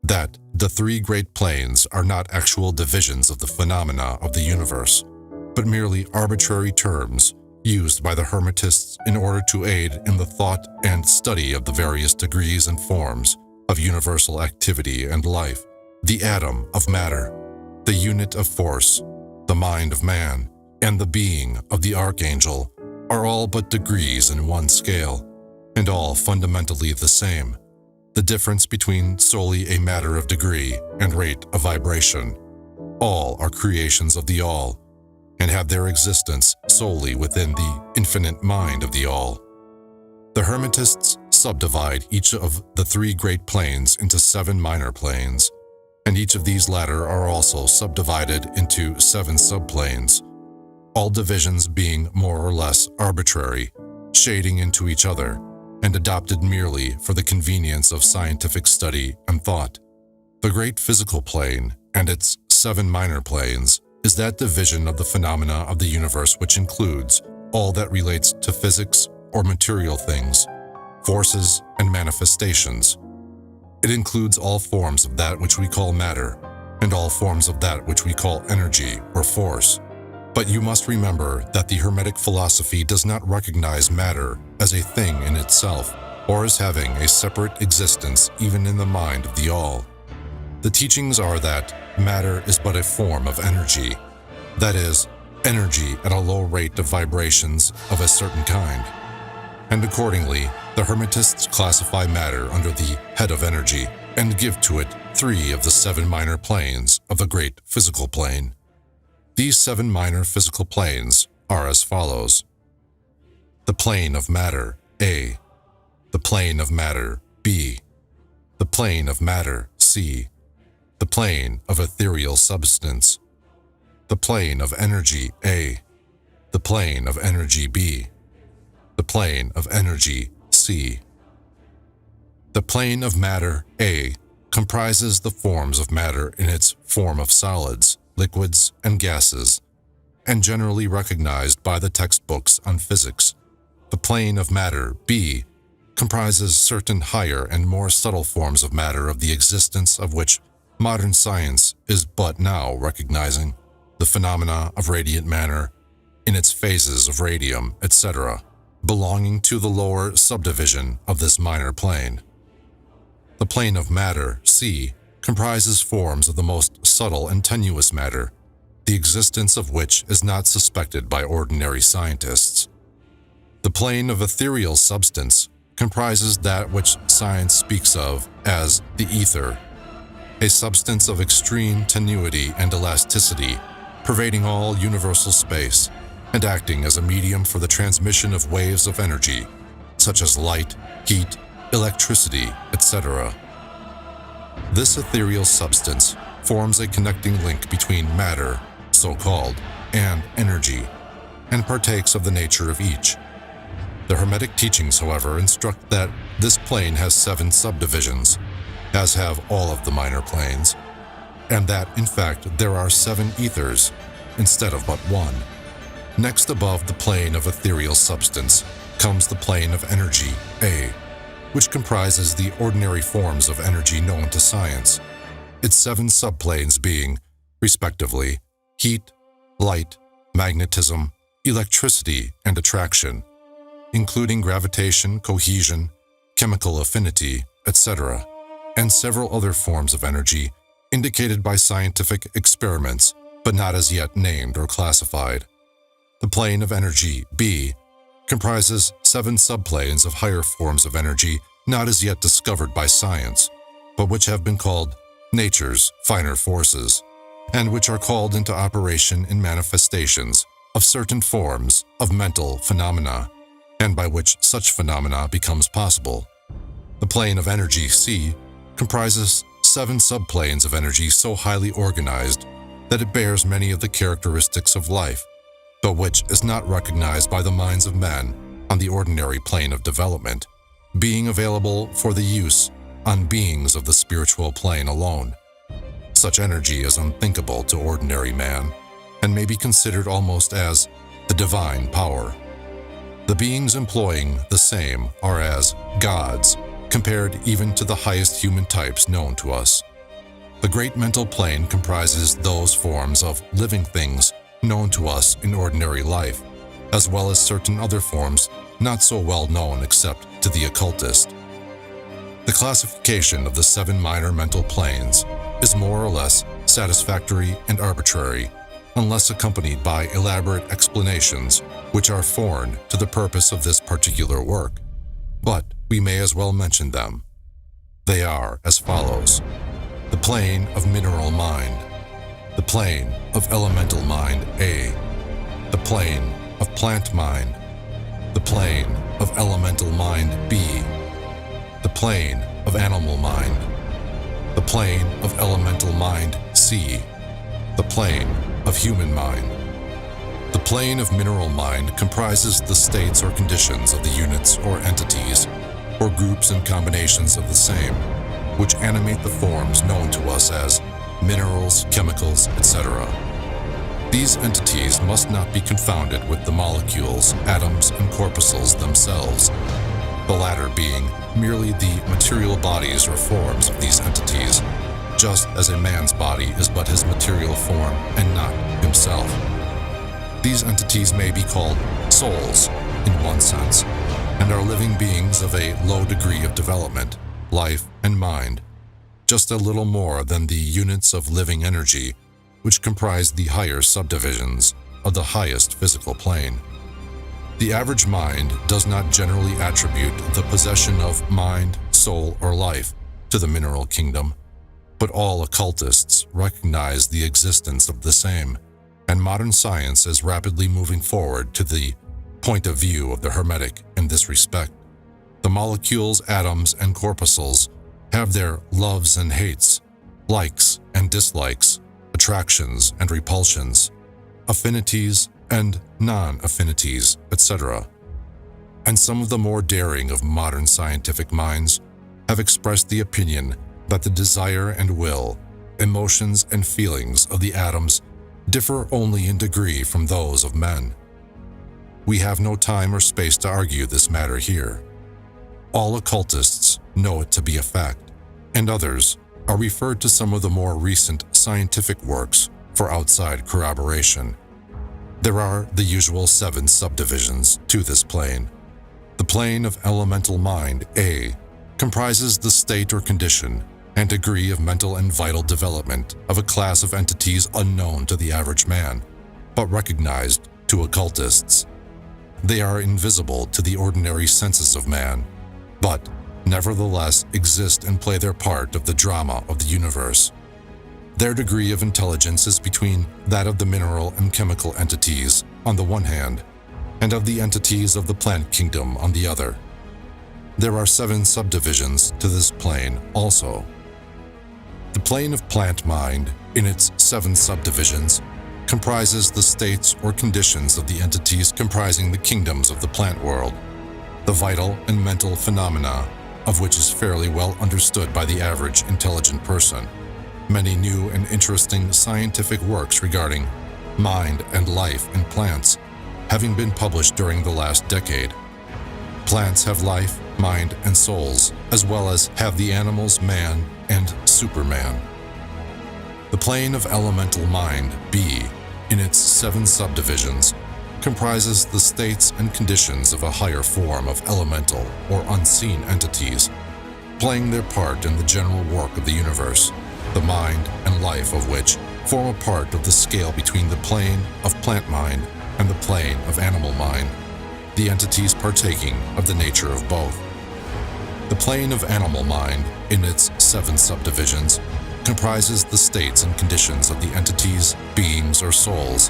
Speaker 1: that the three great planes are not actual divisions of the phenomena of the universe, but merely arbitrary terms used by the Hermetists in order to aid in the thought and study of the various degrees and forms of universal activity and life. The atom of matter, the unit of force, the mind of man, and the being of the archangel are all but degrees in one scale, and all fundamentally the same. The difference between solely a matter of degree and rate of vibration. All are creations of the All, and have their existence solely within the infinite mind of the All. The Hermetists subdivide each of the three great planes into 7 minor planes, and each of these latter are also subdivided into 7 subplanes, all divisions being more or less arbitrary, shading into each other, and adopted merely for the convenience of scientific study and thought. The great physical plane and its 7 minor planes is that division of the phenomena of the universe which includes all that relates to physics or material things, forces and manifestations. It includes all forms of that which we call matter, and all forms of that which we call energy or force. But you must remember that the Hermetic philosophy does not recognize matter as a thing in itself, or as having a separate existence even in the mind of the All. The teachings are that matter is but a form of energy, that is, energy at a low rate of vibrations of a certain kind. And accordingly, the Hermetists classify matter under the head of energy and give to it 3 of the 7 minor planes of the great physical plane. These 7 minor physical planes are as follows: the plane of matter, A; the plane of matter, B; the plane of matter, C; the plane of ethereal substance; the plane of energy, A; the plane of energy, B; the plane of energy, C. The plane of matter, A, comprises the forms of matter in its form of solids, liquids, and gases, and generally recognized by the textbooks on physics. The plane of matter, B, comprises certain higher and more subtle forms of matter of the existence of which modern science is but now recognizing, the phenomena of radiant matter, in its phases of radium, etc., belonging to the lower subdivision of this minor plane. The plane of matter, C, comprises forms of the most subtle and tenuous matter, the existence of which is not suspected by ordinary scientists. The plane of ethereal substance comprises that which science speaks of as the ether, a substance of extreme tenuity and elasticity, pervading all universal space, and acting as a medium for the transmission of waves of energy, such as light, heat, electricity, etc. This ethereal substance forms a connecting link between matter, so-called, and energy, and partakes of the nature of each. The Hermetic teachings, however, instruct that this plane has 7 subdivisions, as have all of the minor planes, and that, in fact, there are 7 ethers instead of but 1. Next above the plane of ethereal substance comes the plane of energy, A, which comprises the ordinary forms of energy known to science, its 7 subplanes being, respectively, heat, light, magnetism, electricity, and attraction, including gravitation, cohesion, chemical affinity, etc., and several other forms of energy indicated by scientific experiments but not as yet named or classified. The plane of energy, B, comprises 7 subplanes of higher forms of energy not as yet discovered by science, but which have been called nature's finer forces, and which are called into operation in manifestations of certain forms of mental phenomena, and by which such phenomena becomes possible. The plane of energy, C, comprises 7 subplanes of energy so highly organized that it bears many of the characteristics of life, but which is not recognized by the minds of men on the ordinary plane of development, being available for the use on beings of the spiritual plane alone. Such energy is unthinkable to ordinary man, and may be considered almost as the divine power. The beings employing the same are as gods, compared even to the highest human types known to us. The great mental plane comprises those forms of living things known to us in ordinary life, as well as certain other forms not so well known except to the occultist. The classification of the 7 minor mental planes is more or less satisfactory and arbitrary, unless accompanied by elaborate explanations which are foreign to the purpose of this particular work, but we may as well mention them. They are as follows: the plane of mineral mind, the plane of elemental mind, A, the plane of plant mind, the plane of elemental mind, B, the plane of animal mind, the plane of elemental mind, C, the plane of human mind. The plane of mineral mind comprises the states or conditions of the units or entities, or groups and combinations of the same, which animate the forms known to us as minerals, chemicals, etc. These entities must not be confounded with the molecules, atoms, and corpuscles themselves, the latter being merely the material bodies or forms of these entities, just as a man's body is but his material form and not himself. These entities may be called souls in one sense, and are living beings of a low degree of development, life, and mind, just a little more than the units of living energy, which comprise the higher subdivisions of the highest physical plane. The average mind does not generally attribute the possession of mind, soul, or life to the mineral kingdom, but all occultists recognize the existence of the same, and modern science is rapidly moving forward to the point of view of the Hermetic in this respect. The molecules, atoms, and corpuscles have their loves and hates, likes and dislikes, attractions and repulsions, affinities and non-affinities, etc. And some of the more daring of modern scientific minds have expressed the opinion that the desire and will, emotions and feelings of the atoms differ only in degree from those of men. We have no time or space to argue this matter here. All occultists know it to be a fact, and others are referred to some of the more recent scientific works for outside corroboration. There are the usual 7 subdivisions to this plane. The plane of elemental mind, A, comprises the state or condition and degree of mental and vital development of a class of entities unknown to the average man, but recognized to occultists. They are invisible to the ordinary senses of man, but nevertheless exist and play their part of the drama of the universe. Their degree of intelligence is between that of the mineral and chemical entities on the one hand, and of the entities of the plant kingdom on the other. There are 7 subdivisions to this plane also. The plane of plant mind, in its 7 subdivisions, comprises the states or conditions of the entities comprising the kingdoms of the plant world, the vital and mental phenomena of which is fairly well understood by the average intelligent person. Many new and interesting scientific works regarding mind and life in plants having been published during the last decade. Plants have life, mind, and souls, as well as have the animals man and superman. The plane of elemental mind, B, in its 7 subdivisions, comprises the states and conditions of a higher form of elemental or unseen entities, playing their part in the general work of the universe, the mind and life of which form a part of the scale between the plane of plant mind and the plane of animal mind, the entities partaking of the nature of both. The plane of animal mind, in its 7 subdivisions, comprises the states and conditions of the entities, beings, or souls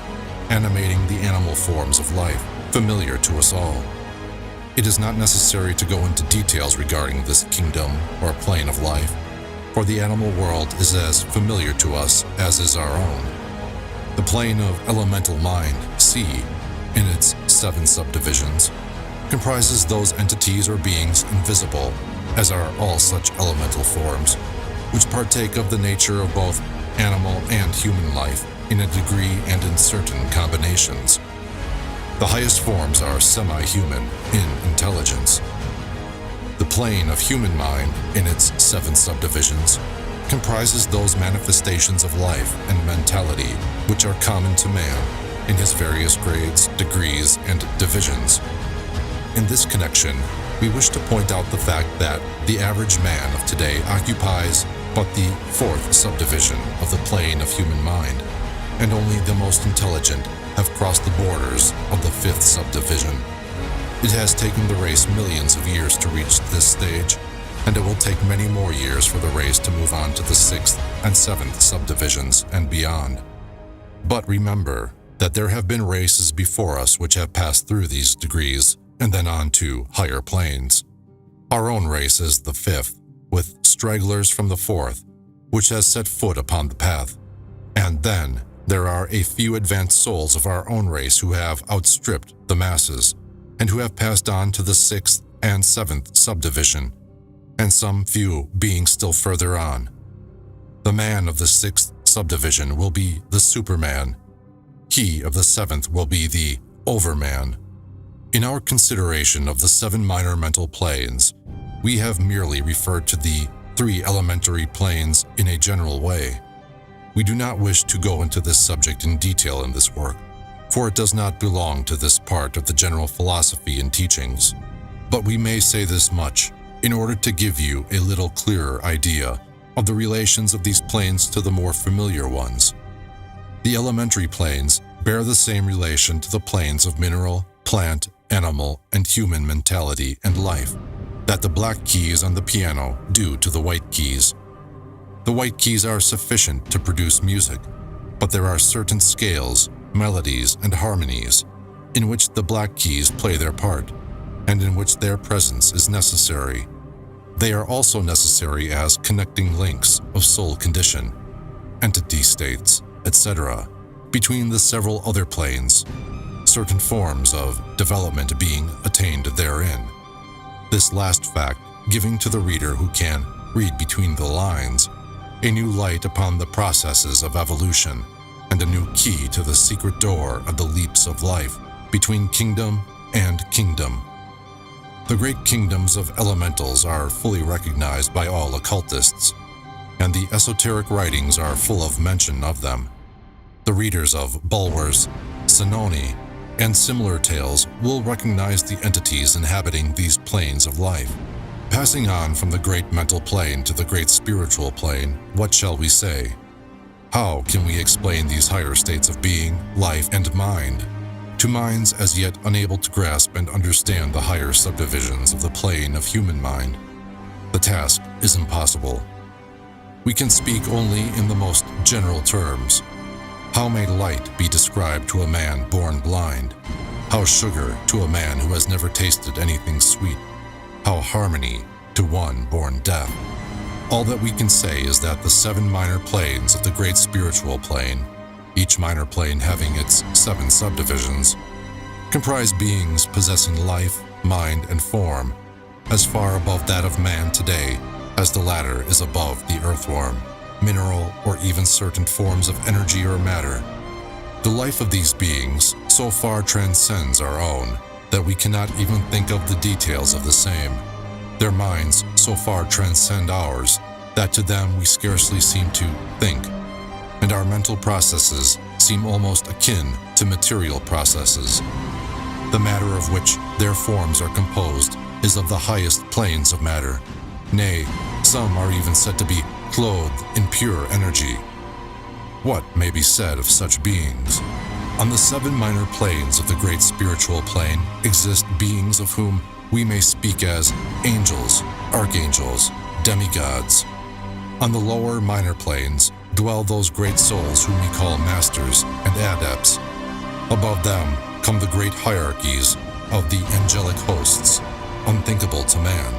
Speaker 1: animating the animal forms of life, familiar to us all. It is not necessary to go into details regarding this kingdom or plane of life, for the animal world is as familiar to us as is our own. The plane of elemental mind, C, in its 7 subdivisions, comprises those entities or beings invisible, as are all such elemental forms, which partake of the nature of both animal and human life in a degree and in certain combinations. The highest forms are semi-human in intelligence. The plane of human mind, in its 7 subdivisions, comprises those manifestations of life and mentality which are common to man in his various grades, degrees, and divisions. In this connection, we wish to point out the fact that the average man of today occupies but the 4th subdivision of the plane of human mind, and only the most intelligent have crossed the borders of the 5th subdivision. It has taken the race millions of years to reach this stage, and it will take many more years for the race to move on to the 6th and 7th subdivisions and beyond. But remember that there have been races before us which have passed through these degrees and then on to higher planes. Our own race is the 5th, with stragglers from the 4th, which has set foot upon the path. And then there are a few advanced souls of our own race who have outstripped the masses, and who have passed on to the 6th and 7th subdivision, and some few being still further on. The man of the 6th subdivision will be the Superman. He of the 7th will be the Overman. In our consideration of the 7 minor mental planes, we have merely referred to the 3 elementary planes in a general way. We do not wish to go into this subject in detail in this work, for it does not belong to this part of the general philosophy and teachings. But we may say this much, in order to give you a little clearer idea of the relations of these planes to the more familiar ones. The elementary planes bear the same relation to the planes of mineral, plant, animal, and human mentality and life that the black keys on the piano do to the white keys. The white keys are sufficient to produce music, but there are certain scales, melodies, and harmonies in which the black keys play their part, and in which their presence is necessary. They are also necessary as connecting links of soul condition, entity states, etc., between the several other planes, certain forms of development being attained therein. This last fact giving to the reader who can read between the lines a new light upon the processes of evolution and a new key to the secret door of the leaps of life between kingdom and kingdom. The great kingdoms of elementals are fully recognized by all occultists, and the esoteric writings are full of mention of them. The readers of Bulwer's, Sinoni, and similar tales will recognize the entities inhabiting these planes of life. Passing on from the great mental plane to the great spiritual plane, what shall we say? How can we explain these higher states of being, life, and mind to minds as yet unable to grasp and understand the higher subdivisions of the plane of human mind? The task is impossible. We can speak only in the most general terms. How may light be described to a man born blind? How sugar to a man who has never tasted anything sweet? How harmony to one born deaf? All that we can say is that the 7 minor planes of the great spiritual plane, each minor plane having its 7 subdivisions, comprise beings possessing life, mind, and form, as far above that of man today as the latter is above the earthworm, mineral, or even certain forms of energy or matter. The life of these beings so far transcends our own that we cannot even think of the details of the same. Their minds so far transcend ours that to them we scarcely seem to think, and our mental processes seem almost akin to material processes. The matter of which their forms are composed is of the highest planes of matter. Nay, some are even said to be clothed in pure energy. What may be said of such beings? On the 7 minor planes of the great spiritual plane exist beings of whom we may speak as angels, archangels, demigods. On the lower minor planes dwell those great souls whom we call masters and adepts. Above them come the great hierarchies, of the angelic hosts, unthinkable to man,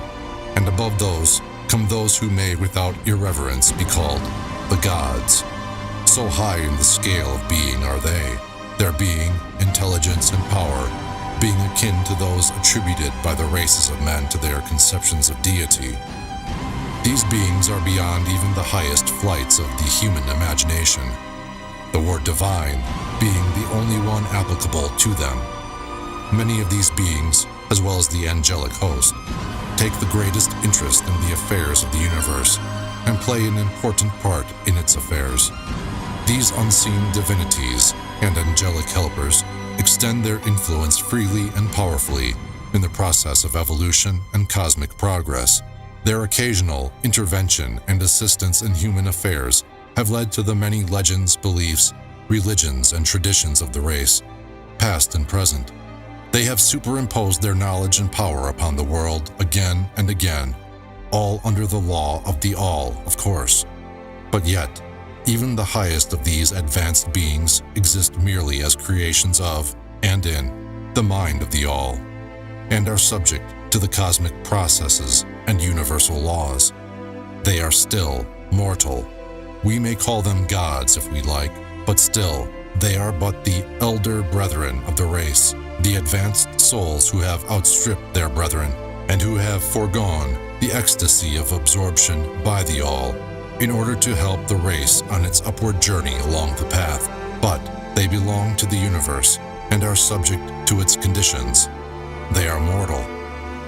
Speaker 1: and above those come those who may without irreverence be called the gods. So high in the scale of being are they, their being, intelligence, and power being akin to those attributed by the races of men to their conceptions of deity. These beings are beyond even the highest flights of the human imagination, the word divine being the only one applicable to them. Many of these beings, as well as the angelic host, take the greatest interest in the affairs of the universe and play an important part in its affairs. These unseen divinities and angelic helpers extend their influence freely and powerfully in the process of evolution and cosmic progress. Their occasional intervention and assistance in human affairs have led to the many legends, beliefs, religions, and traditions of the race, past and present. They have superimposed their knowledge and power upon the world again and again, all under the law of the all, of course. But yet, even the highest of these advanced beings exist merely as creations of, and in, the mind of the all, and are subject to the cosmic processes and universal laws. They are still mortal. We may call them gods if we like, but still, they are but the elder brethren of the race, the advanced souls who have outstripped their brethren, and who have foregone the ecstasy of absorption by the all, in order to help the race on its upward journey along the path. But they belong to the universe, and are subject to its conditions. They are mortal,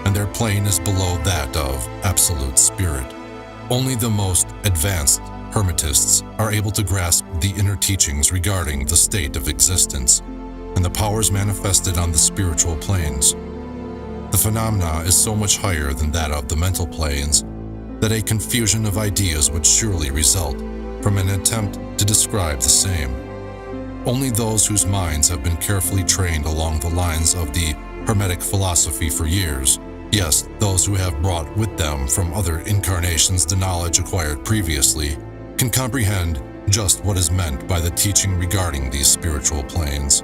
Speaker 1: and their plane is below that of absolute spirit. Only the most advanced Hermetists are able to grasp the inner teachings regarding the state of existence and the powers manifested on the spiritual planes. The phenomena is so much higher than that of the mental planes that a confusion of ideas would surely result from an attempt to describe the same. Only those whose minds have been carefully trained along the lines of the Hermetic philosophy for years, yes, those who have brought with them from other incarnations the knowledge acquired previously, can comprehend just what is meant by the teaching regarding these spiritual planes.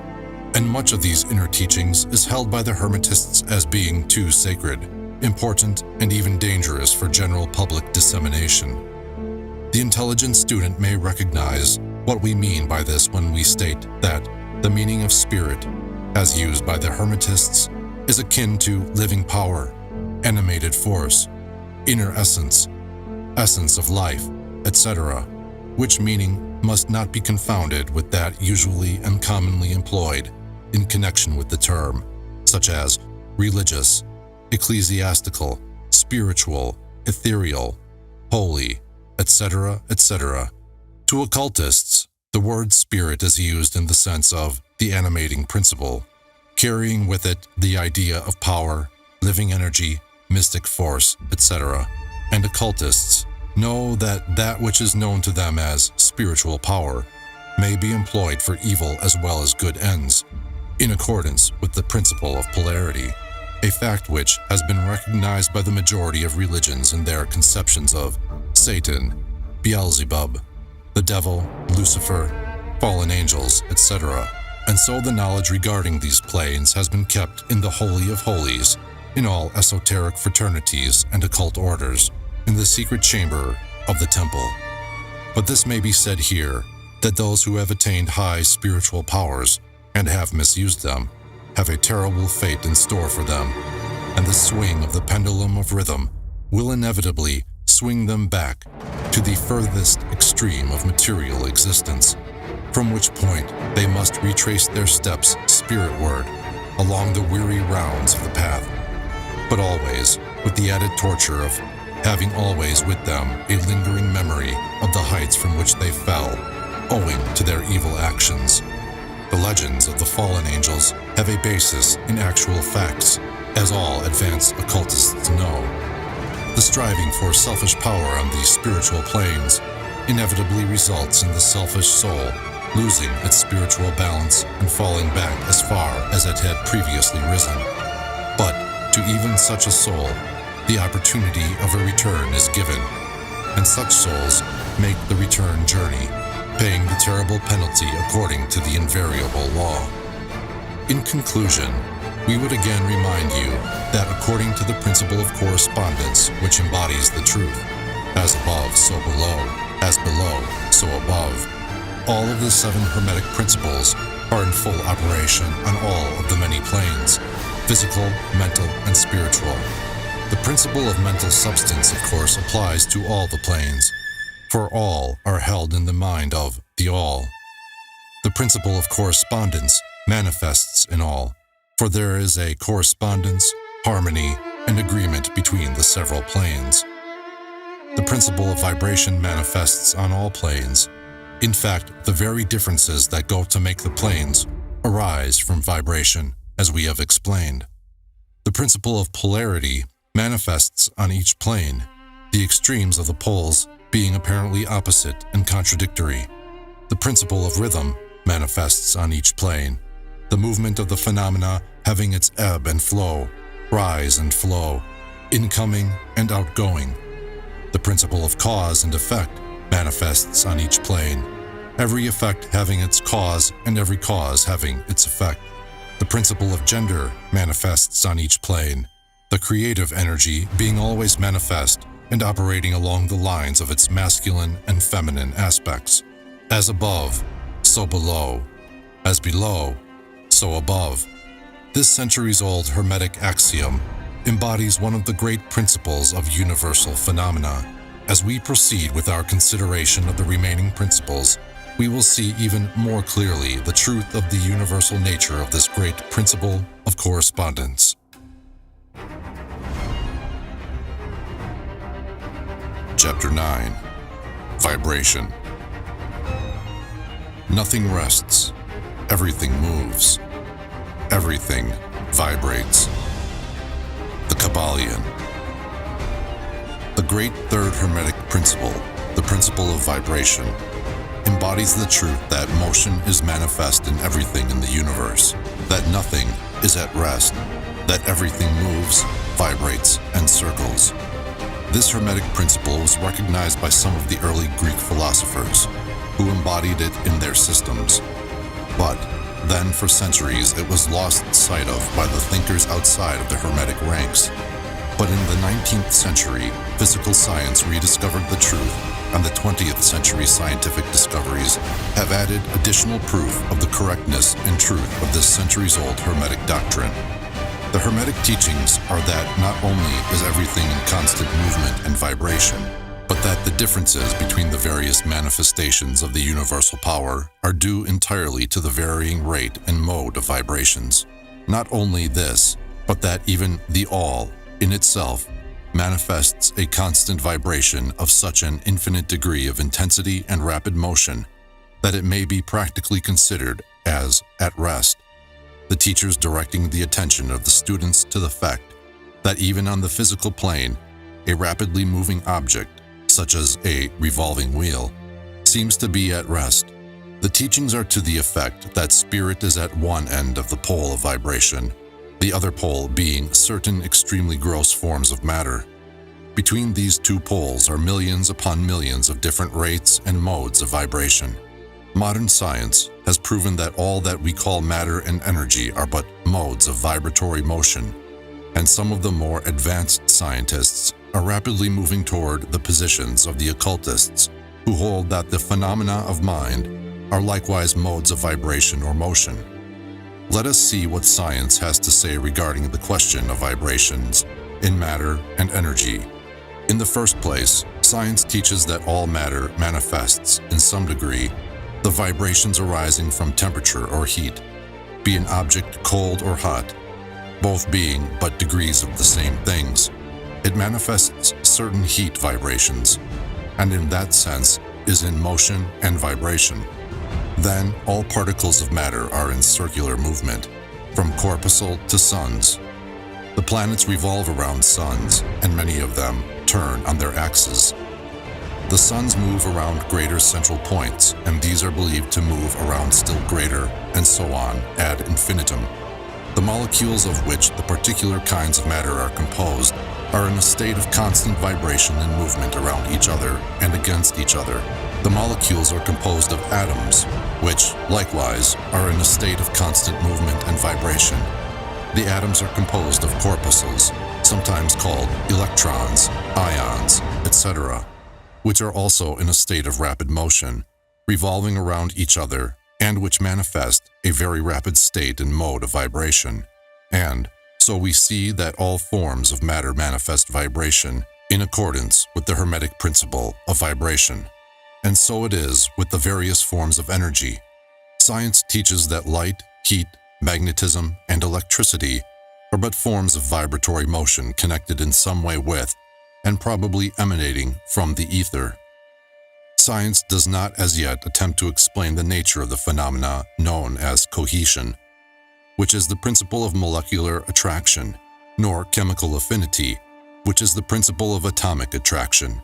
Speaker 1: And much of these inner teachings is held by the Hermetists as being too sacred, important, and even dangerous for general public dissemination. The intelligent student may recognize what we mean by this when we state that the meaning of spirit, as used by the Hermetists, is akin to living power, animated force, inner essence, essence of life, etc., which meaning must not be confounded with that usually and commonly employed in connection with the term, such as religious, ecclesiastical, spiritual, ethereal, holy, etc., etc. To occultists, the word spirit is used in the sense of the animating principle, carrying with it the idea of power, living energy, mystic force, etc. And occultists know that that which is known to them as spiritual power may be employed for evil as well as good ends, in accordance with the principle of polarity, a fact which has been recognized by the majority of religions in their conceptions of Satan, Beelzebub, the devil, Lucifer, fallen angels, etc. And so the knowledge regarding these planes has been kept in the Holy of Holies, in all esoteric fraternities and occult orders, in the secret chamber of the temple. But this may be said here, that those who have attained high spiritual powers and have misused them have a terrible fate in store for them, and the swing of the pendulum of rhythm will inevitably swing them back to the furthest extreme of material existence, from which point they must retrace their steps spiritward along the weary rounds of the path, but always with the added torture of having always with them a lingering memory of the heights from which they fell, owing to their evil actions. The legends of the fallen angels have a basis in actual facts, as all advanced occultists know. The striving for selfish power on these spiritual planes inevitably results in the selfish soul losing its spiritual balance and falling back as far as it had previously risen. But to even such a soul, the opportunity of a return is given, and such souls make the return journey, paying the terrible penalty according to the invariable law. In conclusion, we would again remind you that according to the principle of correspondence, which embodies the truth, as above, so below, as below, so above, all of the 7 Hermetic principles are in full operation on all of the many planes, physical, mental, and spiritual. The principle of mental substance, of course, applies to all the planes, for all are held in the mind of the all. The principle of correspondence manifests in all, for there is a correspondence, harmony, and agreement between the several planes. The principle of vibration manifests on all planes. In fact, the very differences that go to make the planes arise from vibration, as we have explained. The principle of polarity manifests on each plane, the extremes of the poles being apparently opposite and contradictory. The principle of rhythm manifests on each plane, the movement of the phenomena having its ebb and flow, rise and flow, incoming and outgoing. The principle of cause and effect manifests on each plane, every effect having its cause and every cause having its effect. The principle of gender manifests on each plane, the creative energy being always manifest and operating along the lines of its masculine and feminine aspects. As above, so below. As below, so above. This centuries-old Hermetic axiom embodies one of the great principles of universal phenomena. As we proceed with our consideration of the remaining principles, we will see even more clearly the truth of the universal nature of this great principle of correspondence. Chapter 9. Vibration. Nothing rests. Everything moves. Everything vibrates. The Kybalion. The great third Hermetic principle, the principle of vibration, embodies the truth that motion is manifest in everything in the universe, that nothing is at rest, that everything moves, vibrates, and circles. This Hermetic principle was recognized by some of the early Greek philosophers, who embodied it in their systems. But then for centuries it was lost sight of by the thinkers outside of the Hermetic ranks. But in the 19th century, physical science rediscovered the truth, and the 20th century scientific discoveries have added additional proof of the correctness and truth of this centuries-old Hermetic doctrine. The Hermetic teachings are that not only is everything in constant movement and vibration, but that the differences between the various manifestations of the universal power are due entirely to the varying rate and mode of vibrations. Not only this, but that even the all, in itself, manifests a constant vibration of such an infinite degree of intensity and rapid motion that it may be practically considered as at rest. The teachers directing the attention of the students to the fact that even on the physical plane, a rapidly moving object, such as a revolving wheel, seems to be at rest. The teachings are to the effect that spirit is at one end of the pole of vibration, the other pole being certain extremely gross forms of matter. Between these two poles are millions upon millions of different rates and modes of vibration. Modern science has proven that all that we call matter and energy are but modes of vibratory motion, and some of the more advanced scientists are rapidly moving toward the positions of the occultists, who hold that the phenomena of mind are likewise modes of vibration or motion. Let us see what science has to say regarding the question of vibrations in matter and energy. In the first place, science teaches that all matter manifests, in some degree, the vibrations arising from temperature or heat, be an object cold or hot, both being but degrees of the same things. It manifests certain heat vibrations, and in that sense is in motion and vibration. Then all particles of matter are in circular movement, from corpuscle to suns. The planets revolve around suns, and many of them turn on their axes. The suns move around greater central points, and these are believed to move around still greater, and so on ad infinitum. The molecules of which the particular kinds of matter are composed are in a state of constant vibration and movement around each other and against each other. The molecules are composed of atoms, which, likewise, are in a state of constant movement and vibration. The atoms are composed of corpuscles, sometimes called electrons, ions, etc., which are also in a state of rapid motion, revolving around each other, and which manifest a very rapid state and mode of vibration. And so we see that all forms of matter manifest vibration in accordance with the Hermetic principle of vibration. And so it is with the various forms of energy. Science teaches that light, heat, magnetism, and electricity are but forms of vibratory motion connected in some way with, and probably emanating from the ether. Science does not as yet attempt to explain the nature of the phenomena known as cohesion, which is the principle of molecular attraction, nor chemical affinity, which is the principle of atomic attraction,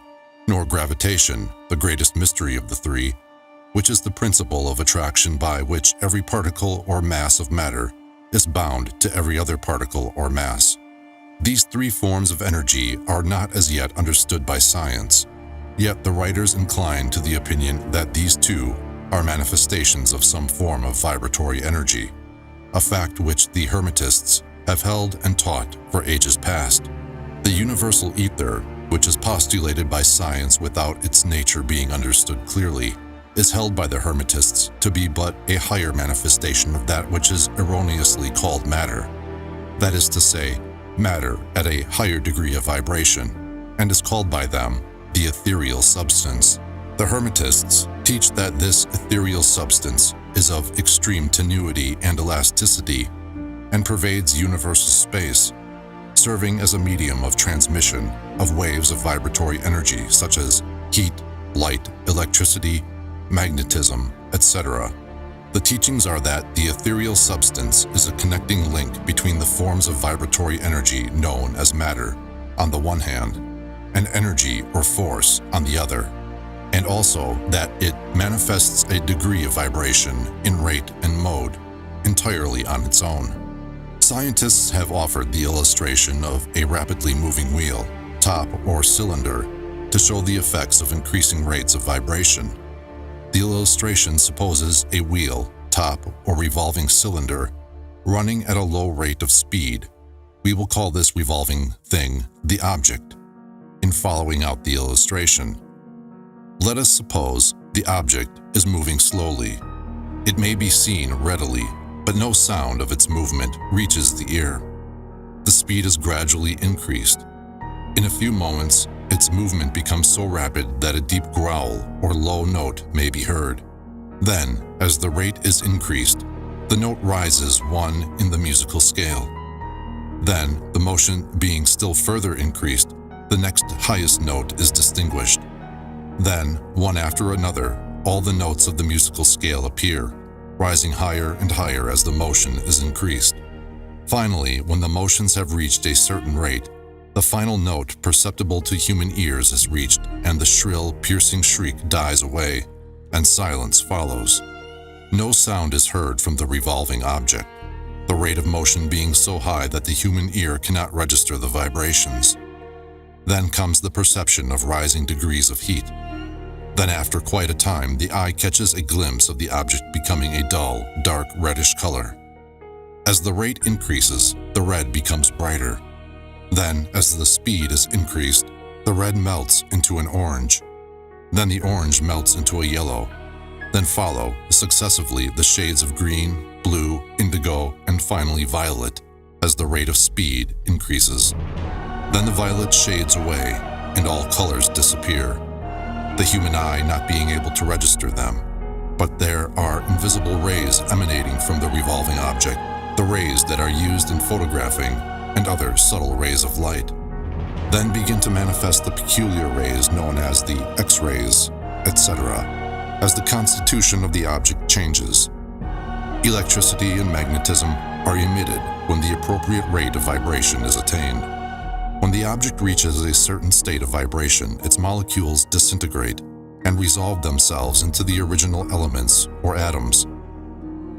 Speaker 1: nor gravitation, the greatest mystery of the three, which is the principle of attraction by which every particle or mass of matter is bound to every other particle or mass. These three forms of energy are not as yet understood by science, yet the writers incline to the opinion that these two are manifestations of some form of vibratory energy, a fact which the Hermetists have held and taught for ages past. The universal ether, which is postulated by science without its nature being understood clearly, is held by the Hermetists to be but a higher manifestation of that which is erroneously called matter. That is to say, matter at a higher degree of vibration, and is called by them the ethereal substance. The Hermetists teach that this ethereal substance is of extreme tenuity and elasticity, and pervades universal space, serving as a medium of transmission of waves of vibratory energy such as heat, light, electricity, magnetism, etc. The teachings are that the ethereal substance is a connecting link between the forms of vibratory energy known as matter, on the one hand, and energy or force on the other, and also that it manifests a degree of vibration in rate and mode entirely on its own. Scientists have offered the illustration of a rapidly moving wheel, top or cylinder, to show the effects of increasing rates of vibration. The illustration supposes a wheel, top, or revolving cylinder running at a low rate of speed. We will call this revolving thing the object. In following out the illustration, let us suppose the object is moving slowly. It may be seen readily, but no sound of its movement reaches the ear. The speed is gradually increased. In a few moments, its movement becomes so rapid that a deep growl or low note may be heard. Then, as the rate is increased, the note rises one in the musical scale. Then, the motion being still further increased, the next highest note is distinguished. Then, one after another, all the notes of the musical scale appear, rising higher and higher as the motion is increased. Finally, when the motions have reached a certain rate, the final note perceptible to human ears is reached, and the shrill, piercing shriek dies away, and silence follows. No sound is heard from the revolving object, the rate of motion being so high that the human ear cannot register the vibrations. Then comes the perception of rising degrees of heat. Then after quite a time, the eye catches a glimpse of the object becoming a dull, dark reddish color. As the rate increases, the red becomes brighter. Then, as the speed is increased, the red melts into an orange. Then the orange melts into a yellow. Then follow, successively, the shades of green, blue, indigo, and finally violet, as the rate of speed increases. Then the violet shades away, and all colors disappear, the human eye not being able to register them. But there are invisible rays emanating from the revolving object, the rays that are used in photographing and other subtle rays of light. Then begin to manifest the peculiar rays known as the X-rays, etc., as the constitution of the object changes. Electricity and magnetism are emitted when the appropriate rate of vibration is attained. When the object reaches a certain state of vibration, its molecules disintegrate and resolve themselves into the original elements or atoms.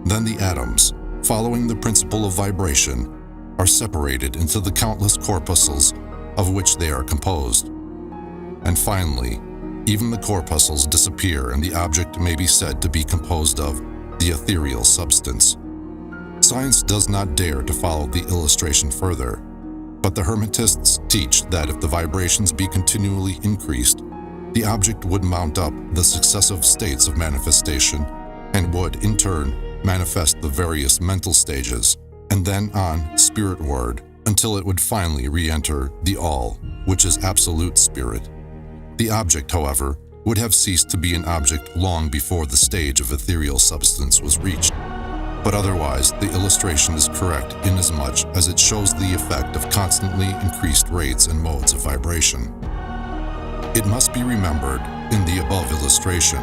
Speaker 1: Then the atoms, following the principle of vibration, are separated into the countless corpuscles of which they are composed. And finally, even the corpuscles disappear and the object may be said to be composed of the ethereal substance. Science does not dare to follow the illustration further, but the Hermetists teach that if the vibrations be continually increased, the object would mount up the successive states of manifestation and would, in turn, manifest the various mental stages, and then on spiritward until it would finally re-enter the All, which is absolute spirit. The object, however, would have ceased to be an object long before the stage of ethereal substance was reached. But otherwise, the illustration is correct inasmuch as it shows the effect of constantly increased rates and modes of vibration. It must be remembered in the above illustration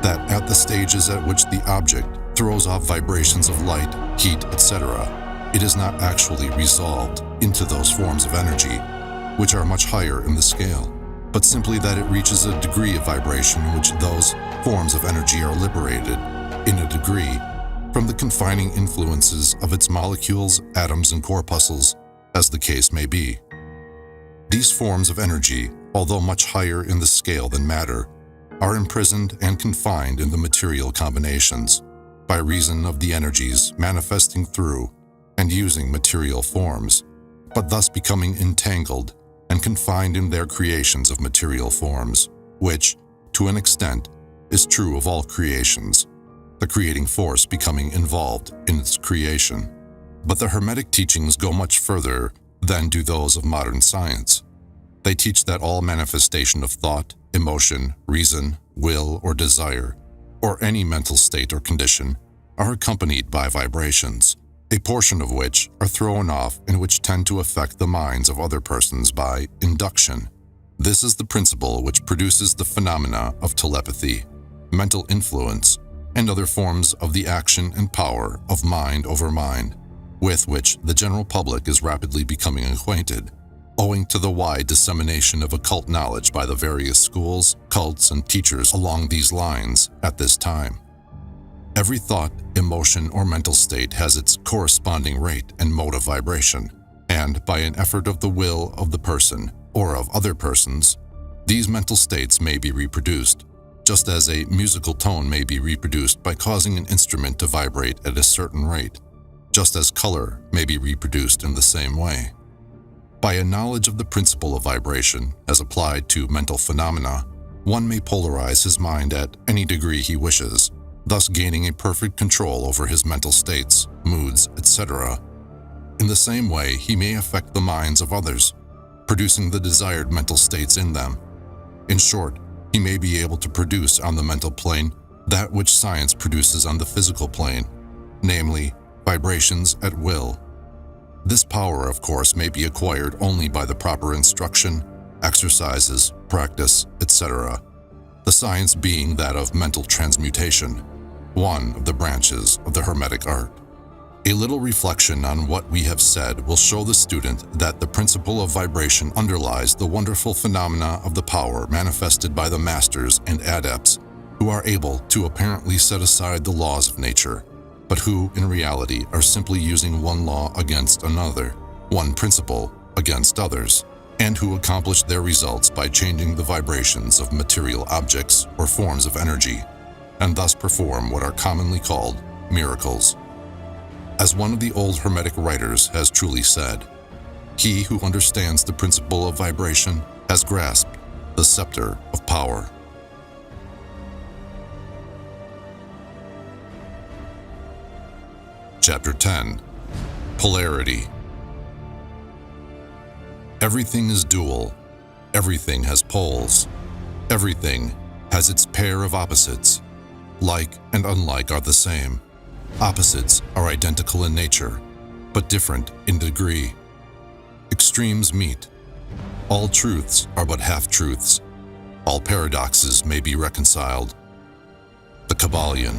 Speaker 1: that at the stages at which the object throws off vibrations of light, heat, etc., it is not actually resolved into those forms of energy, which are much higher in the scale, but simply that it reaches a degree of vibration in which those forms of energy are liberated, in a degree, from the confining influences of its molecules, atoms, and corpuscles, as the case may be. These forms of energy, although much higher in the scale than matter, are imprisoned and confined in the material combinations, by reason of the energies manifesting through and using material forms, but thus becoming entangled and confined in their creations of material forms, which, to an extent, is true of all creations, the creating force becoming involved in its creation. But the Hermetic teachings go much further than do those of modern science. They teach that all manifestation of thought, emotion, reason, will, or desire, or any mental state or condition, are accompanied by vibrations, a portion of which are thrown off and which tend to affect the minds of other persons by induction. This is the principle which produces the phenomena of telepathy, mental influence, and other forms of the action and power of mind over mind, with which the general public is rapidly becoming acquainted, owing to the wide dissemination of occult knowledge by the various schools, cults, and teachers along these lines at this time. Every thought, emotion, or mental state has its corresponding rate and mode of vibration, and by an effort of the will of the person or of other persons, these mental states may be reproduced, just as a musical tone may be reproduced by causing an instrument to vibrate at a certain rate, just as color may be reproduced in the same way. By a knowledge of the principle of vibration as applied to mental phenomena, one may polarize his mind at any degree he wishes, thus gaining a perfect control over his mental states, moods, etc. In the same way, he may affect the minds of others, producing the desired mental states in them. In short, he may be able to produce on the mental plane that which science produces on the physical plane, namely, vibrations at will. This power, of course, may be acquired only by the proper instruction, exercises, practice, etc., the science being that of mental transmutation, one of the branches of the Hermetic art. A little reflection on what we have said will show the student that the principle of vibration underlies the wonderful phenomena of the power manifested by the masters and adepts who are able to apparently set aside the laws of nature, but who, in reality, are simply using one law against another, one principle against others, and who accomplish their results by changing the vibrations of material objects or forms of energy, and thus perform what are commonly called miracles. As one of the old Hermetic writers has truly said, "He who understands the principle of vibration has grasped the scepter of power." Chapter 10. Polarity. Everything is dual. Everything has poles. Everything has its pair of opposites. Like and unlike are the same. Opposites are identical in nature, but different in degree. Extremes meet. All truths are but half-truths. All paradoxes may be reconciled. The Kybalion.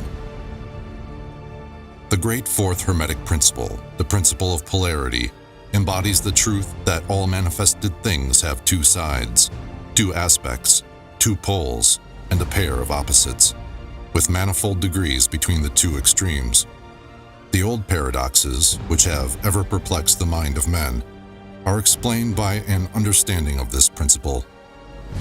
Speaker 1: The great fourth Hermetic principle, the principle of polarity, embodies the truth that all manifested things have two sides, two aspects, two poles, and a pair of opposites, with manifold degrees between the two extremes. The old paradoxes, which have ever perplexed the mind of men, are explained by an understanding of this principle.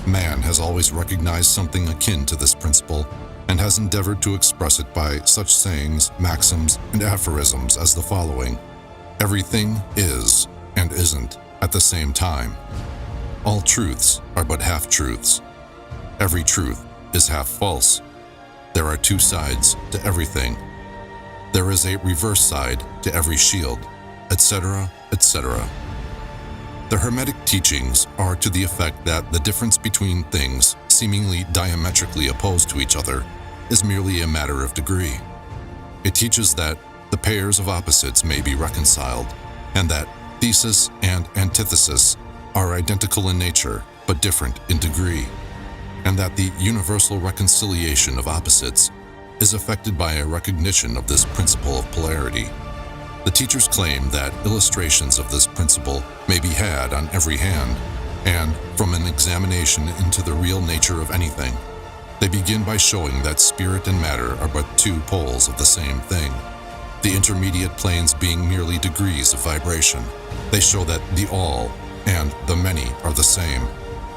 Speaker 1: Man has always recognized something akin to this principle, and has endeavored to express it by such sayings, maxims, and aphorisms as the following: everything is and isn't at the same time. All truths are but half-truths. Every truth is half false. There are two sides to everything. There is a reverse side to every shield, etc., etc. The Hermetic teachings are to the effect that the difference between things seemingly diametrically opposed to each other is merely a matter of degree. It teaches that the pairs of opposites may be reconciled, and that thesis and antithesis are identical in nature but different in degree, and that the universal reconciliation of opposites is affected by a recognition of this principle of polarity. The teachers claim that illustrations of this principle may be had on every hand, and from an examination into the real nature of anything, they begin by showing that spirit and matter are but two poles of the same thing, the intermediate planes being merely degrees of vibration. They show that the all and the many are the same,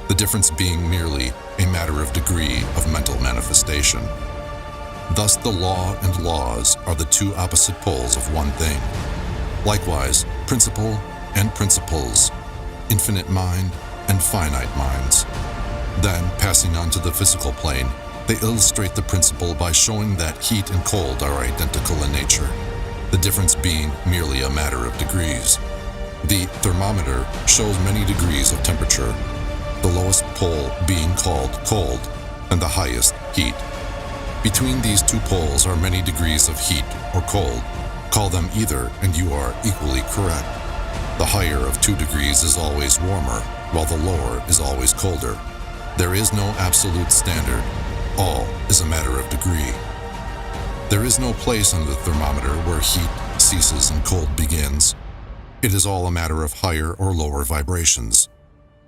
Speaker 1: the difference being merely a matter of degree of mental manifestation. Thus, the law and laws are the two opposite poles of one thing. Likewise, principle and principles, infinite mind and finite minds. Then, passing on to the physical plane, they illustrate the principle by showing that heat and cold are identical in nature, the difference being merely a matter of degrees. The thermometer shows many degrees of temperature, the lowest pole being called cold and the highest heat. Between these two poles are many degrees of heat or cold. Call them either and you are equally correct. The higher of 2 degrees is always warmer, while the lower is always colder. There is no absolute standard. All is a matter of degree. There is no place on the thermometer where heat ceases and cold begins. It is all a matter of higher or lower vibrations.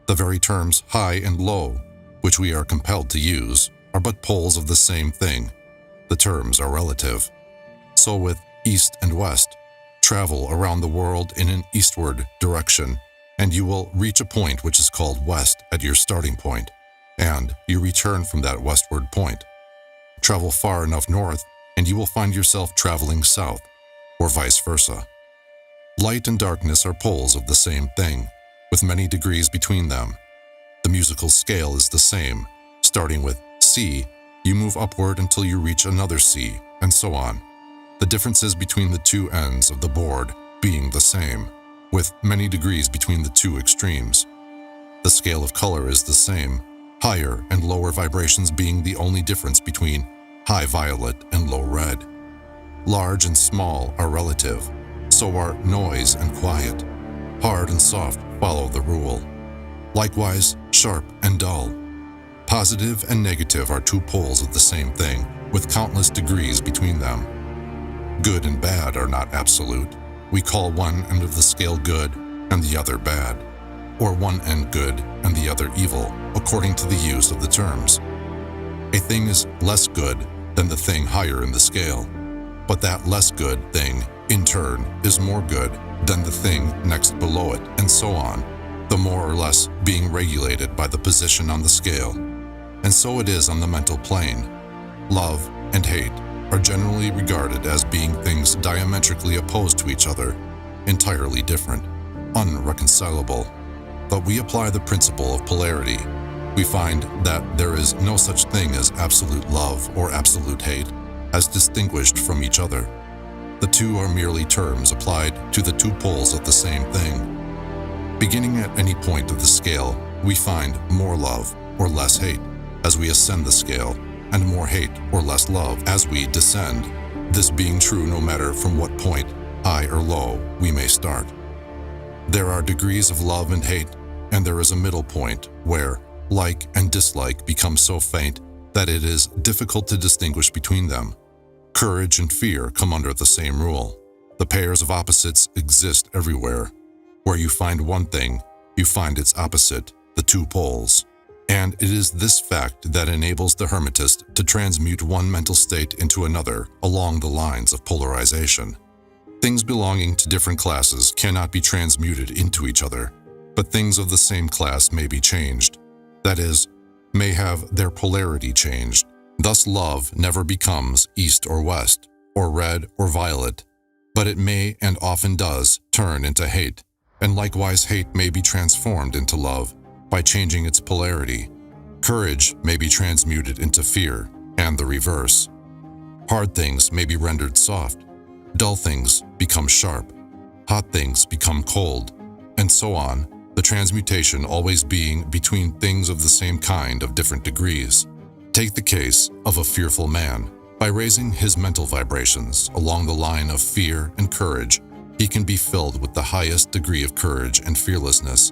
Speaker 1: The very terms high and low, which we are compelled to use, are but poles of the same thing. The terms are relative. So with east and west, travel around the world in an eastward direction, and you will reach a point which is called west at your starting point, and you return from that westward point. Travel far enough north, and you will find yourself traveling south, or vice versa. Light and darkness are poles of the same thing, with many degrees between them. The musical scale is the same. Starting with C, you move upward until you reach another C, and so on. The differences between the two ends of the board being the same, with many degrees between the two extremes. The scale of color is the same, higher and lower vibrations being the only difference between high violet and low red. Large and small are relative, so are noise and quiet. Hard and soft follow the rule. Likewise, sharp and dull. Positive and negative are two poles of the same thing, with countless degrees between them. Good and bad are not absolute. We call one end of the scale good and the other bad, or one end good and the other evil, according to the use of the terms. A thing is less good than the thing higher in the scale, but that less good thing, in turn, is more good than the thing next below it, and so on, the more or less being regulated by the position on the scale. And so it is on the mental plane. Love and hate are generally regarded as being things diametrically opposed to each other, entirely different, unreconcilable. But we apply the principle of polarity. We find that there is no such thing as absolute love or absolute hate, as distinguished from each other. The two are merely terms applied to the two poles of the same thing. Beginning at any point of the scale, we find more love or less hate as we ascend the scale, and more hate or less love as we descend, this being true no matter from what point, high or low, we may start. There are degrees of love and hate, and there is a middle point where like and dislike become so faint that it is difficult to distinguish between them. Courage and fear come under the same rule. The pairs of opposites exist everywhere. Where you find one thing, you find its opposite, the two poles. And it is this fact that enables the hermetist to transmute one mental state into another along the lines of polarization. Things belonging to different classes cannot be transmuted into each other, but things of the same class may be changed. That is, may have their polarity changed, Thus love never becomes east or west, or red or violet, but it may and often does turn into hate, and likewise hate may be transformed into love by changing its polarity. Courage may be transmuted into fear, and the reverse. Hard things may be rendered soft, dull things become sharp, hot things become cold, and so on, the transmutation always being between things of the same kind of different degrees. Take the case of a fearful man. By raising his mental vibrations along the line of fear and courage, he can be filled with the highest degree of courage and fearlessness.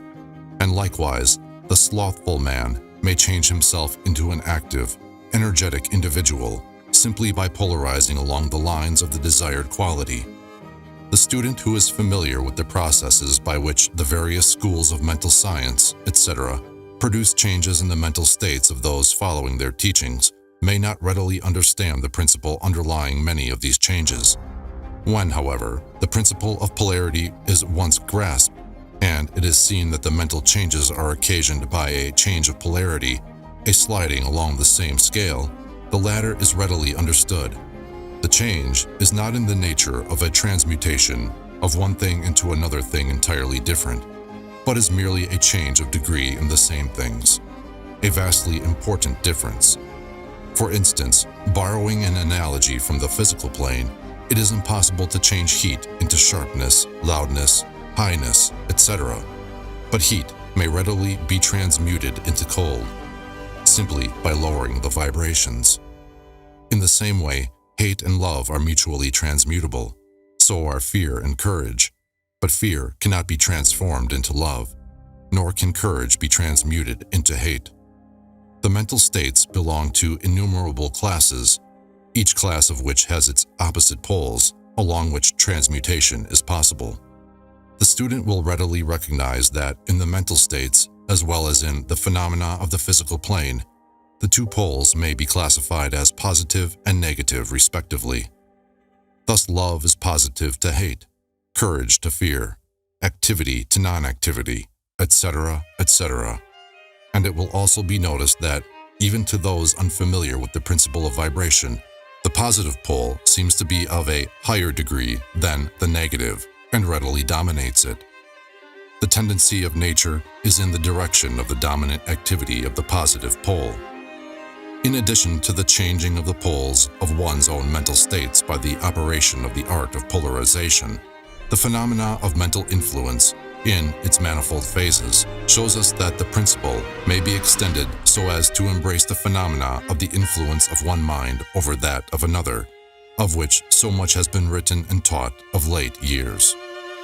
Speaker 1: And likewise, the slothful man may change himself into an active, energetic individual simply by polarizing along the lines of the desired quality. The student who is familiar with the processes by which the various schools of mental science, etc., produce changes in the mental states of those following their teachings may not readily understand the principle underlying many of these changes. When, however, the principle of polarity is once grasped, and it is seen that the mental changes are occasioned by a change of polarity, a sliding along the same scale, the latter is readily understood. The change is not in the nature of a transmutation of one thing into another thing entirely different, but is merely a change of degree in the same things, a vastly important difference. For instance, borrowing an analogy from the physical plane, it is impossible to change heat into sharpness, loudness, highness, etc. But heat may readily be transmuted into cold, simply by lowering the vibrations. In the same way, hate and love are mutually transmutable, so are fear and courage. But fear cannot be transformed into love, nor can courage be transmuted into hate. The mental states belong to innumerable classes, each class of which has its opposite poles, along which transmutation is possible. The student will readily recognize that in the mental states, as well as in the phenomena of the physical plane, the two poles may be classified as positive and negative respectively. Thus love is positive to hate, courage to fear, activity to non-activity, etc., etc. And it will also be noticed that, even to those unfamiliar with the principle of vibration, the positive pole seems to be of a higher degree than the negative and readily dominates it. The tendency of nature is in the direction of the dominant activity of the positive pole. In addition to the changing of the poles of one's own mental states by the operation of the art of polarization, the phenomena of mental influence in its manifold phases shows us that the principle may be extended so as to embrace the phenomena of the influence of one mind over that of another, of which so much has been written and taught of late years.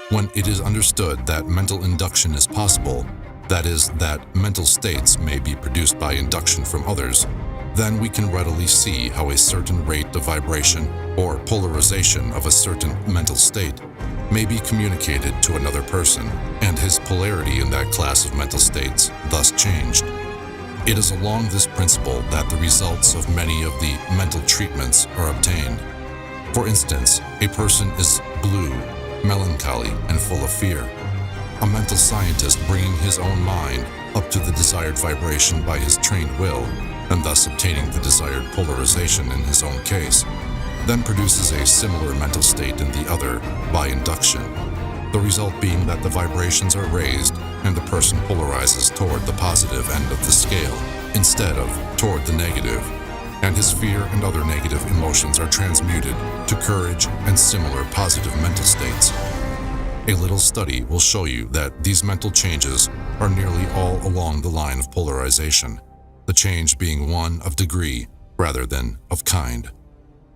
Speaker 1: When it is understood that mental induction is possible, that is, that mental states may be produced by induction from others, then we can readily see how a certain rate of vibration or polarization of a certain mental state may be communicated to another person, and his polarity in that class of mental states thus changed. It is along this principle that the results of many of the mental treatments are obtained. For instance, a person is blue, melancholy, and full of fear. A mental scientist bringing his own mind up to the desired vibration by his trained will, and thus obtaining the desired polarization in his own case, then produces a similar mental state in the other by induction, the result being that the vibrations are raised and the person polarizes toward the positive end of the scale instead of toward the negative, and his fear and other negative emotions are transmuted to courage and similar positive mental states. A little study will show you that these mental changes are nearly all along the line of polarization, the change being one of degree rather than of kind.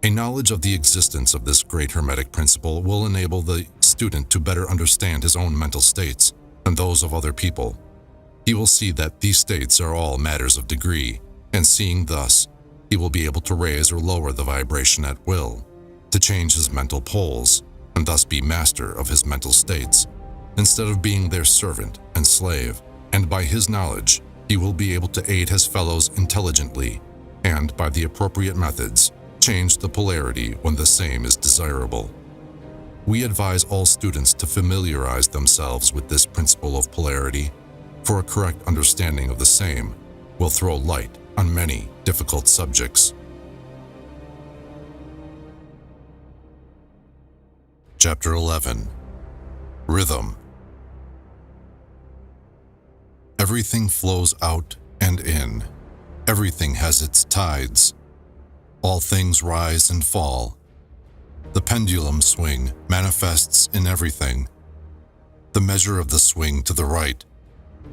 Speaker 1: A knowledge of the existence of this great hermetic principle will enable the student to better understand his own mental states and those of other people. He will see that these states are all matters of degree, and seeing thus, he will be able to raise or lower the vibration at will, to change his mental poles, and thus be master of his mental states, instead of being their servant and slave, and by his knowledge, he will be able to aid his fellows intelligently, and by the appropriate methods, change the polarity when the same is desirable. We advise all students to familiarize themselves with this principle of polarity, for a correct understanding of the same will throw light on many difficult subjects. Chapter 11. Rhythm. Everything flows out and in. Everything has its tides. All things rise and fall. The pendulum swing manifests in everything. The measure of the swing to the right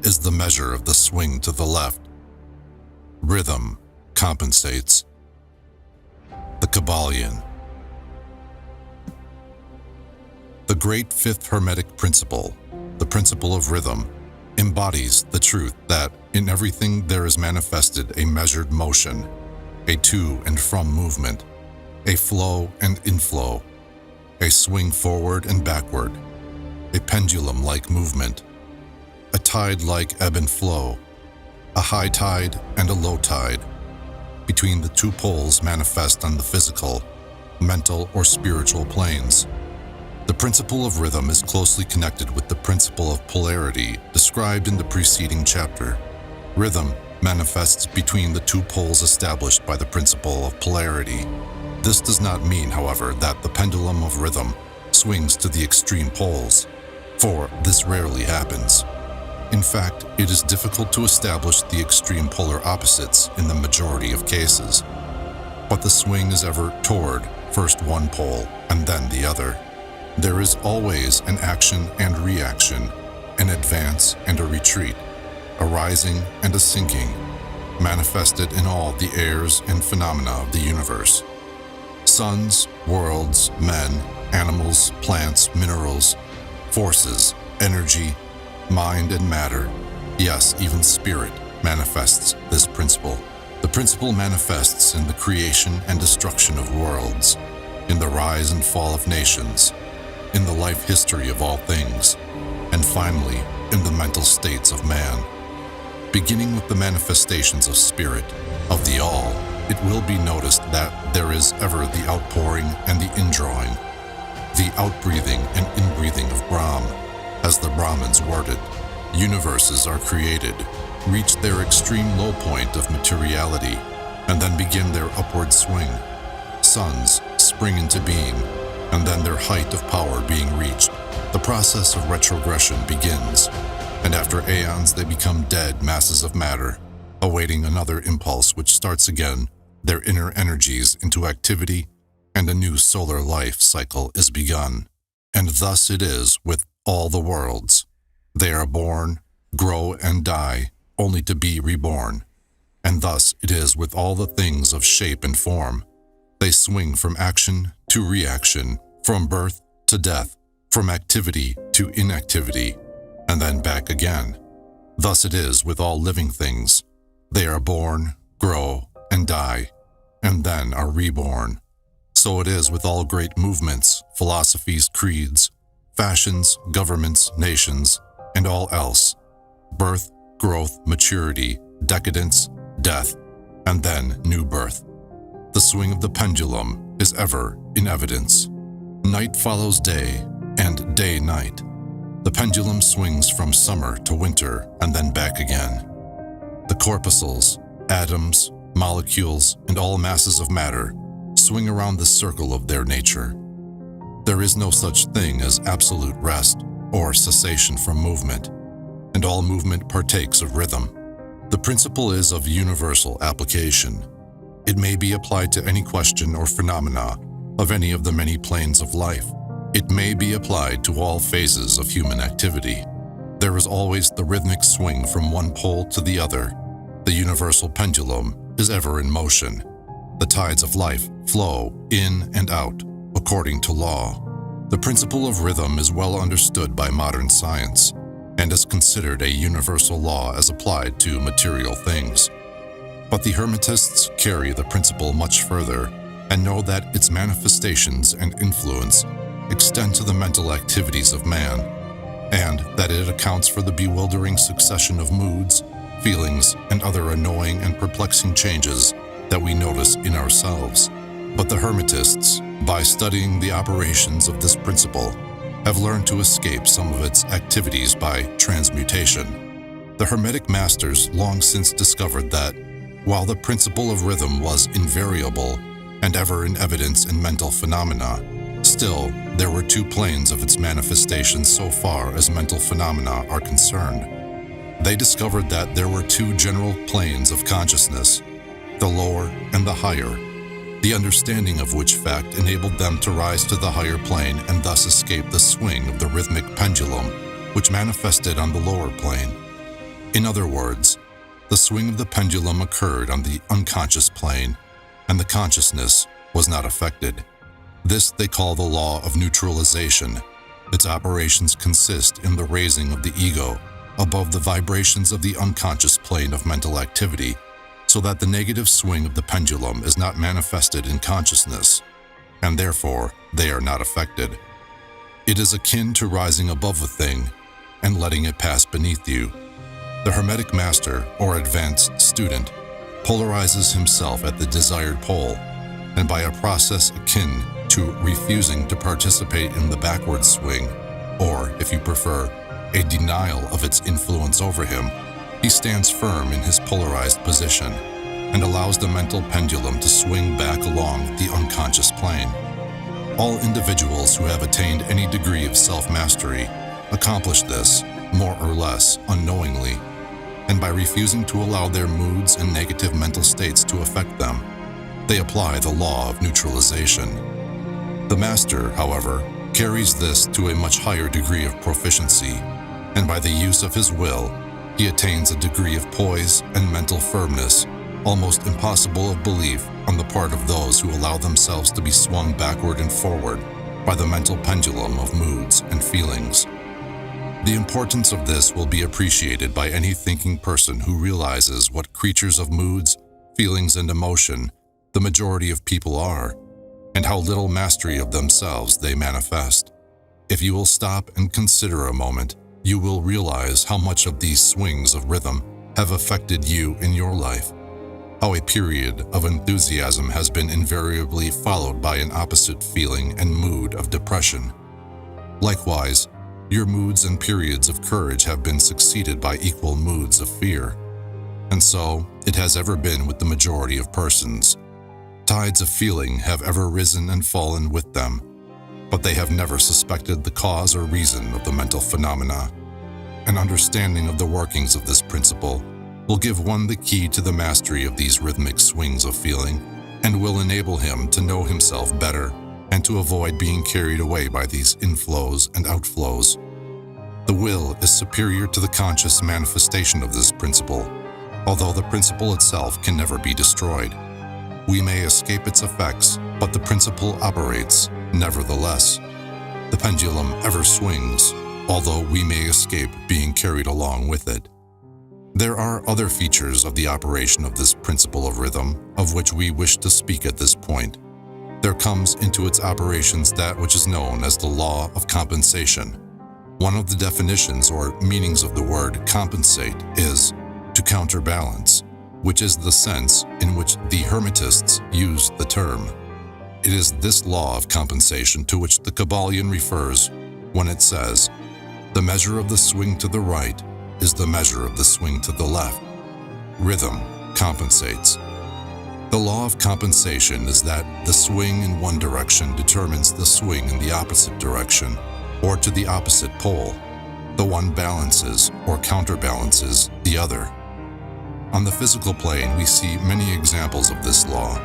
Speaker 1: is the measure of the swing to the left. Rhythm compensates. The Kybalion. The great fifth Hermetic principle, the principle of rhythm, embodies the truth that in everything there is manifested a measured motion, a to and from movement, a flow and inflow, a swing forward and backward, a pendulum-like movement, a tide-like ebb and flow, a high tide and a low tide, between the two poles manifest on the physical, mental, or spiritual planes. The principle of rhythm is closely connected with the principle of polarity described in the preceding chapter. Rhythm manifests between the two poles established by the principle of polarity. This does not mean, however, that the pendulum of rhythm swings to the extreme poles, for this rarely happens. In fact, it is difficult to establish the extreme polar opposites in the majority of cases. But the swing is ever toward first one pole and then the other. There is always an action and reaction, an advance and a retreat, a rising and a sinking, manifested in all the airs and phenomena of the universe. Suns, worlds, men, animals, plants, minerals, forces, energy, mind and matter, yes, even spirit, manifests this principle. The principle manifests in the creation and destruction of worlds, in the rise and fall of nations, in the life history of all things, and finally, in the mental states of man. Beginning with the manifestations of spirit, of the all, it will be noticed that there is ever the outpouring and the indrawing, the outbreathing and inbreathing of Brahm, as the Brahmins worded. Universes are created, reach their extreme low point of materiality, and then begin their upward swing. Suns spring into being, and then their height of power being reached, the process of retrogression begins, and after aeons they become dead masses of matter, awaiting another impulse which starts again their inner energies into activity, and a new solar life cycle is begun. And thus it is with all the worlds. They are born, grow, and die, only to be reborn. And thus it is with all the things of shape and form. They swing from action to reaction, from birth to death, from activity to inactivity, and then back again. Thus it is with all living things. They are born, grow, and die, and then are reborn. So it is with all great movements, philosophies, creeds, fashions, governments, nations, and all else. Birth, growth, maturity, decadence, death, and then new birth. The swing of the pendulum is ever in evidence. Night follows day, and day night. The pendulum swings from summer to winter and then back again. The corpuscles, atoms, molecules, and all masses of matter swing around the circle of their nature. There is no such thing as absolute rest or cessation from movement, and all movement partakes of rhythm. The principle is of universal application. It may be applied to any question or phenomena of any of the many planes of life. It may be applied to all phases of human activity. There is always the rhythmic swing from one pole to the other. The universal pendulum is ever in motion. The tides of life flow in and out according to law. The principle of rhythm is well understood by modern science and is considered a universal law as applied to material things. But the Hermetists carry the principle much further and know that its manifestations and influence extend to the mental activities of man, and that it accounts for the bewildering succession of moods, feelings, and other annoying and perplexing changes that we notice in ourselves. But the Hermetists, by studying the operations of this principle, have learned to escape some of its activities by transmutation. The Hermetic masters long since discovered that, while the principle of rhythm was invariable and ever in evidence in mental phenomena, Still, there were two planes of its manifestation so far as mental phenomena are concerned. They discovered that there were two general planes of consciousness, the lower and the higher, the understanding of which fact enabled them to rise to the higher plane and thus escape the swing of the rhythmic pendulum, which manifested on the lower plane. In other words, the swing of the pendulum occurred on the unconscious plane, and the consciousness was not affected. This they call the law of neutralization. Its operations consist in the raising of the ego above the vibrations of the unconscious plane of mental activity, so that the negative swing of the pendulum is not manifested in consciousness, and therefore they are not affected. It is akin to rising above a thing and letting it pass beneath you. The Hermetic master or advanced student polarizes himself at the desired pole, and by a process akin to refusing to participate in the backward swing, or, if you prefer, a denial of its influence over him, he stands firm in his polarized position and allows the mental pendulum to swing back along the unconscious plane. All individuals who have attained any degree of self-mastery accomplish this, more or less unknowingly, and by refusing to allow their moods and negative mental states to affect them, they apply the law of neutralization. The master, however, carries this to a much higher degree of proficiency, and by the use of his will, he attains a degree of poise and mental firmness almost impossible of belief on the part of those who allow themselves to be swung backward and forward by the mental pendulum of moods and feelings. The importance of this will be appreciated by any thinking person who realizes what creatures of moods, feelings, and emotion the majority of people are, and how little mastery of themselves they manifest. If you will stop and consider a moment, you will realize how much of these swings of rhythm have affected you in your life, how a period of enthusiasm has been invariably followed by an opposite feeling and mood of depression. Likewise, your moods and periods of courage have been succeeded by equal moods of fear. And so, it has ever been with the majority of persons. Tides of feeling have ever risen and fallen with them, but they have never suspected the cause or reason of the mental phenomena. An understanding of the workings of this principle will give one the key to the mastery of these rhythmic swings of feeling, and will enable him to know himself better and to avoid being carried away by these inflows and outflows. The will is superior to the conscious manifestation of this principle, although the principle itself can never be destroyed. We may escape its effects, but the principle operates nevertheless. The pendulum ever swings, although we may escape being carried along with it. There are other features of the operation of this principle of rhythm, of which we wish to speak at this point. There comes into its operations that which is known as the law of compensation. One of the definitions or meanings of the word compensate is to counterbalance, which is the sense in which the Hermetists use the term. It is this law of compensation to which the Kybalion refers when it says, "The measure of the swing to the right is the measure of the swing to the left." Rhythm compensates. The law of compensation is that the swing in one direction determines the swing in the opposite direction, or to the opposite pole. The one balances or counterbalances the other. On the physical plane, we see many examples of this law.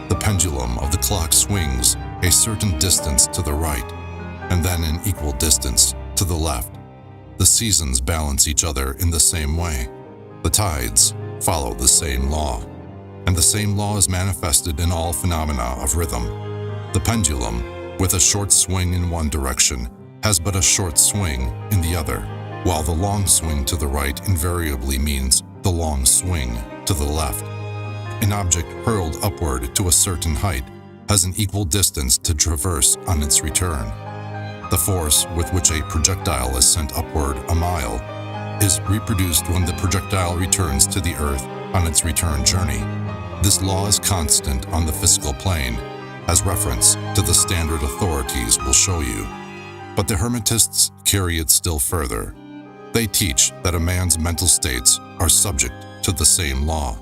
Speaker 1: The pendulum of the clock swings a certain distance to the right, and then an equal distance to the left. The seasons balance each other in the same way. The tides follow the same law, and the same law is manifested in all phenomena of rhythm. The pendulum, with a short swing in one direction, has but a short swing in the other, while the long swing to the right invariably means the long swing to the left. An object hurled upward to a certain height has an equal distance to traverse on its return. The force with which a projectile is sent upward a mile is reproduced when the projectile returns to the earth on its return journey. This law is constant on the physical plane, as reference to the standard authorities will show you. But the Hermetists carry it still further. They teach that a man's mental states are subject to the same law.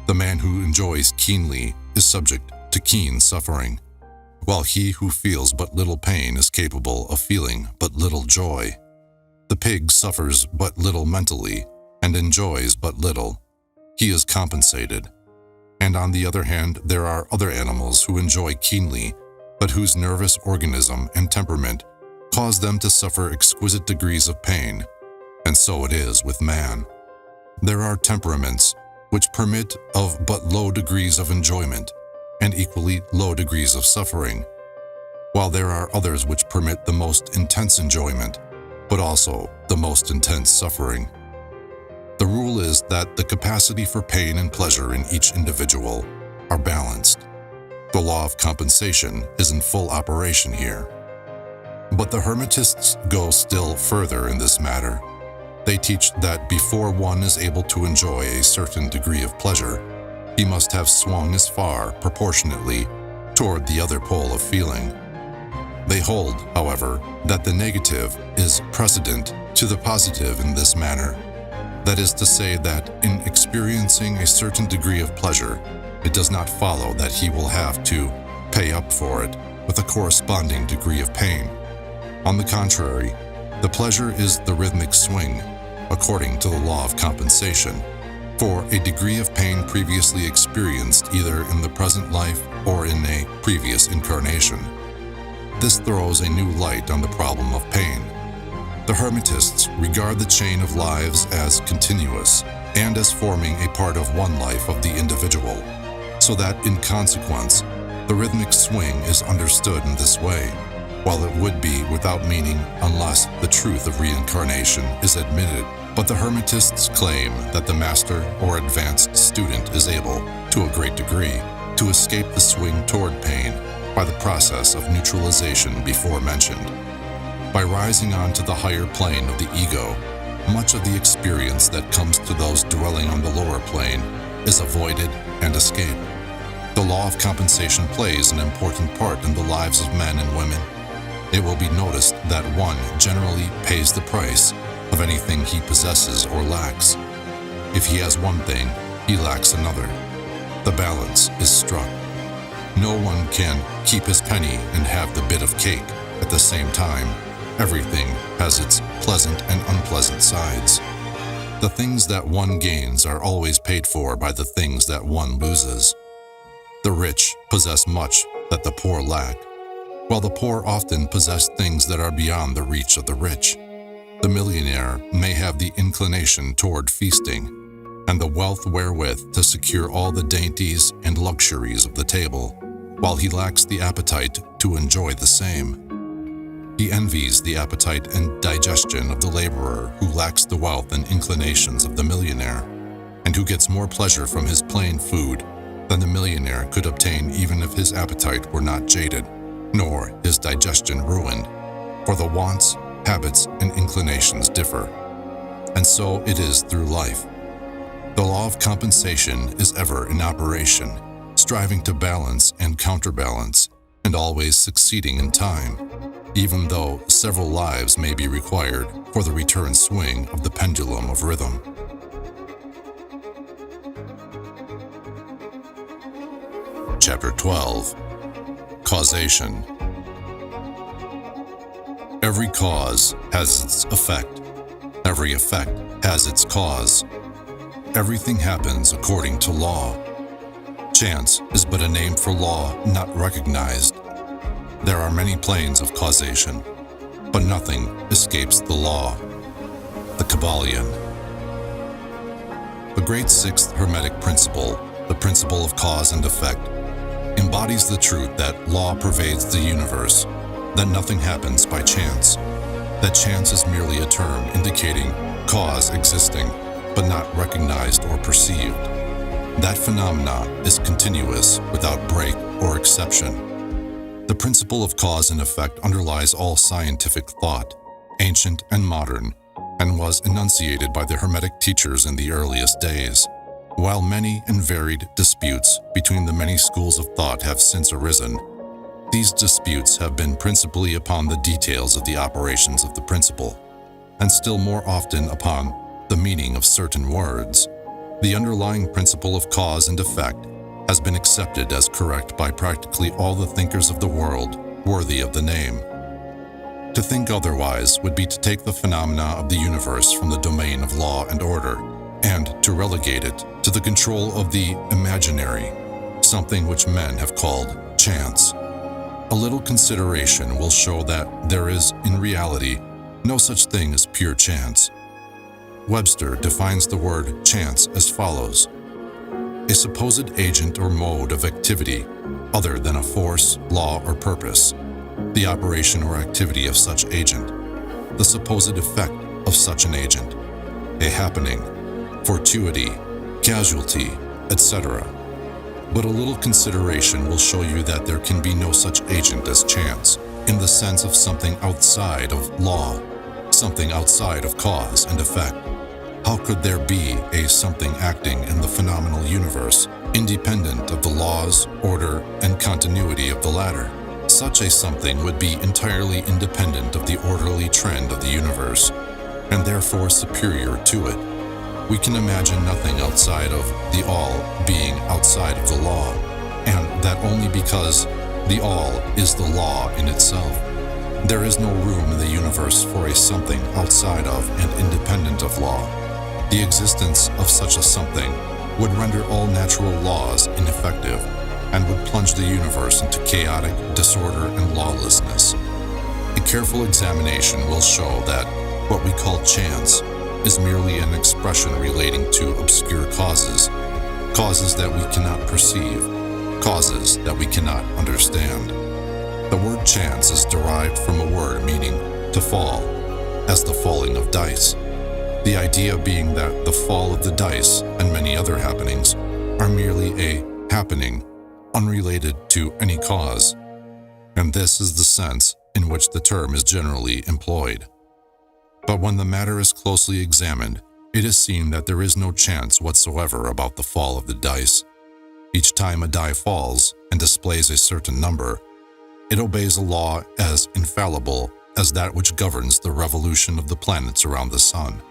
Speaker 1: The man who enjoys keenly is subject to keen suffering. while he who feels but little pain is capable of feeling but little joy. The pig suffers but little mentally and enjoys but little. He is compensated. And on the other hand, there are other animals who enjoy keenly, but whose nervous organism and temperament cause them to suffer exquisite degrees of pain. And so it is with man. There are temperaments which permit of but low degrees of enjoyment and equally low degrees of suffering, while there are others which permit the most intense enjoyment, but also the most intense suffering. The rule is that the capacity for pain and pleasure in each individual are balanced. The law of compensation is in full operation here. But the Hermetists go still further in this matter. They teach that before one is able to enjoy a certain degree of pleasure, he must have swung as far, proportionately, toward the other pole of feeling. They hold, however, that the negative is precedent to the positive in this manner. That is to say that in experiencing a certain degree of pleasure, it does not follow that he will have to pay up for it with a corresponding degree of pain. On the contrary, the pleasure is the rhythmic swing, according to the law of compensation, for a degree of pain previously experienced either in the present life or in a previous incarnation. This throws a new light on the problem of pain. The Hermetists regard the chain of lives as continuous and as forming a part of one life of the individual, so that in consequence, the rhythmic swing is understood in this way, while it would be without meaning unless the truth of reincarnation is admitted. But the Hermetists claim that the master or advanced student is able, to a great degree, to escape the swing toward pain by the process of neutralization before mentioned. By rising onto the higher plane of the ego, much of the experience that comes to those dwelling on the lower plane is avoided and escaped. The law of compensation plays an important part in the lives of men and women. It will be noticed that one generally pays the price of anything he possesses or lacks. If he has one thing, he lacks another. The balance is struck. No one can keep his penny and have the bit of cake at the same time. Everything has its pleasant and unpleasant sides. The things that one gains are always paid for by the things that one loses. The rich possess much that the poor lack, while the poor often possess things that are beyond the reach of the rich. The millionaire may have the inclination toward feasting, and the wealth wherewith to secure all the dainties and luxuries of the table, while he lacks the appetite to enjoy the same. He envies the appetite and digestion of the laborer who lacks the wealth and inclinations of the millionaire, and who gets more pleasure from his plain food than the millionaire could obtain even if his appetite were not jaded, nor his digestion ruined, for the wants, habits, and inclinations differ. And so it is through life. The law of compensation is ever in operation, striving to balance and counterbalance, and always succeeding in time, even though several lives may be required for the return swing of the pendulum of rhythm. Chapter 12. Causation. Every cause has its effect. Every effect has its cause. Everything happens according to law. Chance is but a name for law not recognized. There are many planes of causation, but nothing escapes the law. The Kybalion. The great sixth Hermetic principle, the principle of cause and effect, embodies the truth that law pervades the universe, that nothing happens by chance, that chance is merely a term indicating cause existing, but not recognized or perceived. That phenomena is continuous without break or exception. The principle of cause and effect underlies all scientific thought, ancient and modern, and was enunciated by the Hermetic teachers in the earliest days. While many and varied disputes between the many schools of thought have since arisen, these disputes have been principally upon the details of the operations of the principle, and still more often upon the meaning of certain words. The underlying principle of cause and effect has been accepted as correct by practically all the thinkers of the world worthy of the name. To think otherwise would be to take the phenomena of the universe from the domain of law and order, and to relegate it to the control of the imaginary, something which men have called chance. A little consideration will show that there is, in reality, no such thing as pure chance. Webster defines the word chance as follows: a supposed agent or mode of activity other than a force, law, or purpose, the operation or activity of such agent, the supposed effect of such an agent, a happening, fortuity, casualty, etc. But a little consideration will show you that there can be no such agent as chance, in the sense of something outside of law, something outside of cause and effect. How could there be a something acting in the phenomenal universe, independent of the laws, order, and continuity of the latter? Such a something would be entirely independent of the orderly trend of the universe, and therefore superior to it. We can imagine nothing outside of the all being outside of the law, and that only because the all is the law in itself. There is no room in the universe for a something outside of and independent of law. The existence of such a something would render all natural laws ineffective, and would plunge the universe into chaotic disorder and lawlessness. A careful examination will show that what we call chance is merely an expression relating to obscure causes, causes that we cannot perceive, causes that we cannot understand. The word chance is derived from a word meaning to fall, as the falling of dice. The idea being that the fall of the dice and many other happenings are merely a happening unrelated to any cause, and this is the sense in which the term is generally employed. But when the matter is closely examined, it is seen that there is no chance whatsoever about the fall of the dice. Each time a die falls and displays a certain number, it obeys a law as infallible as that which governs the revolution of the planets around the sun.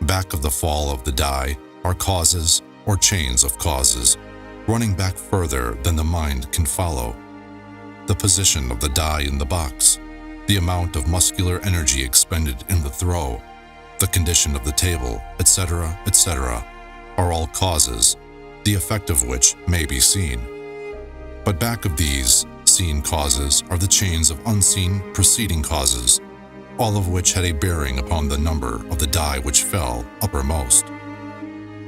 Speaker 1: Back of the fall of the die are causes or chains of causes, running back further than the mind can follow. The position of the die in the box, the amount of muscular energy expended in the throw, the condition of the table, etc., etc., are all causes, the effect of which may be seen. But back of these seen causes are the chains of unseen preceding causes, all of which had a bearing upon the number of the die which fell uppermost.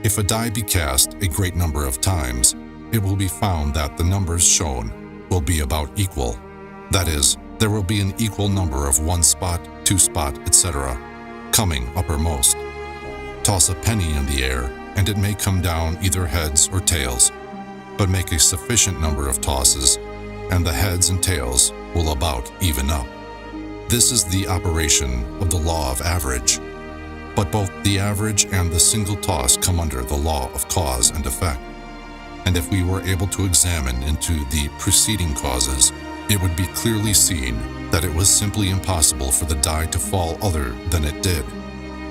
Speaker 1: If a die be cast a great number of times, it will be found that the numbers shown will be about equal. That is, there will be an equal number of 1 spot, 2 spot, etc., coming uppermost. Toss a penny in the air, and it may come down either heads or tails, but make a sufficient number of tosses, and the heads and tails will about even up. This is the operation of the law of average. But both the average and the single toss come under the law of cause and effect. And if we were able to examine into the preceding causes, it would be clearly seen that it was simply impossible for the die to fall other than it did,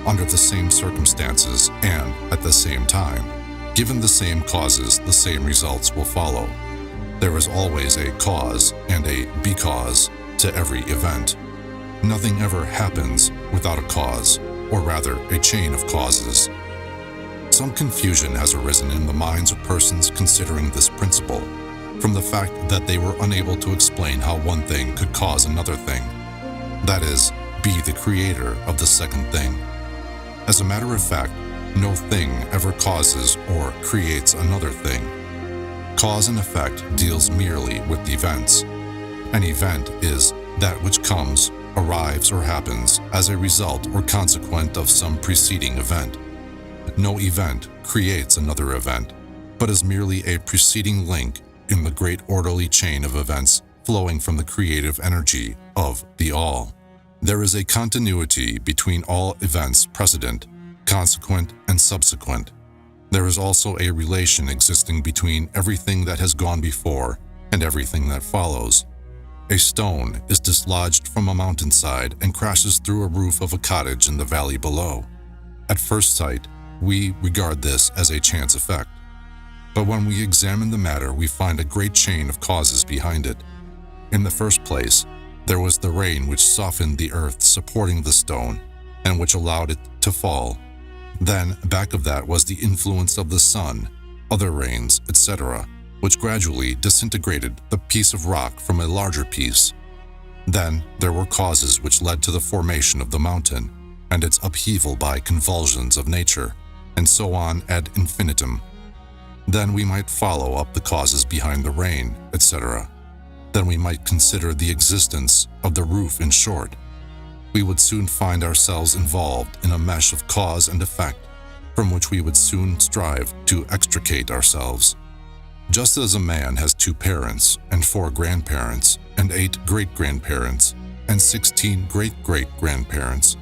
Speaker 1: under the same circumstances and at the same time. Given the same causes, the same results will follow. There is always a cause and a because to every event. Nothing ever happens without a cause, or rather a chain of causes. Some confusion has arisen in the minds of persons considering this principle, from the fact that they were unable to explain how one thing could cause another thing, that is, be the creator of the second thing. As a matter of fact, no thing ever causes or creates another thing. Cause and effect deals merely with events. An event is that which comes, arrives, or happens as a result or consequent of some preceding event. No event creates another event, but is merely a preceding link in the great orderly chain of events flowing from the creative energy of the All. There is a continuity between all events precedent, consequent, and subsequent. There is also a relation existing between everything that has gone before and everything that follows. A stone is dislodged from a mountainside and crashes through a roof of a cottage in the valley below. At first sight, we regard this as a chance effect. But when we examine the matter, we find a great chain of causes behind it. In the first place, there was the rain which softened the earth supporting the stone, and which allowed it to fall. Then, back of that was the influence of the sun, other rains, etc., which gradually disintegrated the piece of rock from a larger piece. Then there were causes which led to the formation of the mountain, and its upheaval by convulsions of nature, and so on ad infinitum. Then we might follow up the causes behind the rain, etc. Then we might consider the existence of the roof. In short, we would soon find ourselves involved in a mesh of cause and effect, from which we would soon strive to extricate ourselves. Just as a man has 2 parents, and 4 grandparents, and 8 great-grandparents, and 16 great-great-grandparents,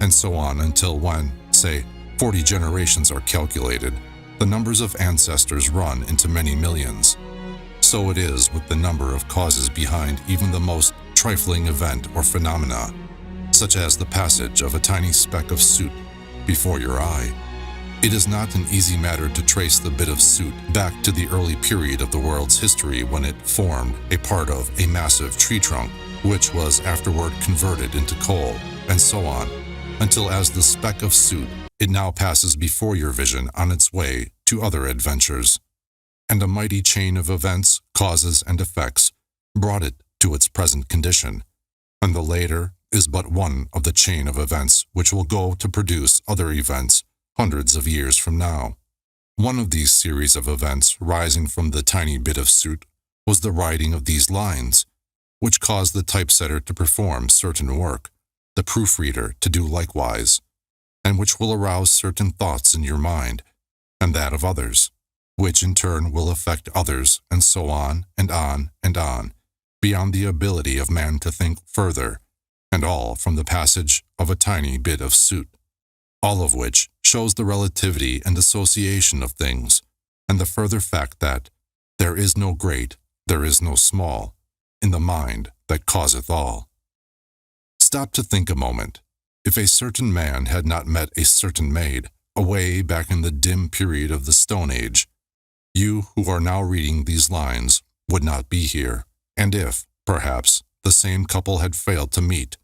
Speaker 1: and so on until when, say, 40 generations are calculated, the numbers of ancestors run into many millions. So it is with the number of causes behind even the most trifling event or phenomena, such as the passage of a tiny speck of soot before your eye. It is not an easy matter to trace the bit of soot back to the early period of the world's history when it formed a part of a massive tree trunk, which was afterward converted into coal, and so on, until as the speck of soot, it now passes before your vision on its way to other adventures. And a mighty chain of events, causes, and effects brought it to its present condition, and the later is but one of the chain of events which will go to produce other events hundreds of years from now. One of these series of events rising from the tiny bit of soot was the writing of these lines, which caused the typesetter to perform certain work, the proofreader to do likewise, and which will arouse certain thoughts in your mind, and that of others, which in turn will affect others, and so on, and on, and on, beyond the ability of man to think further, and all from the passage of a tiny bit of soot. All of which shows the relativity and association of things, and the further fact that there is no great, there is no small, in the mind that causeth all. Stop to think a moment. If a certain man had not met a certain maid, away back in the dim period of the Stone Age, you who are now reading these lines would not be here, and if, perhaps, the same couple had failed to meet,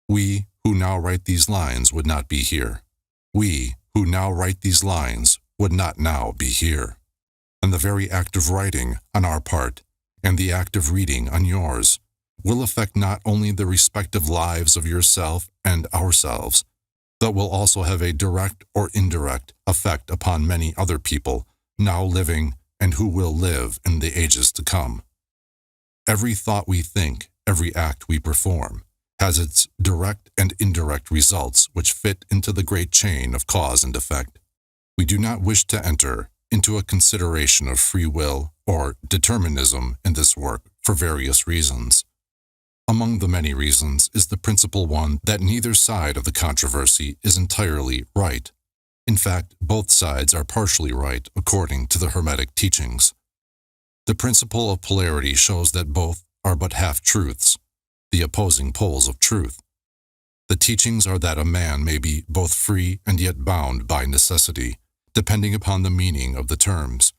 Speaker 1: we who now write these lines would not be here. We who now write these lines would not now be here. And the very act of writing on our part, and the act of reading on yours, will affect not only the respective lives of yourself and ourselves, but will also have a direct or indirect effect upon many other people now living and who will live in the ages to come. Every thought we think, every act we perform, has its direct and indirect results which fit into the great chain of cause and effect. We do not wish to enter into a consideration of free will or determinism in this work for various reasons. Among the many reasons is the principal one that neither side of the controversy is entirely right. In fact, both sides are partially right according to the Hermetic teachings. The principle of polarity shows that both are but half-truths, the opposing poles of truth. The teachings are that a man may be both free and yet bound by necessity, depending upon the meaning of the terms,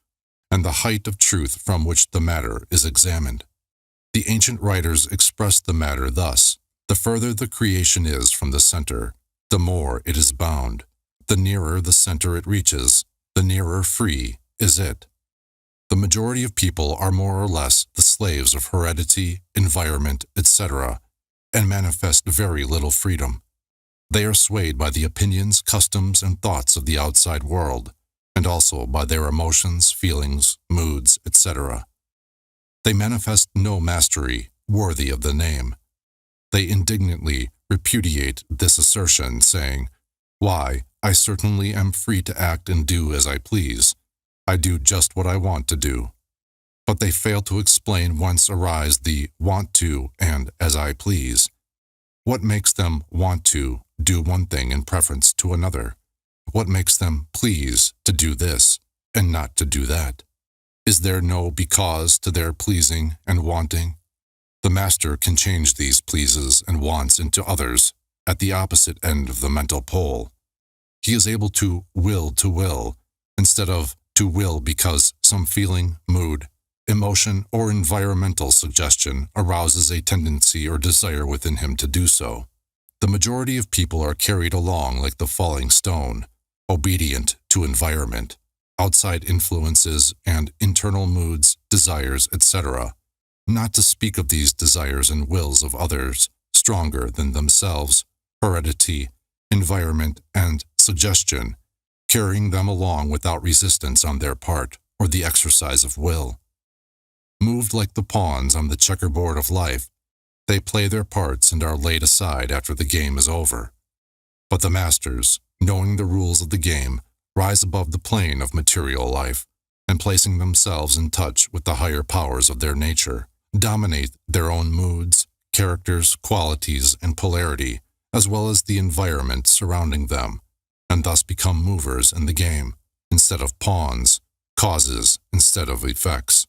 Speaker 1: and the height of truth from which the matter is examined. The ancient writers expressed the matter thus: the further the creation is from the center, the more it is bound. The nearer the center it reaches, the nearer free is it. The majority of people are more or less the slaves of heredity, environment, etc., and manifest very little freedom. They are swayed by the opinions, customs, and thoughts of the outside world, and also by their emotions, feelings, moods, etc. They manifest no mastery worthy of the name. They indignantly repudiate this assertion, saying, "Why, I certainly am free to act and do as I please. I do just what I want to do." But they fail to explain whence arise the want to and as I please. What makes them want to do one thing in preference to another? What makes them please to do this and not to do that? Is there no because to their pleasing and wanting? The master can change these pleases and wants into others at the opposite end of the mental pole. He is able to will instead of to will because some feeling, mood, emotion, or environmental suggestion arouses a tendency or desire within him to do so. The majority of people are carried along like the falling stone, obedient to environment, outside influences, and internal moods, desires, etc., not to speak of these desires and wills of others, stronger than themselves, heredity, environment, and suggestion, carrying them along without resistance on their part or the exercise of will. Moved like the pawns on the checkerboard of life, they play their parts and are laid aside after the game is over. But the masters, knowing the rules of the game, rise above the plane of material life, and placing themselves in touch with the higher powers of their nature, dominate their own moods, characters, qualities, and polarity, as well as the environment surrounding them, and thus become movers in the game, instead of pawns, causes instead of effects.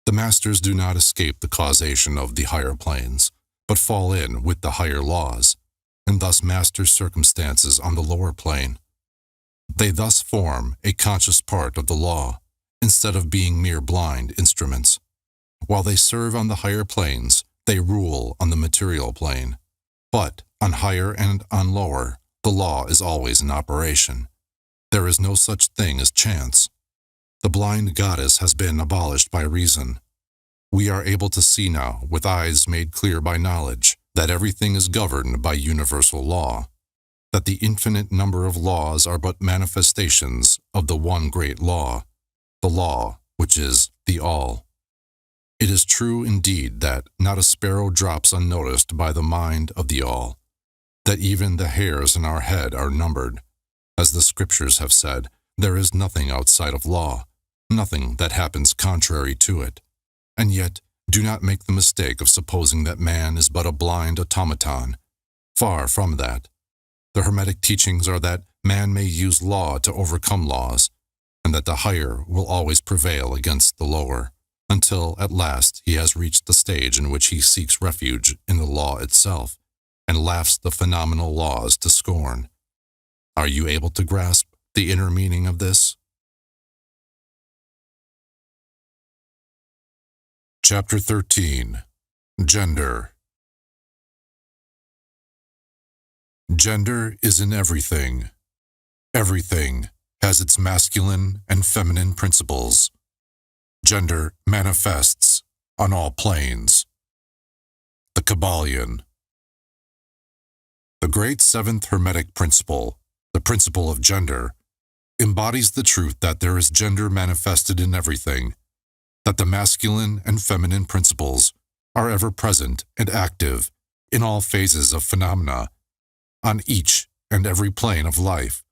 Speaker 1: The masters do not escape the causation of the higher planes, but fall in with the higher laws, and thus master circumstances on the lower plane. They thus form a conscious part of the law, instead of being mere blind instruments. While they serve on the higher planes, they rule on the material plane. But on higher and on lower, the law is always in operation. There is no such thing as chance. The blind goddess has been abolished by reason. We are able to see now, with eyes made clear by knowledge, that everything is governed by universal law, that the infinite number of laws are but manifestations of the one great law, the law which is the all. It is true indeed that not a sparrow drops unnoticed by the mind of the all, that even the hairs in our head are numbered. As the scriptures have said, there is nothing outside of law, nothing that happens contrary to it. And yet, do not make the mistake of supposing that man is but a blind automaton. Far from that. The Hermetic teachings are that man may use law to overcome laws, and that the higher will always prevail against the lower, until at last he has reached the stage in which he seeks refuge in the law itself, and laughs the phenomenal laws to scorn. Are you able to grasp the inner meaning of this? Chapter 13. Gender. Gender is in everything. Everything has its masculine and feminine principles. Gender manifests on all planes. The Kybalion. The great seventh Hermetic principle, the principle of gender, embodies the truth that there is gender manifested in everything, that the masculine and feminine principles are ever present and active in all phases of phenomena, on each and every plane of life.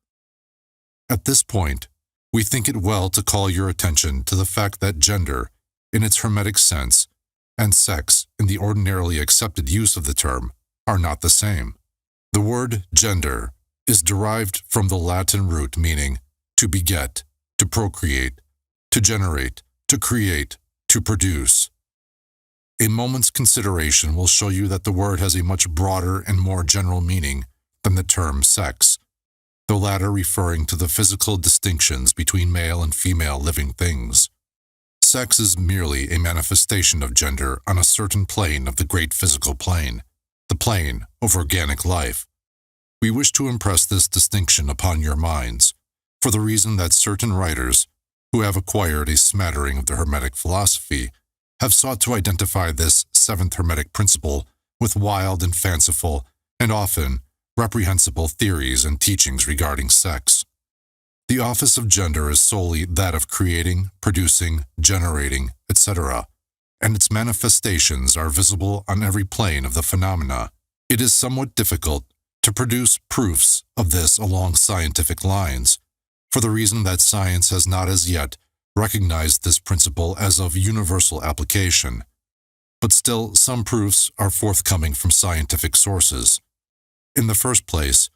Speaker 1: At this point, we think it well to call your attention to the fact that gender, in its Hermetic sense, and sex, in the ordinarily accepted use of the term, are not the same. The word gender is derived from the Latin root meaning to beget, to procreate, to generate, to create, to produce. A moment's consideration will show you that the word has a much broader and more general meaning than the term sex, the latter referring to the physical distinctions between male and female living things. Sex is merely a manifestation of gender on a certain plane of the great physical plane, the plane of organic life. We wish to impress this distinction upon your minds, for the reason that certain writers, who have acquired a smattering of the Hermetic philosophy, have sought to identify this seventh Hermetic principle with wild and fanciful, and often reprehensible theories and teachings regarding sex. The office of gender is solely that of creating, producing, generating, etc., and its manifestations are visible on every plane of the phenomena. It is somewhat difficult to produce proofs of this along scientific lines, for the reason that science has not as yet recognized this principle as of universal application. But still, some proofs are forthcoming from scientific sources. In the first place,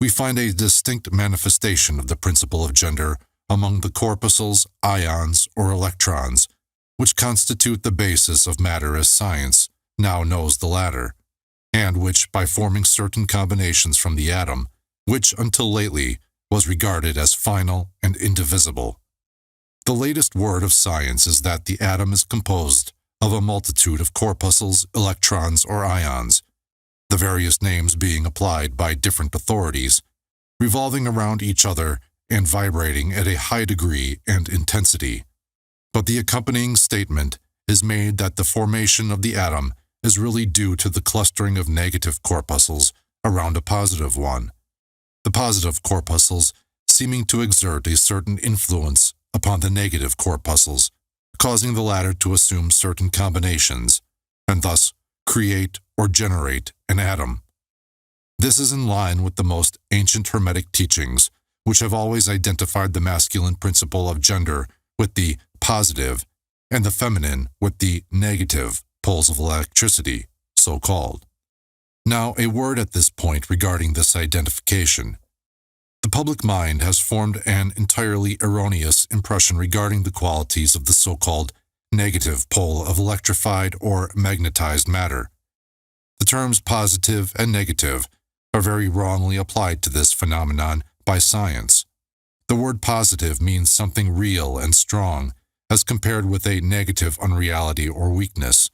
Speaker 1: we find a distinct manifestation of the principle of gender among the corpuscles, ions, or electrons, which constitute the basis of matter as science now knows the latter, and which, by forming certain combinations from the atom, which until lately was regarded as final and indivisible. The latest word of science is that the atom is composed of a multitude of corpuscles, electrons, or ions, the various names being applied by different authorities, revolving around each other and vibrating at a high degree and intensity. But the accompanying statement is made that the formation of the atom is really due to the clustering of negative corpuscles around a positive one, the positive corpuscles seeming to exert a certain influence upon the negative corpuscles, causing the latter to assume certain combinations, and thus create or generate an atom. This is in line with the most ancient Hermetic teachings, which have always identified the masculine principle of gender with the positive and the feminine with the negative poles of electricity, so called. Now, a word at this point regarding this identification. The public mind has formed an entirely erroneous impression regarding the qualities of the so-called negative pole of electrified or magnetized matter. The terms positive and negative are very wrongly applied to this phenomenon by science. The word positive means something real and strong, as compared with a negative unreality or weakness.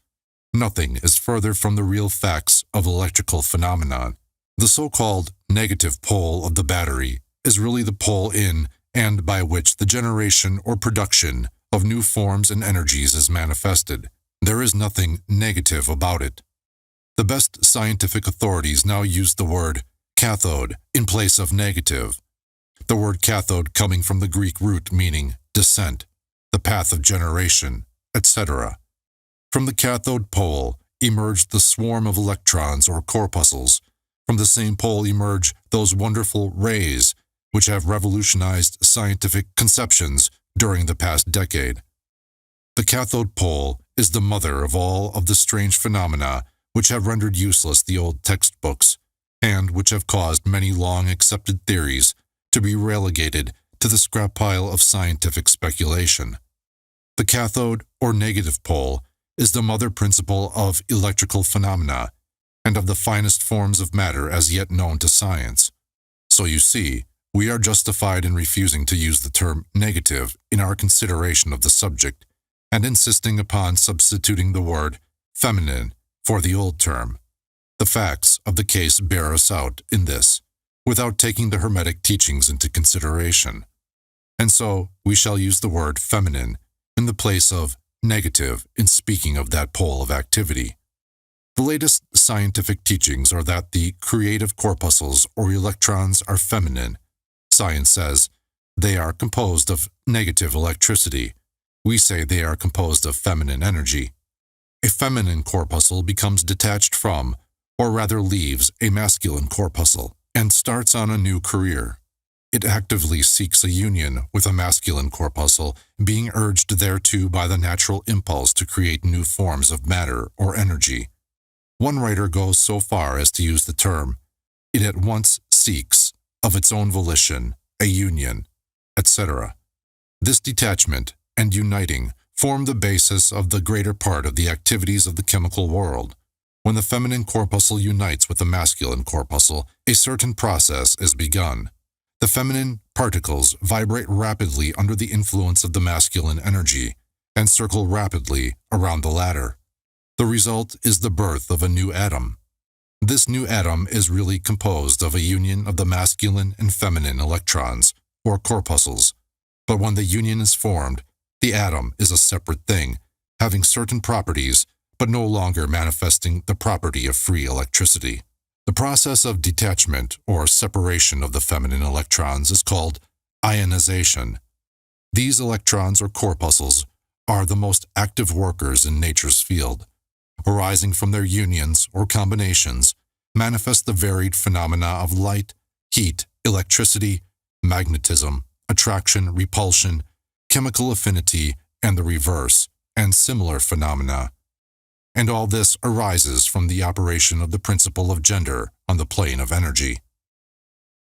Speaker 1: Nothing is further from the real facts of electrical phenomenon. The so-called negative pole of the battery is really the pole in and by which the generation or production of new forms and energies is manifested. There is nothing negative about it. The best scientific authorities now use the word cathode in place of negative, the word cathode coming from the Greek root meaning descent, the path of generation, etc. From the cathode pole emerged the swarm of electrons or corpuscles. From the same pole emerge those wonderful rays which have revolutionized scientific conceptions during the past decade. The cathode pole is the mother of all of the strange phenomena which have rendered useless the old textbooks, and which have caused many long-accepted theories to be relegated to the scrap pile of scientific speculation. The cathode or negative pole is the mother principle of electrical phenomena and of the finest forms of matter as yet known to science. So you see, we are justified in refusing to use the term negative in our consideration of the subject and insisting upon substituting the word feminine for the old term. The facts of the case bear us out in this, without taking the Hermetic teachings into consideration. And so we shall use the word feminine in the place of negative in speaking of that pole of activity. The latest scientific teachings are that the creative corpuscles or electrons are feminine. Science says they are composed of negative electricity. We say they are composed of feminine energy. A feminine corpuscle becomes detached from, or rather leaves, a masculine corpuscle and starts on a new career. It actively seeks a union with a masculine corpuscle, being urged thereto by the natural impulse to create new forms of matter or energy. One writer goes so far as to use the term, it at once seeks, of its own volition, a union, etc. This detachment and uniting form the basis of the greater part of the activities of the chemical world. When the feminine corpuscle unites with the masculine corpuscle, a certain process is begun. The feminine particles vibrate rapidly under the influence of the masculine energy and circle rapidly around the latter. The result is the birth of a new atom. This new atom is really composed of a union of the masculine and feminine electrons, or corpuscles. But when the union is formed, the atom is a separate thing, having certain properties, but no longer manifesting the property of free electricity. The process of detachment or separation of the feminine electrons is called ionization. These electrons or corpuscles are the most active workers in nature's field. Arising from their unions or combinations, manifest the varied phenomena of light, heat, electricity, magnetism, attraction, repulsion, chemical affinity, and the reverse, and similar phenomena. And all this arises from the operation of the principle of gender on the plane of energy.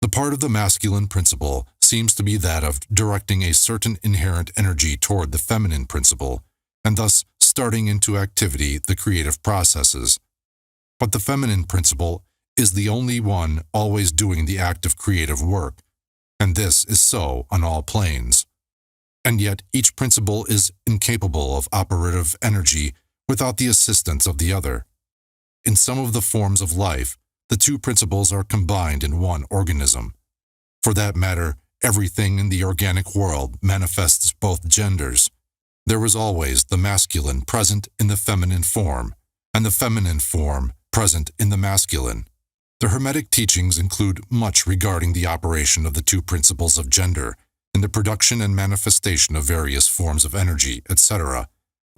Speaker 1: The part of the masculine principle seems to be that of directing a certain inherent energy toward the feminine principle, and thus starting into activity the creative processes. But the feminine principle is the only one always doing the act of creative work, and this is so on all planes. and yet each principle is incapable of operative energy without the assistance of the other. In some of the forms of life, the two principles are combined in one organism. For that matter, everything in the organic world manifests both genders. There is always the masculine present in the feminine form, and the feminine form present in the masculine. The Hermetic teachings include much regarding the operation of the two principles of gender, in the production and manifestation of various forms of energy, etc.,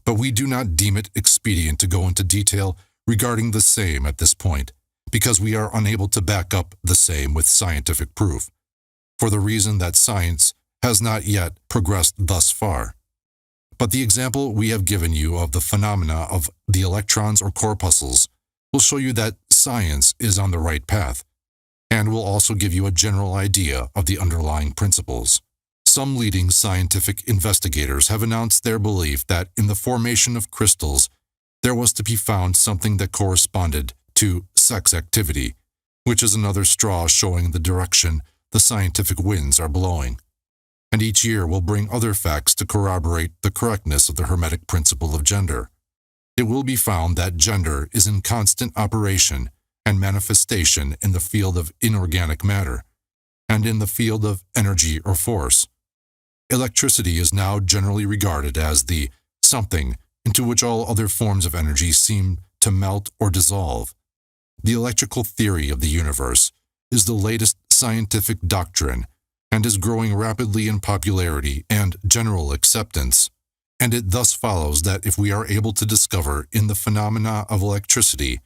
Speaker 1: but we do not deem it expedient to go into detail regarding the same at this point, because we are unable to back up the same with scientific proof, for the reason that science has not yet progressed thus far. But the example we have given you of the phenomena of the electrons or corpuscles will show you that science is on the right path, and will also give you a general idea of the underlying principles. Some leading scientific investigators have announced their belief that in the formation of crystals, there was to be found something that corresponded to sex activity, which is another straw showing the direction the scientific winds are blowing. And each year will bring other facts to corroborate the correctness of the Hermetic principle of gender. It will be found that gender is in constant operation and manifestation in the field of inorganic matter, and in the field of energy or force. Electricity is now generally regarded as the something into which all other forms of energy seem to melt or dissolve. The electrical theory of the universe is the latest scientific doctrine and is growing rapidly in popularity and general acceptance, and it thus follows that if we are able to discover in the phenomena of electricity,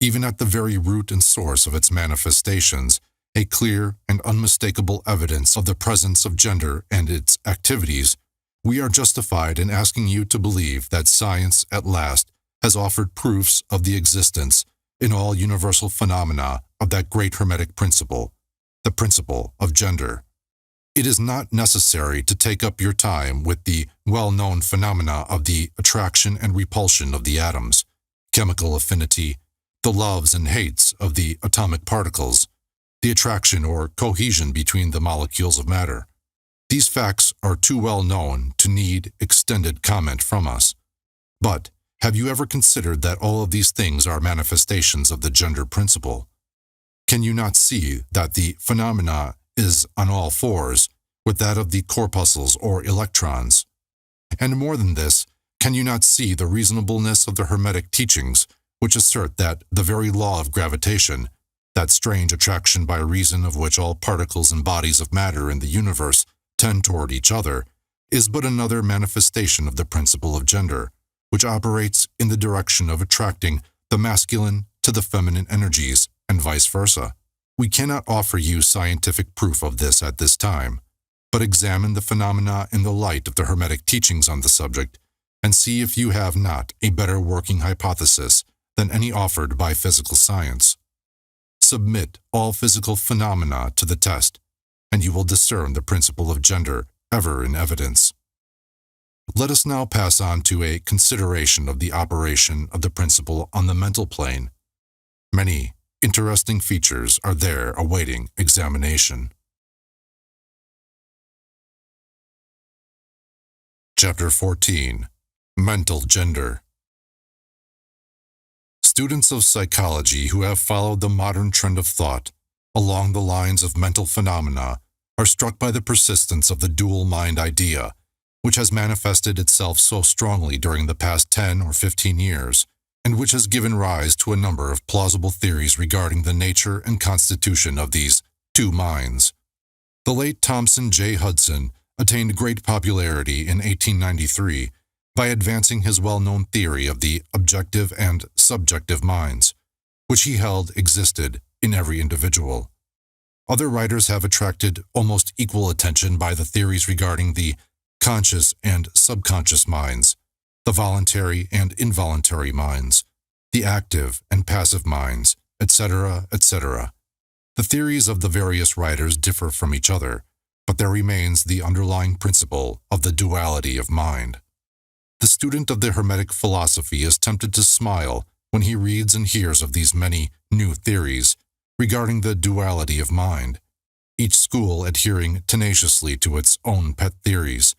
Speaker 1: even at the very root and source of its manifestations, a clear and unmistakable evidence of the presence of gender and its activities, we are justified in asking you to believe that science at last has offered proofs of the existence in all universal phenomena of that great Hermetic principle, the principle of gender. It is not necessary to take up your time with the well-known phenomena of the attraction and repulsion of the atoms, chemical affinity, the loves and hates of the atomic particles, the attraction or cohesion between the molecules of matter. These facts are too well known to need extended comment from us. But have you ever considered that all of these things are manifestations of the gender principle? Can you not see that the phenomena is on all fours with that of the corpuscles or electrons? And more than this, can you not see the reasonableness of the Hermetic teachings, which assert that the very law of gravitation, that strange attraction by reason of which all particles and bodies of matter in the universe tend toward each other, is but another manifestation of the principle of gender, which operates in the direction of attracting the masculine to the feminine energies, and vice versa? We cannot offer you scientific proof of this at this time, but examine the phenomena in the light of the Hermetic teachings on the subject, and see if you have not a better working hypothesis than any offered by physical science. Submit all physical phenomena to the test, and you will discern the principle of gender ever in evidence. Let us now pass on to a consideration of the operation of the principle on the mental plane. Many interesting features are there awaiting examination. Chapter 14. Mental Gender. Students of psychology who have followed the modern trend of thought along the lines of mental phenomena are struck by the persistence of the dual mind idea, which has manifested itself so strongly during the past 10 or 15 years, and which has given rise to a number of plausible theories regarding the nature and constitution of these two minds. The late Thomson J. Hudson attained great popularity in 1893 by advancing his well-known theory of the objective and subjective minds, which he held existed in every individual. Other writers have attracted almost equal attention by the theories regarding the conscious and subconscious minds, the voluntary and involuntary minds, the active and passive minds, etc., etc. The theories of the various writers differ from each other, but there remains the underlying principle of the duality of mind. The student of the Hermetic philosophy is tempted to smile when he reads and hears of these many new theories regarding the duality of mind, each school adhering tenaciously to its own pet theories,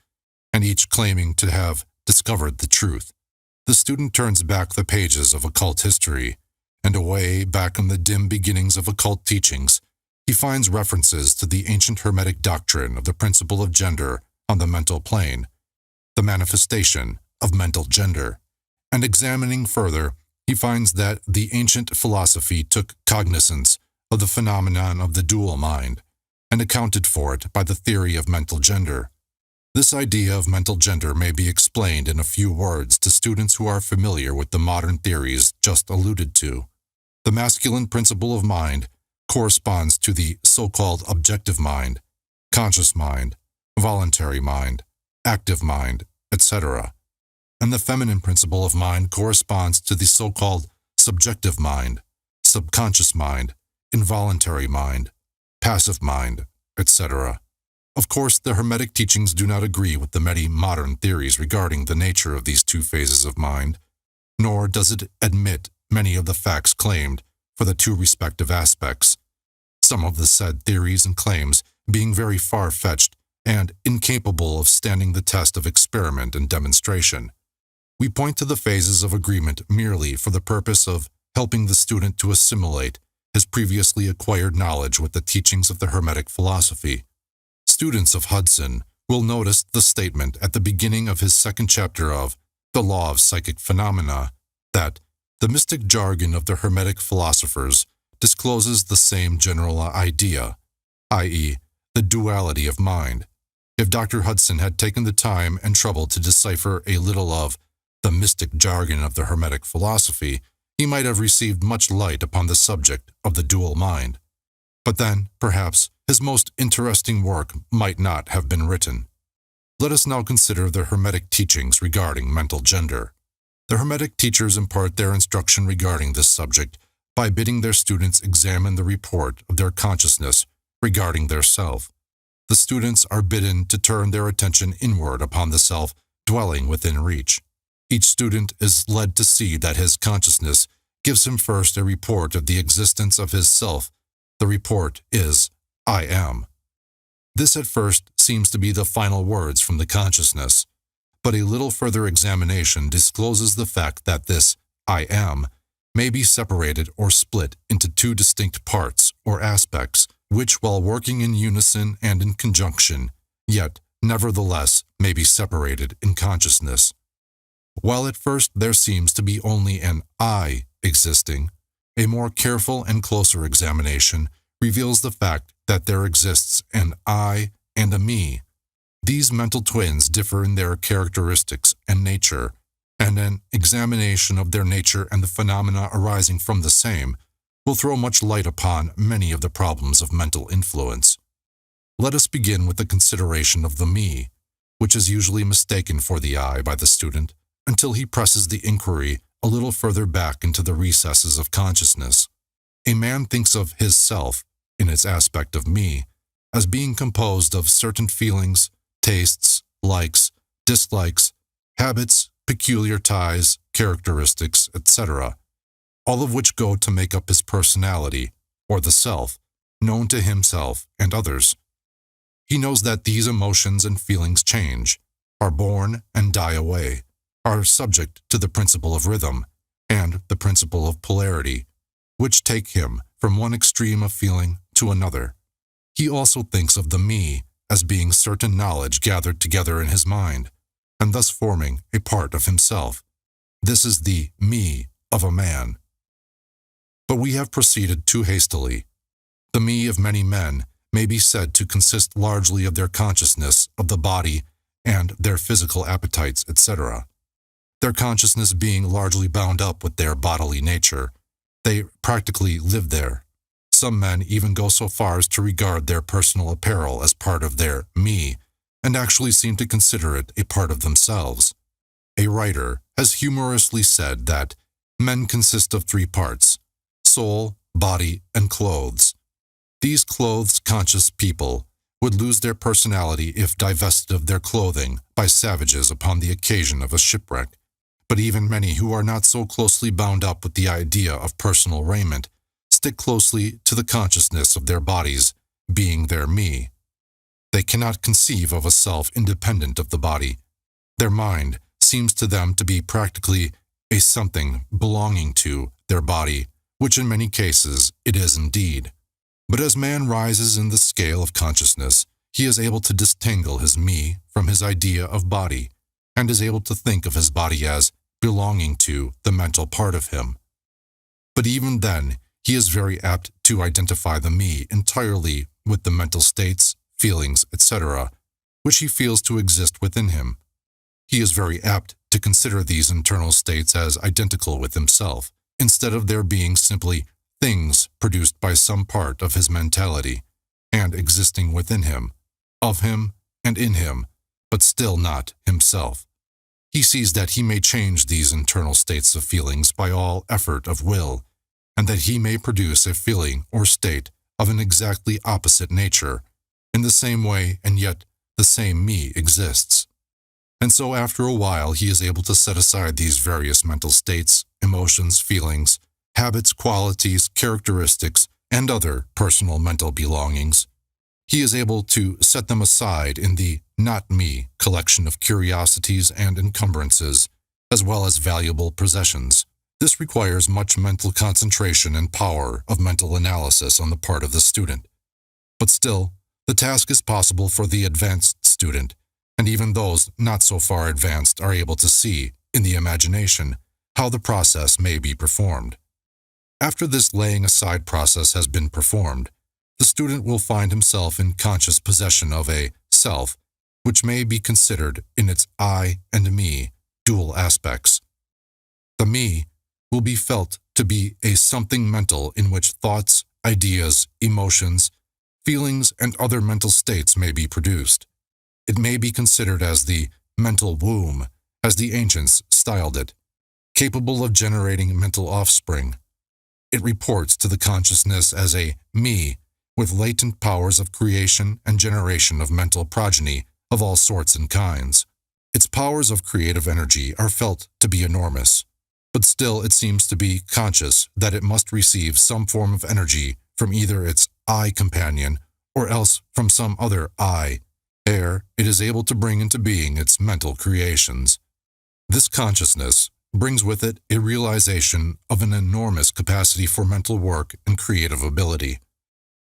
Speaker 1: and each claiming to have discovered the truth. The student turns back the pages of occult history, and away back in the dim beginnings of occult teachings, he finds references to the ancient Hermetic doctrine of the principle of gender on the mental plane, the manifestation of mental gender. And examining further, he finds that the ancient philosophy took cognizance of the phenomenon of the dual mind and accounted for it by the theory of mental gender. This idea of mental gender may be explained in a few words to students who are familiar with the modern theories just alluded to. The masculine principle of mind corresponds to the so-called objective mind, conscious mind, voluntary mind, active mind, etc. And the feminine principle of mind corresponds to the so-called subjective mind, subconscious mind, involuntary mind, passive mind, etc. Of course, the Hermetic teachings do not agree with the many modern theories regarding the nature of these two phases of mind, nor does it admit many of the facts claimed for the two respective aspects, some of the said theories and claims being very far-fetched and incapable of standing the test of experiment and demonstration. We point to the phases of agreement merely for the purpose of helping the student to assimilate his previously acquired knowledge with the teachings of the Hermetic philosophy. Students of Hudson will notice the statement at the beginning of his second chapter of The Law of Psychic Phenomena that the mystic jargon of the Hermetic philosophers discloses the same general idea, i.e., the duality of mind. If Dr. Hudson had taken the time and trouble to decipher a little of the mystic jargon of the Hermetic philosophy, he might have received much light upon the subject of the dual mind. But then, perhaps, his most interesting work might not have been written. Let us now consider the Hermetic teachings regarding mental gender. The Hermetic teachers impart their instruction regarding this subject by bidding their students examine the report of their consciousness regarding their self. The students are bidden to turn their attention inward upon the self dwelling within reach. Each student is led to see that his consciousness gives him first a report of the existence of his self. The report is, I am. This at first seems to be the final words from the consciousness, but a little further examination discloses the fact that this I am may be separated or split into two distinct parts or aspects, which while working in unison and in conjunction, yet nevertheless may be separated in consciousness. While at first there seems to be only an I existing, a more careful and closer examination reveals the fact that there exists an I and a me. These mental twins differ in their characteristics and nature, and an examination of their nature and the phenomena arising from the same will throw much light upon many of the problems of mental influence. Let us begin with the consideration of the me, which is usually mistaken for the I by the student, until he presses the inquiry a little further back into the recesses of consciousness. A man thinks of his self, in its aspect of me, as being composed of certain feelings, tastes, likes, dislikes, habits, peculiar ties, characteristics, etc., all of which go to make up his personality, or the self, known to himself and others. He knows that these emotions and feelings change, are born and die away, are subject to the principle of rhythm and the principle of polarity, which take him from one extreme of feeling to another. He also thinks of the me as being certain knowledge gathered together in his mind, and thus forming a part of himself. This is the me of a man. But we have proceeded too hastily. The me of many men may be said to consist largely of their consciousness of the body and their physical appetites, etc. Their consciousness being largely bound up with their bodily nature, they practically live there. Some men even go so far as to regard their personal apparel as part of their me, and actually seem to consider it a part of themselves. A writer has humorously said that men consist of three parts: soul, body, and clothes. These clothes-conscious people would lose their personality if divested of their clothing by savages upon the occasion of a shipwreck. But even many who are not so closely bound up with the idea of personal raiment stick closely to the consciousness of their bodies being their me. They cannot conceive of a self independent of the body. Their mind seems to them to be practically a something belonging to their body, which in many cases it is indeed. But as man rises in the scale of consciousness, he is able to disentangle his me from his idea of body, and is able to think of his body as belonging to the mental part of him. But even then, he is very apt to identify the me entirely with the mental states, feelings, etc., which he feels to exist within him. He is very apt to consider these internal states as identical with himself, instead of their being simply things produced by some part of his mentality, and existing within him, of him and in him, but still not himself. He sees that he may change these internal states of feelings by all effort of will, and that he may produce a feeling or state of an exactly opposite nature, in the same way, and yet the same me exists. And so after a while he is able to set aside these various mental states, emotions, feelings, habits, qualities, characteristics, and other personal mental belongings. He is able to set them aside in the not me collection of curiosities and encumbrances, as well as valuable possessions. This requires much mental concentration and power of mental analysis on the part of the student. But still, the task is possible for the advanced student, and even those not so far advanced are able to see, in the imagination, how the process may be performed. After this laying aside process has been performed, the student will find himself in conscious possession of a self, which may be considered in its I and me dual aspects. The me will be felt to be a something mental in which thoughts, ideas, emotions, feelings, and other mental states may be produced. It may be considered as the mental womb, as the ancients styled it, capable of generating mental offspring. It reports to the consciousness as a me with latent powers of creation and generation of mental progeny of all sorts and kinds. Its powers of creative energy are felt to be enormous, but still it seems to be conscious that it must receive some form of energy from either its I companion or else from some other I, ere it is able to bring into being its mental creations. This consciousness brings with it a realization of an enormous capacity for mental work and creative ability.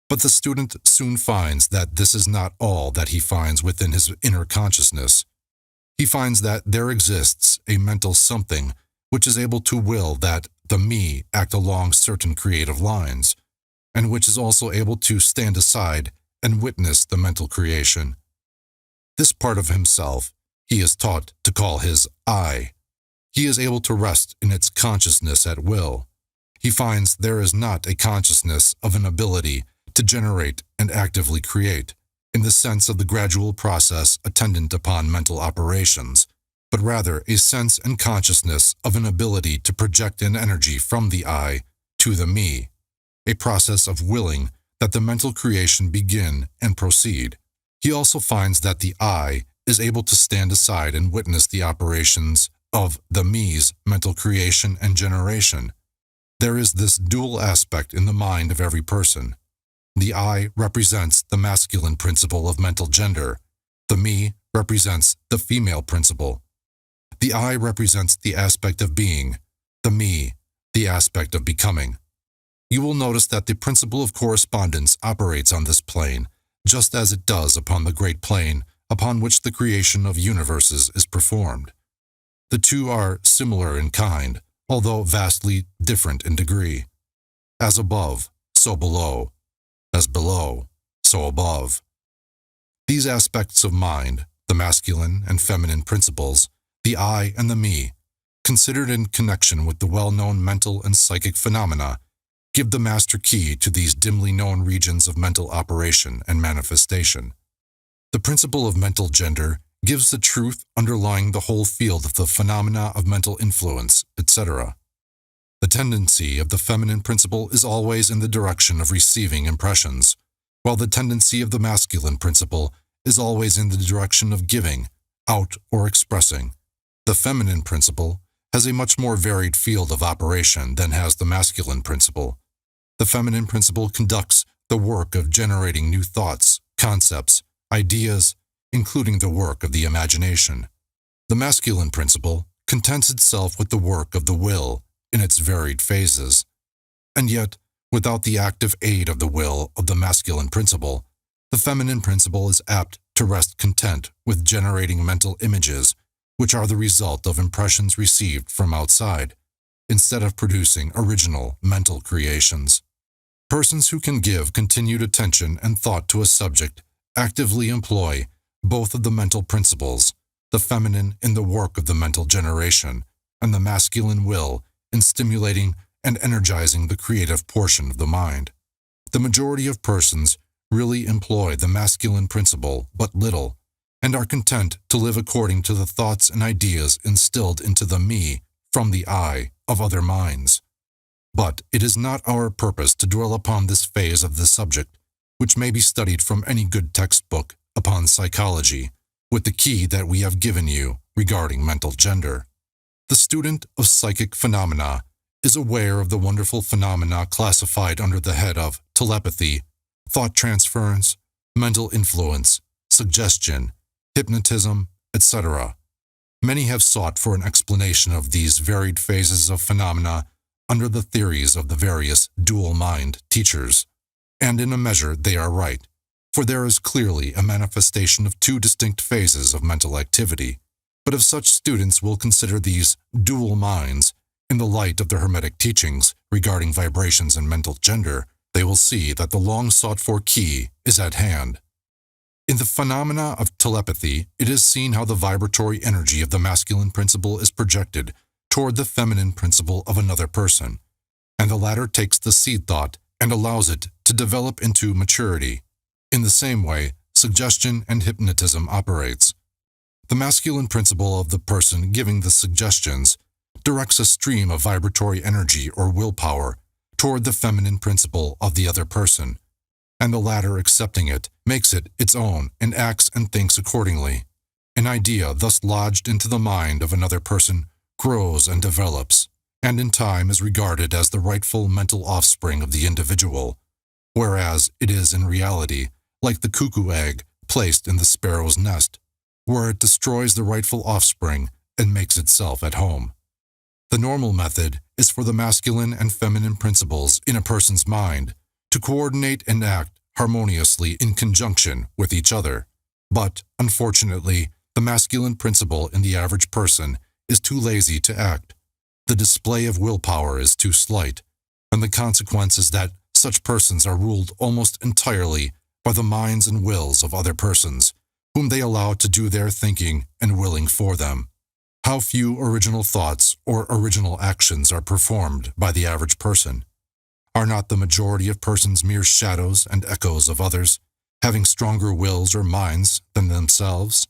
Speaker 1: But the student soon finds that this is not all that he finds within his inner consciousness. He finds that there exists a mental something which is able to will that the me act along certain creative lines, and which is also able to stand aside and witness the mental creation. This part of himself he is taught to call his I. He is able to rest in its consciousness at will. He finds there is not a consciousness of an ability to generate and actively create, in the sense of the gradual process attendant upon mental operations, but rather a sense and consciousness of an ability to project an energy from the I to the me, a process of willing that the mental creation begin and proceed. He also finds that the I is able to stand aside and witness the operations of the me's mental creation and generation. There is this dual aspect in the mind of every person. The I represents the masculine principle of mental gender. The me represents the female principle. The I represents the aspect of being, the me, the aspect of becoming. You will notice that the principle of correspondence operates on this plane, just as it does upon the great plane upon which the creation of universes is performed. The two are similar in kind, although vastly different in degree. As above, so below. As below, so above. These aspects of mind, the masculine and feminine principles, the I and the me, considered in connection with the well-known mental and psychic phenomena, give the master key to these dimly known regions of mental operation and manifestation. The principle of mental gender gives the truth underlying the whole field of the phenomena of mental influence, etc. The tendency of the feminine principle is always in the direction of receiving impressions, while the tendency of the masculine principle is always in the direction of giving, out or expressing. The feminine principle has a much more varied field of operation than has the masculine principle. The feminine principle conducts the work of generating new thoughts, concepts, ideas, including the work of the imagination. The masculine principle contents itself with the work of the will in its varied phases, and yet, without the active aid of the will of the masculine principle, the feminine principle is apt to rest content with generating mental images which are the result of impressions received from outside, instead of producing original mental creations. Persons who can give continued attention and thought to a subject actively employ both of the mental principles, the feminine in the work of the mental generation, and the masculine will in stimulating and energizing the creative portion of the mind. The majority of persons really employ the masculine principle but little, and are content to live according to the thoughts and ideas instilled into the me from the I of other minds. But it is not our purpose to dwell upon this phase of the subject, which may be studied from any good textbook upon psychology, with the key that we have given you regarding mental gender. The student of psychic phenomena is aware of the wonderful phenomena classified under the head of telepathy, thought transference, mental influence, suggestion, hypnotism, etc. Many have sought for an explanation of these varied phases of phenomena under the theories of the various dual mind teachers, and in a measure they are right, for there is clearly a manifestation of two distinct phases of mental activity. But if such students will consider these dual minds in the light of the Hermetic teachings regarding vibrations and mental gender, they will see that the long sought-for key is at hand. In the phenomena of telepathy, it is seen how the vibratory energy of the masculine principle is projected toward the feminine principle of another person, and the latter takes the seed thought and allows it to develop into maturity. In the same way, suggestion and hypnotism operates. The masculine principle of the person giving the suggestions directs a stream of vibratory energy or willpower toward the feminine principle of the other person, and the latter, accepting it, makes it its own and acts and thinks accordingly. An idea thus lodged into the mind of another person grows and develops, and in time is regarded as the rightful mental offspring of the individual, whereas it is in reality like the cuckoo egg placed in the sparrow's nest, where it destroys the rightful offspring and makes itself at home. The normal method is for the masculine and feminine principles in a person's mind to coordinate and act harmoniously in conjunction with each other. But, unfortunately, the masculine principle in the average person is too lazy to act. The display of willpower is too slight, and the consequence is that such persons are ruled almost entirely by the minds and wills of other persons, whom they allow to do their thinking and willing for them. How few original thoughts or original actions are performed by the average person. Are not the majority of persons mere shadows and echoes of others, having stronger wills or minds than themselves?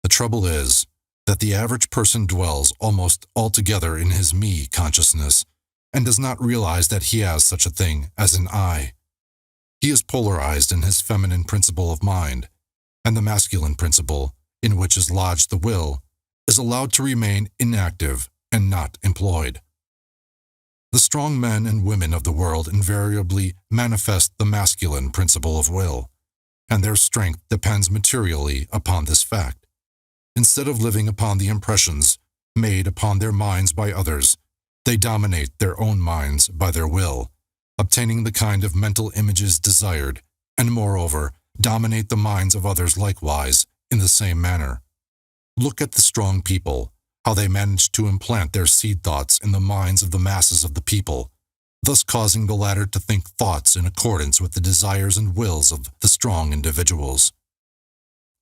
Speaker 1: The trouble is that the average person dwells almost altogether in his me consciousness and does not realize that he has such a thing as an I. He is polarized in his feminine principle of mind, and the masculine principle, in which is lodged the will, is allowed to remain inactive and not employed. The strong men and women of the world invariably manifest the masculine principle of will, and their strength depends materially upon this fact. Instead of living upon the impressions made upon their minds by others, they dominate their own minds by their will, obtaining the kind of mental images desired, and moreover, dominate the minds of others likewise in the same manner. Look at the strong people, how they manage to implant their seed thoughts in the minds of the masses of the people, thus causing the latter to think thoughts in accordance with the desires and wills of the strong individuals.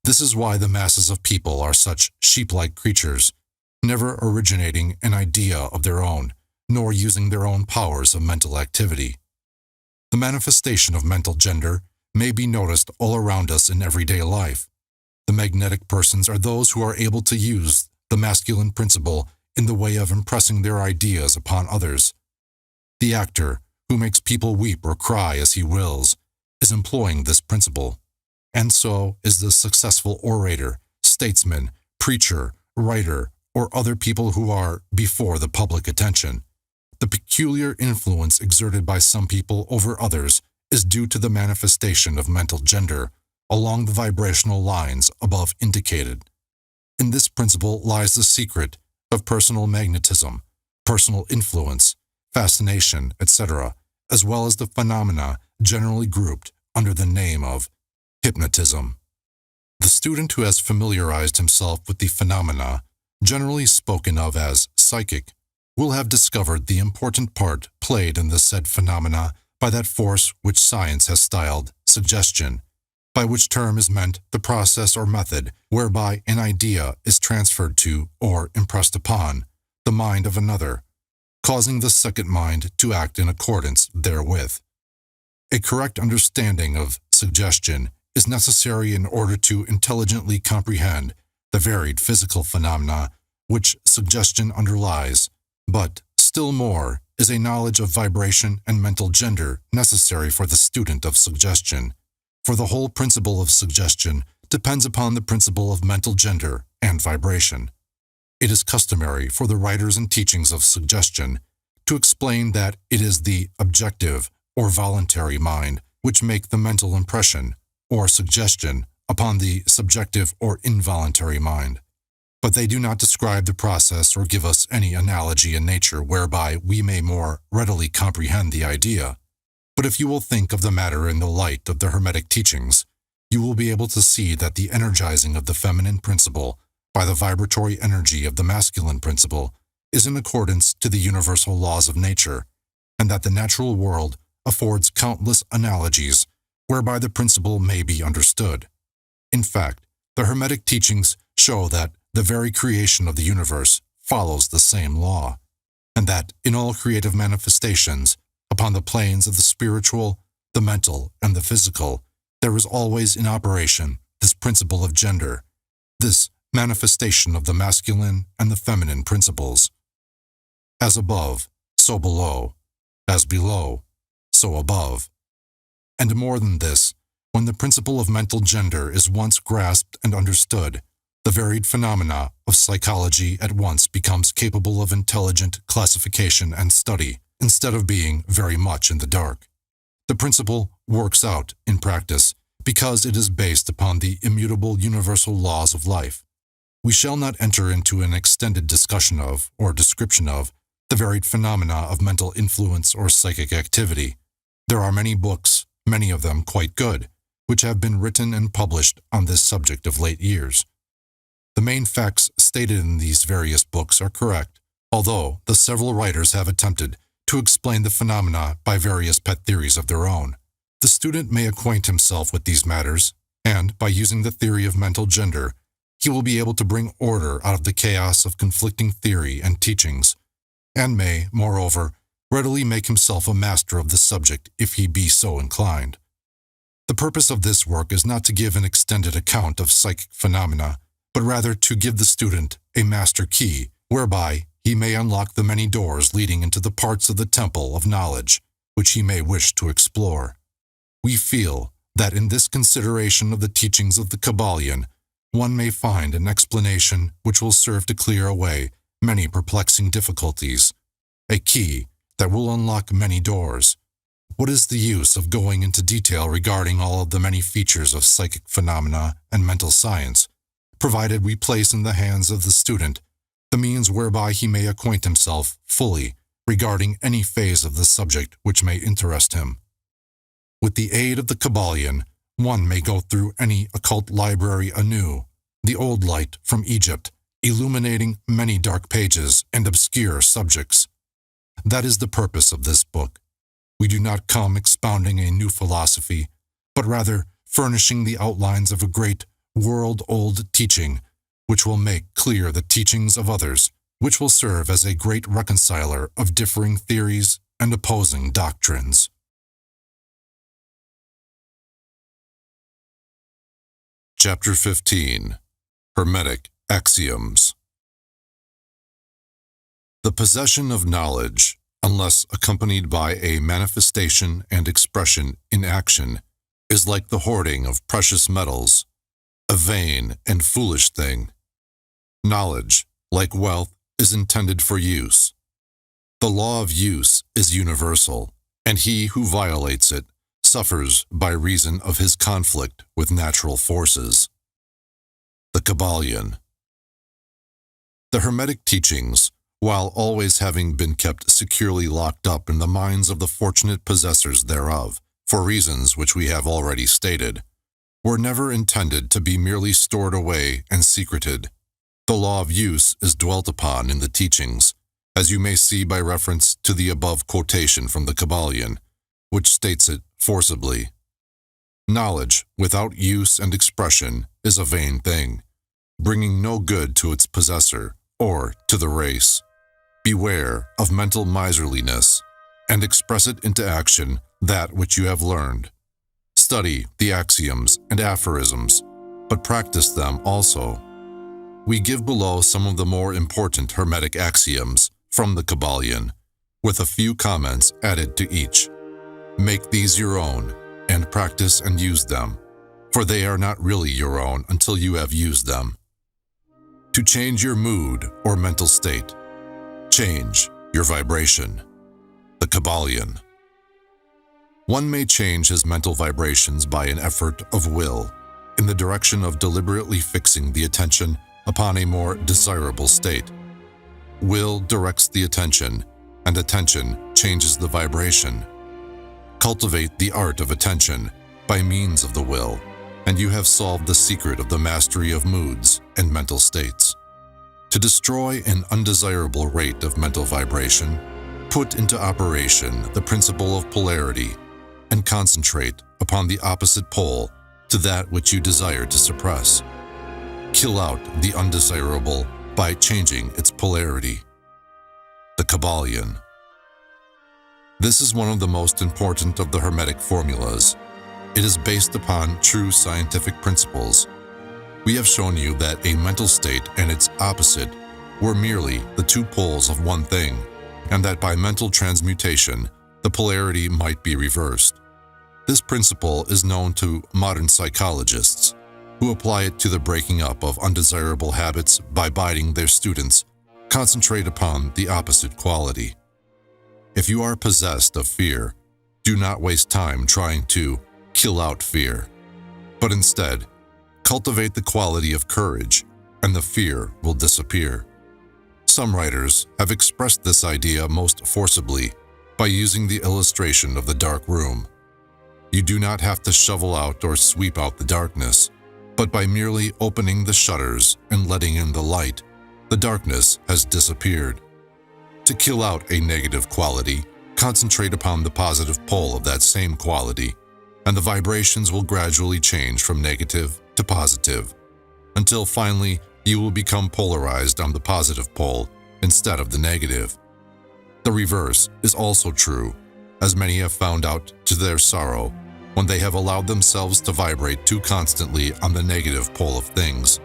Speaker 1: This is why the masses of people are such sheep-like creatures, never originating an idea of their own, nor using their own powers of mental activity. The manifestation of mental gender may be noticed all around us in everyday life. The magnetic persons are those who are able to use the masculine principle in the way of impressing their ideas upon others. The actor, who makes people weep or cry as he wills, is employing this principle. And so is the successful orator, statesman, preacher, writer, or other people who are before the public attention. The peculiar influence exerted by some people over others is due to the manifestation of mental gender, along the vibrational lines above indicated. In this principle lies the secret of personal magnetism, personal influence, fascination, etc., as well as the phenomena generally grouped under the name of hypnotism. The student who has familiarized himself with the phenomena, generally spoken of as psychic, will have discovered the important part played in the said phenomena by that force which science has styled suggestion, by which term is meant the process or method whereby an idea is transferred to or impressed upon the mind of another, causing the second mind to act in accordance therewith. A correct understanding of suggestion is necessary in order to intelligently comprehend the varied physical phenomena which suggestion underlies, but, still more, is a knowledge of vibration and mental gender necessary for the student of suggestion, for the whole principle of suggestion depends upon the principle of mental gender and vibration. It is customary for the writers and teachings of suggestion to explain that it is the objective or voluntary mind which make the mental impression or suggestion upon the subjective or involuntary mind. But they do not describe the process or give us any analogy in nature whereby we may more readily comprehend the idea. But if you will think of the matter in the light of the Hermetic teachings, you will be able to see that the energizing of the feminine principle by the vibratory energy of the masculine principle is in accordance to the universal laws of nature, and that the natural world affords countless analogies whereby the principle may be understood. In fact, the Hermetic teachings show that the very creation of the universe follows the same law, and that in all creative manifestations, upon the planes of the spiritual, the mental, and the physical, there is always in operation this principle of gender, this manifestation of the masculine and the feminine principles. As above, so below, as below, so above. And more than this, when the principle of mental gender is once grasped and understood, the varied phenomena of psychology at once becomes capable of intelligent classification and study, instead of being very much in the dark. The principle works out in practice because it is based upon the immutable universal laws of life. We shall not enter into an extended discussion of, or description of, the varied phenomena of mental influence or psychic activity. There are many books, many of them quite good, which have been written and published on this subject of late years. The main facts stated in these various books are correct, although the several writers have attempted to explain the phenomena by various pet theories of their own. The student may acquaint himself with these matters, and by using the theory of mental gender, he will be able to bring order out of the chaos of conflicting theory and teachings, and may, moreover, readily make himself a master of the subject if he be so inclined. The purpose of this work is not to give an extended account of psychic phenomena, but rather to give the student a master key, whereby he may unlock the many doors leading into the parts of the temple of knowledge, which he may wish to explore. We feel that in this consideration of the teachings of the Kybalion, one may find an explanation which will serve to clear away many perplexing difficulties, a key that will unlock many doors. What is the use of going into detail regarding all of the many features of psychic phenomena and mental science, provided we place in the hands of the student the means whereby he may acquaint himself fully regarding any phase of the subject which may interest him? With the aid of the Kybalion, one may go through any occult library anew, the old light from Egypt, illuminating many dark pages and obscure subjects. That is the purpose of this book. We do not come expounding a new philosophy, but rather furnishing the outlines of a great, world-old teaching, which will make clear the teachings of others, which will serve as a great reconciler of differing theories and opposing doctrines. Chapter 15. Hermetic Axioms. The possession of knowledge, unless accompanied by a manifestation and expression in action, is like the hoarding of precious metals, a vain and foolish thing. Knowledge, like wealth, is intended for use. The law of use is universal, and he who violates it suffers by reason of his conflict with natural forces. The Kybalion. The Hermetic teachings, while always having been kept securely locked up in the minds of the fortunate possessors thereof, for reasons which we have already stated, were never intended to be merely stored away and secreted. The law of use is dwelt upon in the teachings, as you may see by reference to the above quotation from the Kybalion, which states it forcibly. Knowledge without use and expression is a vain thing, bringing no good to its possessor or to the race. Beware of mental miserliness, and express it into action that which you have learned. Study the axioms and aphorisms, but practice them also. We give below some of the more important Hermetic axioms from the Kybalion, with a few comments added to each. Make these your own, and practice and use them, for they are not really your own until you have used them. To change your mood or mental state, change your vibration. The Kybalion. One may change his mental vibrations by an effort of will in the direction of deliberately fixing the attention upon a more desirable state. Will directs the attention, and attention changes the vibration. Cultivate the art of attention by means of the will, and you have solved the secret of the mastery of moods and mental states. To destroy an undesirable rate of mental vibration, put into operation the principle of polarity and concentrate upon the opposite pole to that which you desire to suppress. Kill out the undesirable by changing its polarity. The Kybalion. This is one of the most important of the Hermetic formulas. It is based upon true scientific principles. We have shown you that a mental state and its opposite were merely the two poles of one thing, and that by mental transmutation, the polarity might be reversed. This principle is known to modern psychologists, who apply it to the breaking up of undesirable habits by bidding their students concentrate upon the opposite quality. If you are possessed of fear, do not waste time trying to kill out fear, but instead, cultivate the quality of courage, and the fear will disappear. Some writers have expressed this idea most forcibly by using the illustration of the dark room. You do not have to shovel out or sweep out the darkness, but by merely opening the shutters and letting in the light, the darkness has disappeared. To kill out a negative quality, concentrate upon the positive pole of that same quality, and the vibrations will gradually change from negative to positive, until finally you will become polarized on the positive pole instead of the negative. The reverse is also true, as many have found out to their sorrow when they have allowed themselves to vibrate too constantly on the negative pole of things.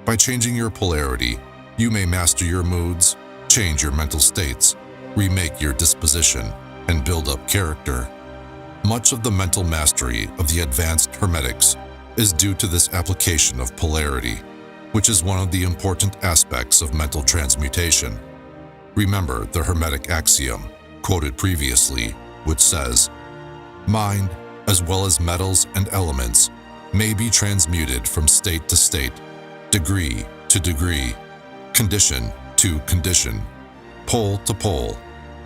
Speaker 1: By changing your polarity, you may master your moods, change your mental states, remake your disposition, and build up character. Much of the mental mastery of the advanced Hermetics is due to this application of polarity, which is one of the important aspects of mental transmutation. Remember the Hermetic axiom, quoted previously, which says, "Mind, as well as metals and elements, may be transmuted from state to state, degree to degree, condition to condition, pole to pole,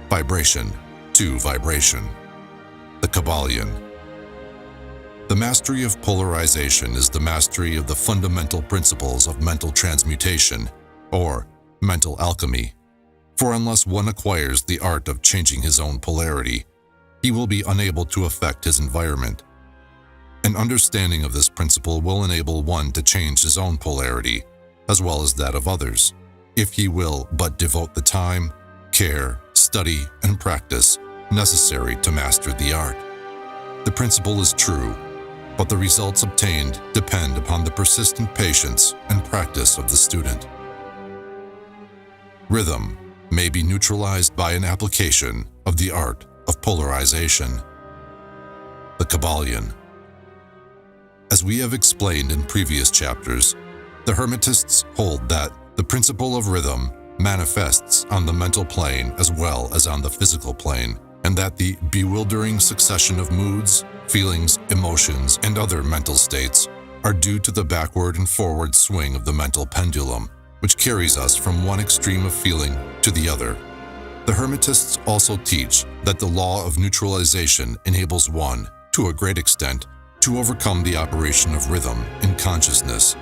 Speaker 1: vibration to vibration." The Kybalion. The mastery of polarization is the mastery of the fundamental principles of mental transmutation, or mental alchemy. For unless one acquires the art of changing his own polarity, he will be unable to affect his environment. An understanding of this principle will enable one to change his own polarity, as well as that of others, if he will but devote the time, care, study, and practice necessary to master the art. The principle is true, but the results obtained depend upon the persistent patience and practice of the student. Rhythm may be neutralized by an application of the art of polarization. The Kybalion. As we have explained in previous chapters, the Hermetists hold that the principle of rhythm manifests on the mental plane as well as on the physical plane. and that the bewildering succession of moods, feelings, emotions, and other mental states are due to the backward and forward swing of the mental pendulum, which carries us from one extreme of feeling to the other. The Hermetists also teach that the law of neutralization enables one, to a great extent, to overcome the operation of rhythm in consciousness.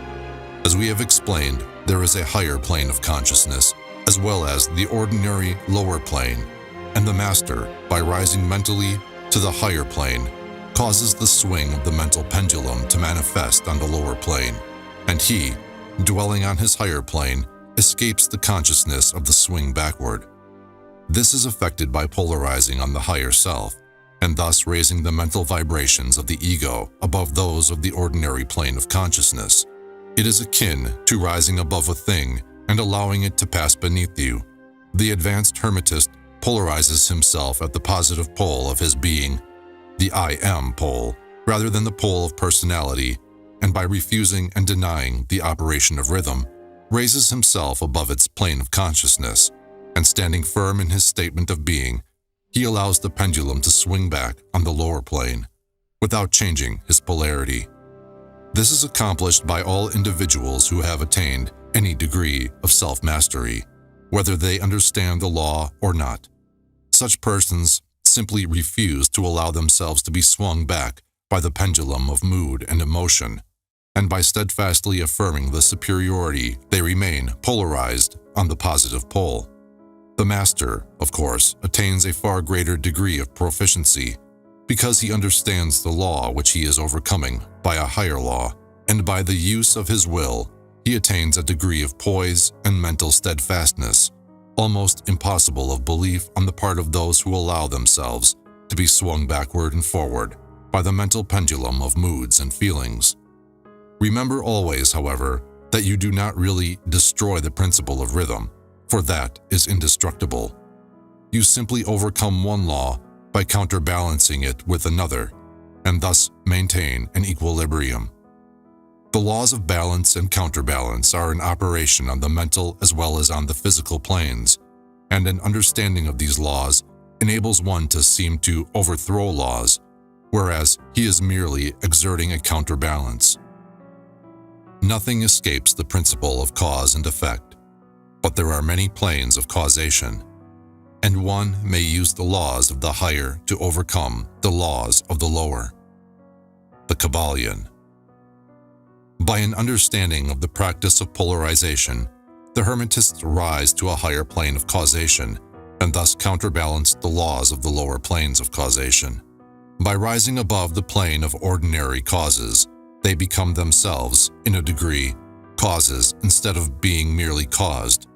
Speaker 1: As we have explained, there is a higher plane of consciousness, as well as the ordinary lower plane, and the master, by rising mentally to the higher plane, causes the swing of the mental pendulum to manifest on the lower plane, and he, dwelling on his higher plane, escapes the consciousness of the swing backward. This is effected by polarizing on the higher self, and thus raising the mental vibrations of the ego above those of the ordinary plane of consciousness. It is akin to rising above a thing and allowing it to pass beneath you. The advanced Hermetist polarizes himself at the positive pole of his being, the I am pole, rather than the pole of personality, and by refusing and denying the operation of rhythm, raises himself above its plane of consciousness, and standing firm in his statement of being, he allows the pendulum to swing back on the lower plane, without changing his polarity. This is accomplished by all individuals who have attained any degree of self-mastery, whether they understand the law or not. Such persons simply refuse to allow themselves to be swung back by the pendulum of mood and emotion, and by steadfastly affirming the superiority, they remain polarized on the positive pole. The master, of course, attains a far greater degree of proficiency because he understands the law which he is overcoming by a higher law, and by the use of his will, he attains a degree of poise and mental steadfastness, almost impossible of belief on the part of those who allow themselves to be swung backward and forward by the mental pendulum of moods and feelings. Remember always, however, that you do not really destroy the principle of rhythm, for that is indestructible. You simply overcome one law by counterbalancing it with another, and thus maintain an equilibrium. The laws of balance and counterbalance are in operation on the mental as well as on the physical planes, and an understanding of these laws enables one to seem to overthrow laws, whereas he is merely exerting a counterbalance. Nothing escapes the principle of cause and effect, but there are many planes of causation, and one may use the laws of the higher to overcome the laws of the lower. The Kybalion. By an understanding of the practice of polarization, the Hermetists rise to a higher plane of causation and thus counterbalance the laws of the lower planes of causation. By rising above the plane of ordinary causes, they become themselves, in a degree, causes instead of being merely caused.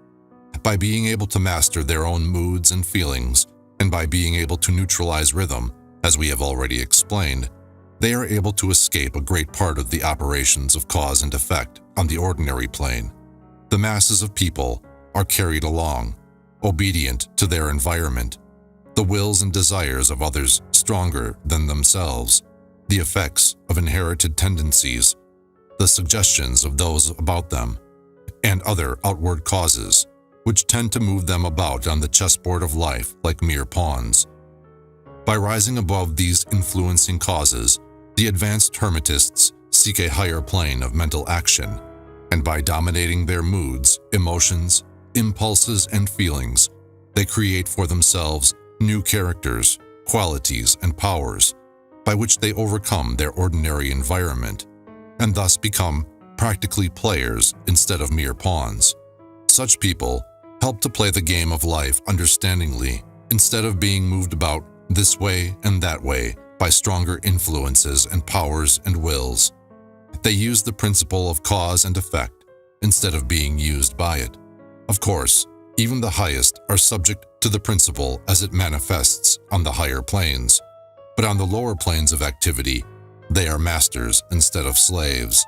Speaker 1: By being able to master their own moods and feelings, and by being able to neutralize rhythm, as we have already explained, they are able to escape a great part of the operations of cause and effect on the ordinary plane. The masses of people are carried along, obedient to their environment, the wills and desires of others stronger than themselves, the effects of inherited tendencies, the suggestions of those about them, and other outward causes, which tend to move them about on the chessboard of life like mere pawns. By rising above these influencing causes, the advanced Hermetists seek a higher plane of mental action, and by dominating their moods, emotions, impulses, and feelings, they create for themselves new characters, qualities, and powers by which they overcome their ordinary environment, and thus become practically players instead of mere pawns. Such people help to play the game of life understandingly instead of being moved about this way and that way by stronger influences and powers and wills. They use the principle of cause and effect instead of being used by it. Of course, even the highest are subject to the principle as it manifests on the higher planes, but on the lower planes of activity, they are masters instead of slaves.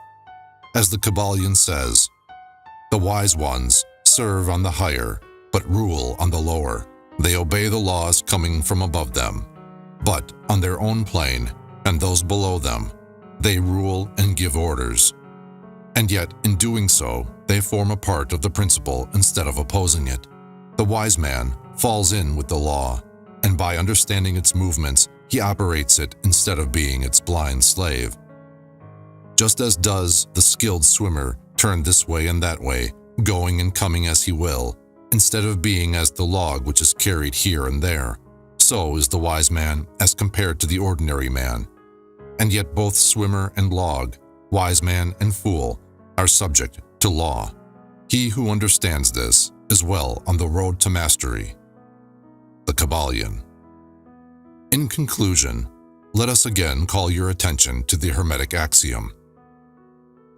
Speaker 1: As the Kybalion says, the wise ones serve on the higher, but rule on the lower. They obey the laws coming from above them, but on their own plane and those below them, they rule and give orders. And yet, in doing so, they form a part of the principle instead of opposing it. The wise man falls in with the law, and by understanding its movements, he operates it instead of being its blind slave. Just as does the skilled swimmer turn this way and that way, going and coming as he will, instead of being as the log which is carried here and there, so is the wise man as compared to the ordinary man. And yet both swimmer and log, wise man and fool, are subject to law. He who understands this is well on the road to mastery. The Kybalion. In conclusion, let us again call your attention to the Hermetic axiom.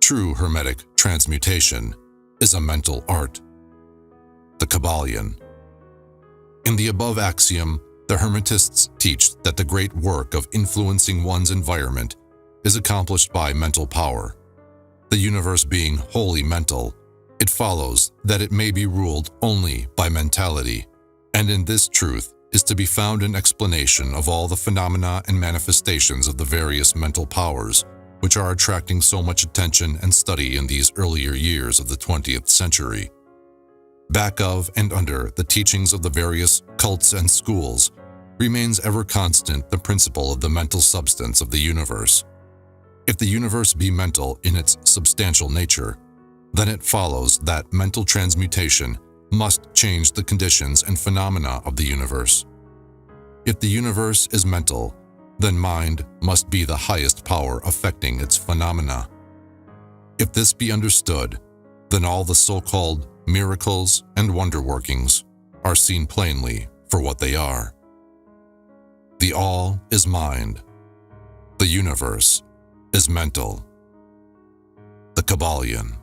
Speaker 1: True Hermetic transmutation is a mental art. The Kybalion. In the above axiom, the Hermetists teach that the great work of influencing one's environment is accomplished by mental power. The universe being wholly mental, it follows that it may be ruled only by mentality, and in this truth is to be found an explanation of all the phenomena and manifestations of the various mental powers which are attracting so much attention and study in these earlier years of the 20th century. Back of and under the teachings of the various cults and schools remains ever constant the principle of the mental substance of the universe. If the universe be mental in its substantial nature, then it follows that mental transmutation must change the conditions and phenomena of the universe. If the universe is mental, then mind must be the highest power affecting its phenomena. If this be understood, then all the so-called miracles and wonder workings are seen plainly for what they are. The all is mind. The universe is mental. The Kybalion.